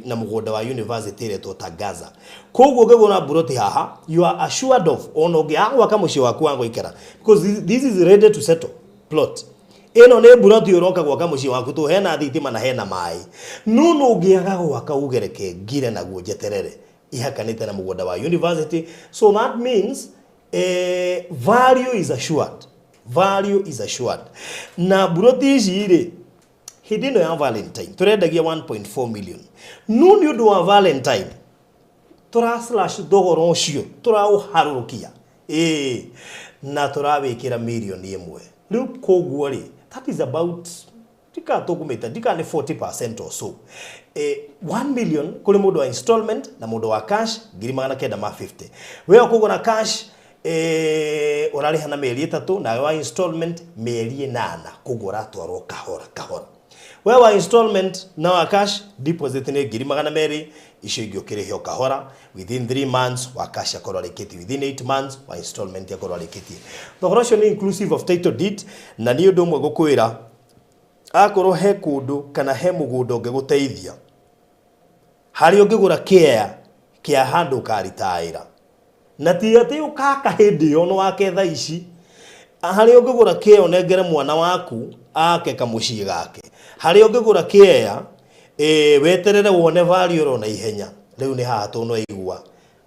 na mugunda wa university ile totangaza koguo ngegona buroti haha you are assured of ono giagwa kamuci waku wangu ikara because this is ready to settle plot eno ne buroti uroka gwa kamuci waku tu hena thitima na hena mai nuno giaga gwaka ugereke ngire na gujeterere ihakanite na mugunda wa university so that means value is assured na buroti ici hindi no ya Valentine turendagia 1.4 million nuni undu wa Valentine slash dogoro ucio turauharurukia na turawikira million imwe riu koguo ri that is about tika tugumita tika ni 40% or so 1 million kuri mundu wa installment na mundu wa cash 950 wewe kugura cash urariha na mieri 3 na wa installment mieri 8 kugura twarwo kahora wewe wa installment na wa cash deposit ni 200 icio ingiukirihio kahora within 3 months wa cash akorwo arikiti within 8 months wa installment akorwo arikiti thogora ucio ni inclusive of title deed na ni undu umwe gukwira akorwo he kundu kana he mugunda ungeguteithia hari ungigura kia handu karitaira na ti ati ukaka hindi yo no waketha ici hari ungigura kio nengere mwana waku ake kamuci gake hari ungigura kia weterere wone value ro na ihenya riu ni haha tu no igua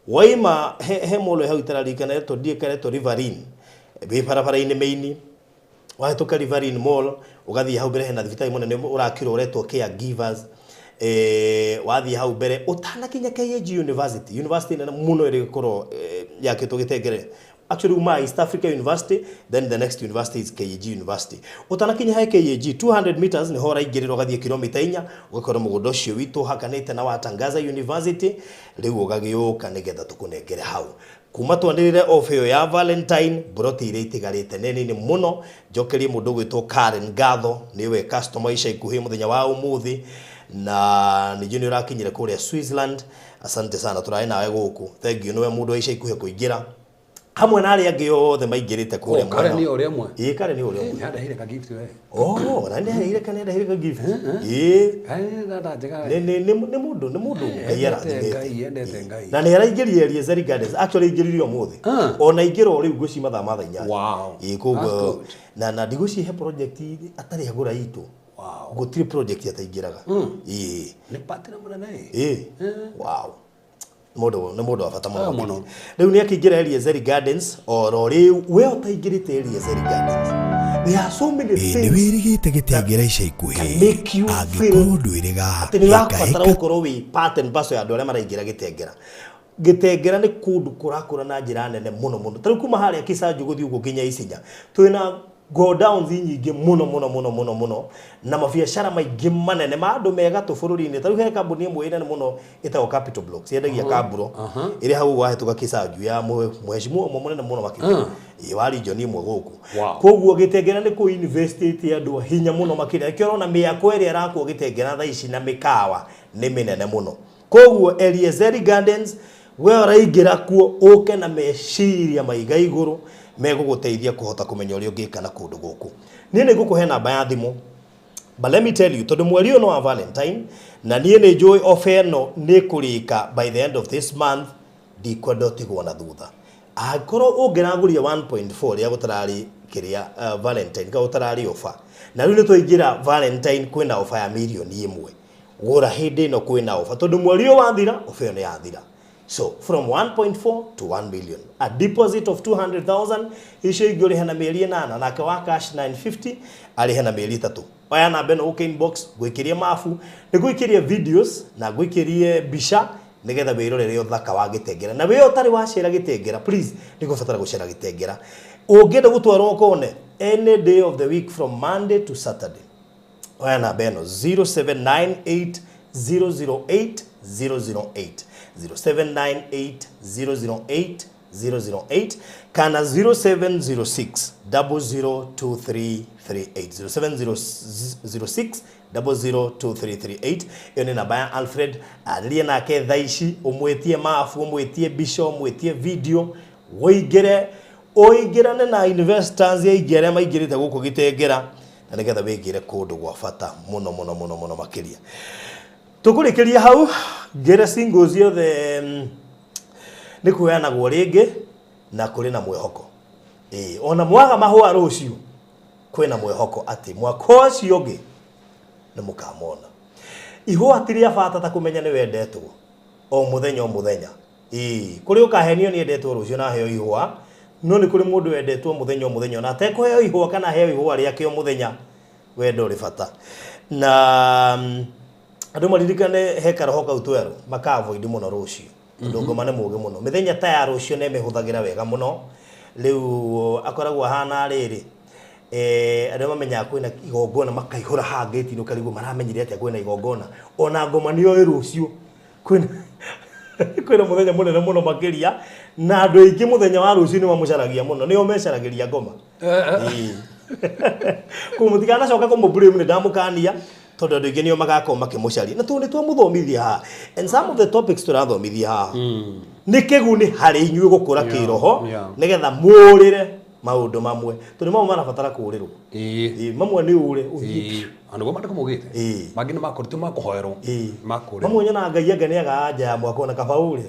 waima he molo hau itararikana to diekare to riverine be parapara-ini maini wahituka riverine mall ugathi hau mbere hena thibitai munene urakiro uretwo caregivers wathi hau mbere utana kinya KG university nene muno iri gukoro yakitwo Gitengere actually uma East Africa University, then the next university is KAG University. Utanakinya ha KAG 200 meters ni hora igiriro gathie kilomita 4 ugakora mugondo cio witu hakanite na watangaza university riu ugagiuka nigetha tukunengere hau kuma twandirire off yo ya Valentine broti ire itigarite nini muno njokerie mundu gwitwo Karen Gatho niwe customer ica ikuhi muthenya wa umuthi na ni junior akinyire kuria Switzerland. Asante sana turae nawe guku, thank you niwe mundu ica ikuhi kuingira hamwe na ari angi yothe maingirite kuria mwana Karen ni uri amwe Karen ni uri amwe ndahire ka gift we na ndahire kana ndahire ka gift dada jega ni mundu ngaiara endete ngai na ni araingiririe Eliezer Gardens actually ingiririo muthi ona ingiro riu guci mathaa ma thainya wow koguo na ndiguci he project atari agura itu wow gutiri project ataingiraga ni partner munene wow Modo afata muno riu ni akingira Eliezer Gardens oro riu we utaingirite Eliezer Gardens there are so many things ni wirigite gitengera ica ikuhi angikorwo ndwiriga akaika gukorwo wi part and parcel ya andu aria maraingira gitengera ni kundu kurakura na njira nene muno tari kuma haria Kisanju guthi ugo kinya Isinya twina go down nyingi muno na mabiacara maingi manene ma andu mega tu bururi-ini tari he kambuni imwe ina muno itago Capital Blocks yendagia kamburo iri hau wahetuka Kisanju ya mheshimiwa munene muno makiri wa region imwe guku koguo gitengera ni ku investate andu hinya muno makiri ikiro na miako iri arakwo gitengera tha ici na mikawa ni minene muno koguo Eliezer Gardens we araingira kuo uke na meciria maiga iguru meguguteithia kuhota kumenya uri ungika na kundu guku ni ngukuhe namba ya thimu but let me tell you tondu mweri no wa Valentine na nie ni joy offer no ni kurika by the end of this month dikwenda tigwo na thutha akoro ungiraguria 1.4 ya gutarari kiria Valentine ka gutarari offer na riu ni twaingira Valentine kwina offer ya milioni 1 gura hindi no kwina offer tondu mweri wathira offer ni yathira. So from 1.4 to 1 million, a deposit of 200,000 isho igori hena mieri 8 na kwa cash 950 ali hena mieri 3 oya na beno uke inbox gwikirie mafu ni gwikirie videos na gwikirie bisha nigetha wirorere uthaka wa gitengera na we utari wacera gitengera please nigubatara gucera gitengera ungenda gutwarwo kone any day of the week from Monday to Saturday oya na beno 0798 008 008 0798-008-008 kana 0706 002338 0706 yone namba ya Alfred aliye nake thaici umwetie mafu umwetie bisho umwetie video oigirane na investors yaigere maigirite guku gitengera na nigetha wigire kundu gwa bata muno makiria tukurikiria hau gere singles yothe ni kuyanagwo ringi na kuri na mwehoko ona mwaga mahua rucio kwina mwehoko ati mwaka ucio ungi ni mukamona iho atiria bata ta kumenya ni wendetwo o muthenya kuri ukahenio ni endetwo rucio na heo ihwa no ni kuri mundu wendetwo muthenya na atekuheo ihwa kana heo ihwa riake o muthenya wendo ri bata na andu maririkane he karoho kau tweru makavoid muno rucio ndongoma ne muge muno mithenya ta ya rucio ne mehuthagira wega muno riu akoragwo hana riri andu mamenya kwina igongona makaihura hangeti no karigu maramenyire ati kwina igongona ona ngoma niyo rucio kwina muthenya munene muno makiria na andu aingi muthenya wa rucio ni mamucaragia muno nio mecaragiria ngoma kumutikana coka kumblame ni ndamukania tondu andu aingi nio magako makimucaria na tu ni twamuthomithia ha and some of the topics turathomithia ha ni kiguni hari inyuĩ gukura kiroho nigetha mũrire maundu mamwe tondu mamwe marabatara kurirwo mamwe ni ure uthii andu go mandiko mugite mangi ni makorite makuhoerwo makure mamwe nyona ngai anga ni agaja ya mwako na kabaure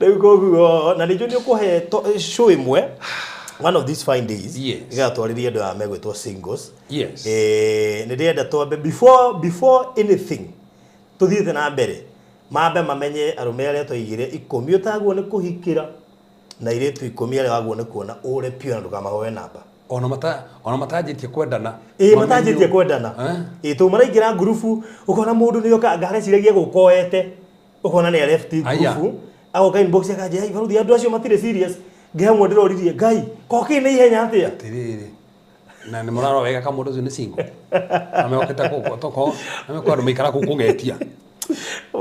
Niguo na nijo ni ukuhe show imwe one of these fine days igatwaririe andu amegwetwo singles ni ndienda twambe before anything tuthiite na mbere mambe mamenye arume aria twaigire 10 utagwo ni kuhikira na iretu 10 aria wagwo ni kuona ure pure ndukamahoe namba ona matajitie kwendana matajitie kwendana tu maraingira grupu ukona mundu ni yoka ngareciregie gukoete ukona ni left grupu agoka inbox akaje ai baruthi andu acio matire serious ngehamwe ndiroririe ngai koki ni ihenya atia tiriri na nä må rarora wega ka må ndå å cio nä cingo amekete toko amekå andå maikara kå kå getia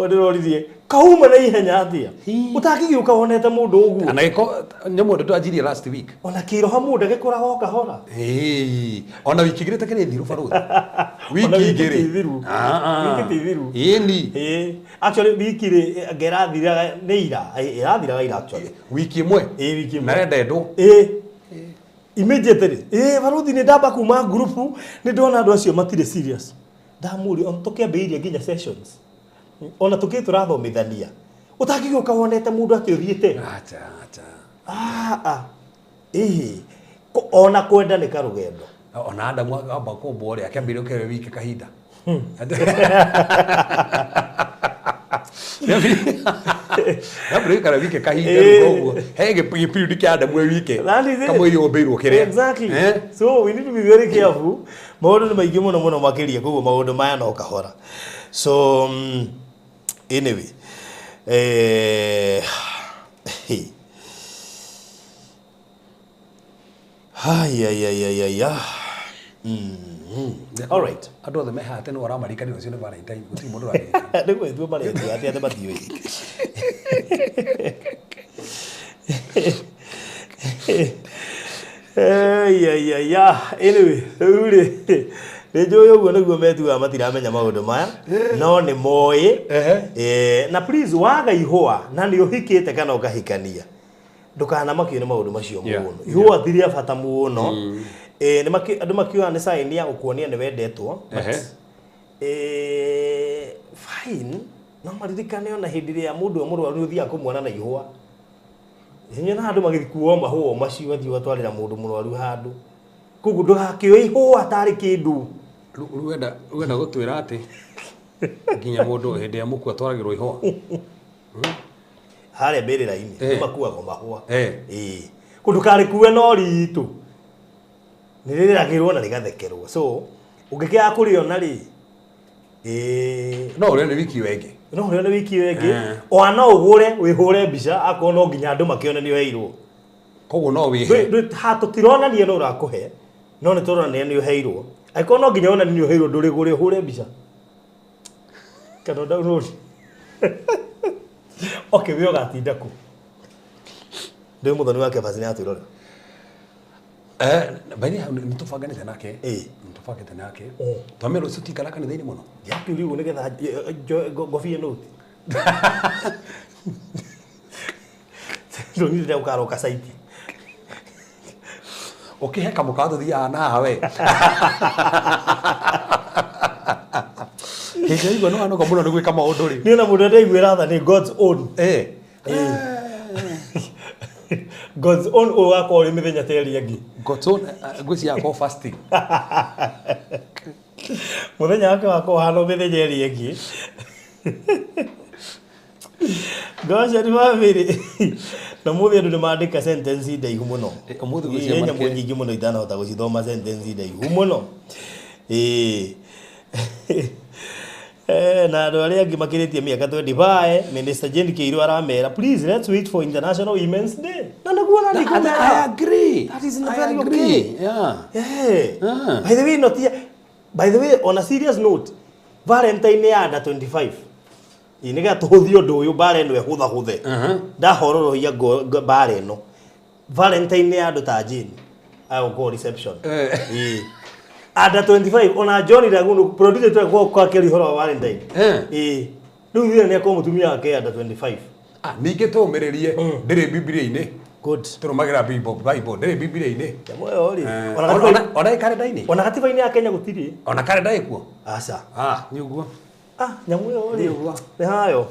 ndiroririe kauma na ihenya atia utangigä å ka wonete må ndå å guo ana gä nyå må ndå twanjirie last week ona kä roha må ndå gä kå raga o kahora ona wiki igä rä te kä rä thiru barå wiki igä rä ini actually wiki rä ngerathiraga nä ira irathiraga ira actually wiki ĩmwe wiki ĩmwe narenda ndå immediately baruthi nä ndamba kuma group nä ndona andå acio matirä serious ndamå on tå kä ambä irie nginya sessions ona tå kä tå rathomithania å tangä gä å ka wonete må ndå atä å thiä te ona kwenda nä karå gendo ona Adamu amba kå mbå rä akä ambä rä å kewe wike kahinda Nabri kara wike kahinda rugo he gä period kä Adamu wike kamwe yo mbirwo kä exactly so we need to be very careful maundu nĩ maingĩ mũno makĩria koguo maundu maya no kahora so anyway all right andå othe mehate nä waramarikania å cio nä Valentine gũtirĩ mũndũ ũraririkana nĩ gwĩtua marĩtia atĩ matiũĩ anyway rĩu rĩ nĩ njũĩ ũguo nĩguo metuaga matiramenya maũndũ maya no nĩ moĩ na please waga ihũa na nĩ ũhikĩte kana ũkahikania ndũkanamakio nĩ maũndũ macio mũno ihũa ti rĩa bata mũno andå makiuga nä sign ya gukuonia nä wendetwo fine no maririkane ona hĩndĩ ĩrĩa mũndũ mũrwaru nĩ ũthiaga kũmuona na ihũa nyona andũ magĩkuo mahũa macio athiĩ watwarĩra mũndũ mũrwaru handũ koguo ndũgakĩoe ihũa tarĩ kĩndũ rĩu wenda gũtwĩra atĩ nginya mũndũ hĩndĩ ya mũkua atwaragĩrwo ihũa harĩa mbĩrĩra-inĩ nĩ makuagwo mahũa kũndũ karĩkue no ritũ nĩ rĩragĩrwo na rĩgathekerwo so ũngĩkĩaga kũrĩona rĩ no ũrĩone wiki wengĩ no ũrĩone wiki wengĩ ona no ũgũre wĩhũre mbica akorwo no nginya andũ makĩone nĩ ũheirwo koguo no wĩhe tũtironania no ũrakũhe no nĩ tũronania nĩ ũheirwo angĩkorwo no nginya onani nĩ ũheirwo ndũrĩgũre ũhũre mbica kana download okay we ũgatinda kũ ndĩ mũthoni wa Cephas nĩ atwĩrore bani nä tå banganä te nake nä tå bangä nake twamä rå cio tikara kanitha-inä må no yakä riu nä getha ngobie noti rå nä rä å karoka caiti å kä he kamå ka tå thiaga nawe hä ndä igua nä wanoga må no nä gwä ka maå ndå rä nä ona må ndå ndaiguä ra tha nä God's own God's own ũgakorwo rĩ mĩthenya teri angĩ God's own ngwĩciria fasting mũthenya wake wakorwo hana mĩthenya ĩrĩ ĩngĩ ngoca nĩ bamĩrĩ na mũthĩ andũ nĩ mandĩka sentence ndaihu mũno nyamũ nyingĩ mũno itanahota gũcithoma sentence ndaihu mũno na andũ arĩa angĩ makĩrĩtie mĩaka 25 Minister Jane Kĩirũ aramera please let's wait for International Women's Day na naguo na I agree that is very okay yeah by the way on a serious note Valentine ya under 25 nĩgetha tũhũthie ũndũ ũyũ mbara ĩno ĩhũthahũthe ndahororohia mbara ĩno Valentine ya andũ ta Jane agũkorwo reception under 25 ona John Iraguno producer tu kwa keri horo wa Valentine rĩu thire nĩ akorwo mũtumia wake under 25 ningĩ tũmĩrĩrie ndĩrĩ Biblia-inĩ good tũrũmagĩra Bible ndĩrĩ Biblia-inĩ moyo rĩ ona kalenda-inĩ ona katiba-inĩ ya Kenya gũtirĩ ona kalenda ĩkuo aca nĩ ũguo nyamũ ĩyo rĩ nĩ hayo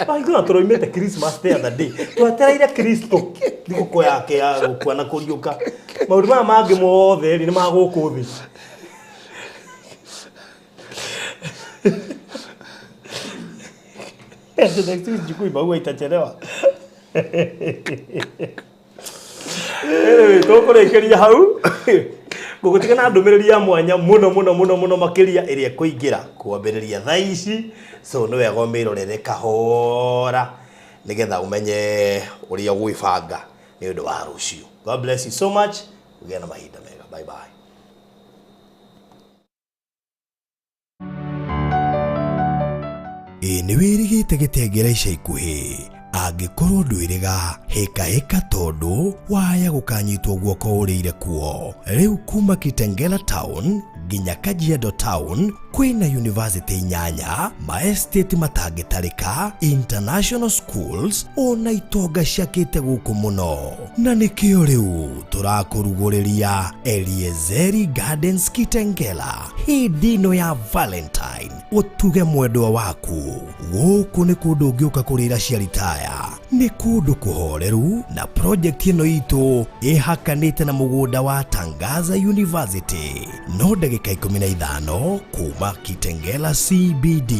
Aigua tũroimĩte Christmas the other day twetereire Kristo thigũkũ yake ya gũkua na kũriũka maũndũ maya mangĩ mothe nĩ magũkũ thĩ next week jikui bagua itachelewa tũkũrĩkĩria hau gugutikana ndumiriri ya mwanya muno makiria iria kuingira kuambiriria thaa ici so no wega umirorere kahora nigetha umenye uria gwibanga ni undu wa rucio. God bless you so much. Ugia na mahinda mega. Bye bye. Nĩ wĩrigĩte gĩtengera ica ikuhĩ angĩkorwo ndwĩrĩga hĩka tondũ waya gũkanyitwo guoko ũrĩire kuo. Rĩu kuma Kitengela town nginya Kajiado town kwĩna university 8, maestate matangĩtarĩka, international schools, ona itonga ciakĩte gũkũ mũno. Na nĩkĩo rĩu tũrakũrugũrĩria Eliezeri Gardens Kitengela hĩndĩ ĩno ya Valentine. Ũtuge mwendwa waku gũkũ nĩ kũndũ ũngĩũka kũrĩra ciaritaya, nĩ kũndũ kũhoreru, na project ĩno itũ ĩhakanĩte na mũgũnda wa Tangaza University. No ndagĩka 15 kuma Kitengela CBD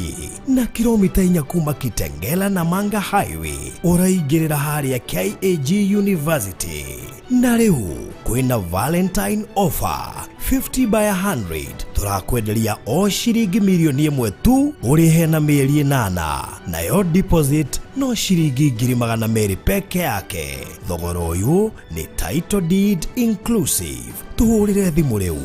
na kilomita 4 kuma Kitengela na Manga Highway ũraingĩrĩra harĩa KAG University. Na rĩu kwĩna Valentine offer 50 by 100 turakwenderia o shiringi milioni 1 tu ũrĩhe na mĩeri 8, nayo deposit no shiringi 200,000 peke yake. Thogora ũyũ nĩ title deed inclusive. Tuhũrĩre thimũ rĩu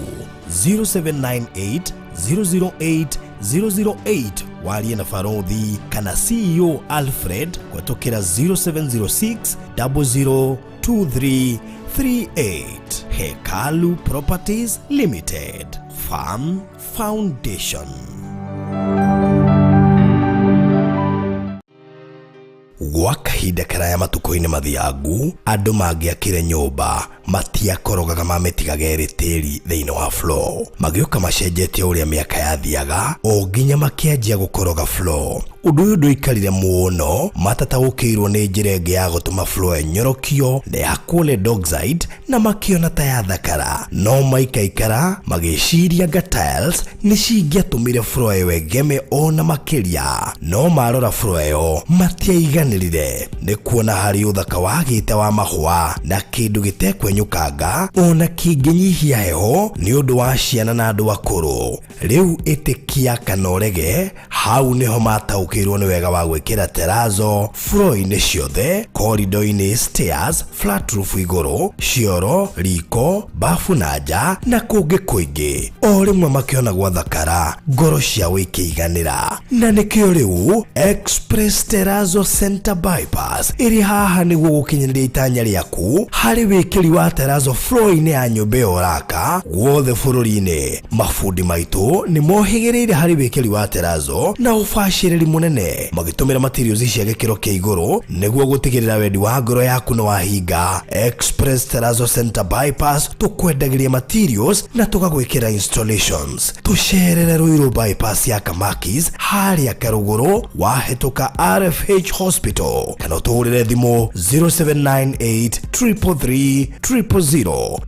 0798 008 008 warie na Farothi kana CEO Alfred kũhetũkĩra 0706 002338. Hekalu Properties Limited, Farm Foundation. Gwa kahinda karaya matuko-inĩ mathiangu, andũ mangĩakire nyũmba matiakorogaga mamĩtigaga ĩrĩ tĩri thĩinĩ wa floor. Magĩũka macenjetie ũrĩa mĩaka yathiaga, o nginya makĩanjia gũkoroga floor. Ũndũ ũyũ ndũikarire mũno, matataũkĩirwo nĩ njĩra ĩngĩ ya gũtũma floor enyorokio na ya kũle dockside, na makĩona ta ya thakara. No maikaikara magĩciria tiles nĩ cingĩatũmire floor ĩyo ĩgeme ona makĩria. No marora floor ĩyo matiaiganĩrire, nĩ kuona harĩ ũthaka wagĩte wa mahũa na kĩndũ gĩtekwenyũkanga ona kĩngĩnyihia heho nĩ ũndũ wa ciana na andũ akũrũ. Rĩu ĩtĩkia kana ũrege, hau nĩho mataũkĩirwo nĩ wega wa gwĩkĩra terrazzo floor-inĩ ciothe, corridor-inĩ, stairs, flat roof igũrũ, cioro, riko, bafu na nja na kũngĩ kũingĩ. O rĩmwe makĩona gwathakara, ngoro ciao ikĩiganĩra. Na nĩkĩo rĩu Express Terrazzo Center Bypass ĩrĩ haha nĩguo gũkinyĩria itanya rĩaku harĩ wĩkĩri wa terrazzo floor-inĩ ya nyũmba ĩyo ũraka guothe bũrũri-inĩ. Mafundi maitũ nĩ mohĩgĩrĩire harĩ wĩkĩri wa terrazzo na ũbacĩrĩri mũnene, magĩtũmĩra materials cia gĩkĩro kĩa igũrũ nĩguo gũtigĩrĩra wendi wa ngoro yaku nĩ wahinga. Express Terrazzo Center Bypass tũkwendagĩria materials na tũgagwĩkĩra installations. Tũcerere Ruiru bypass ya Kamakis harĩa Karũgũrũ wahĩtũka RFH Hospital, kana ũtũhũrĩre thimũ 0798 333 000.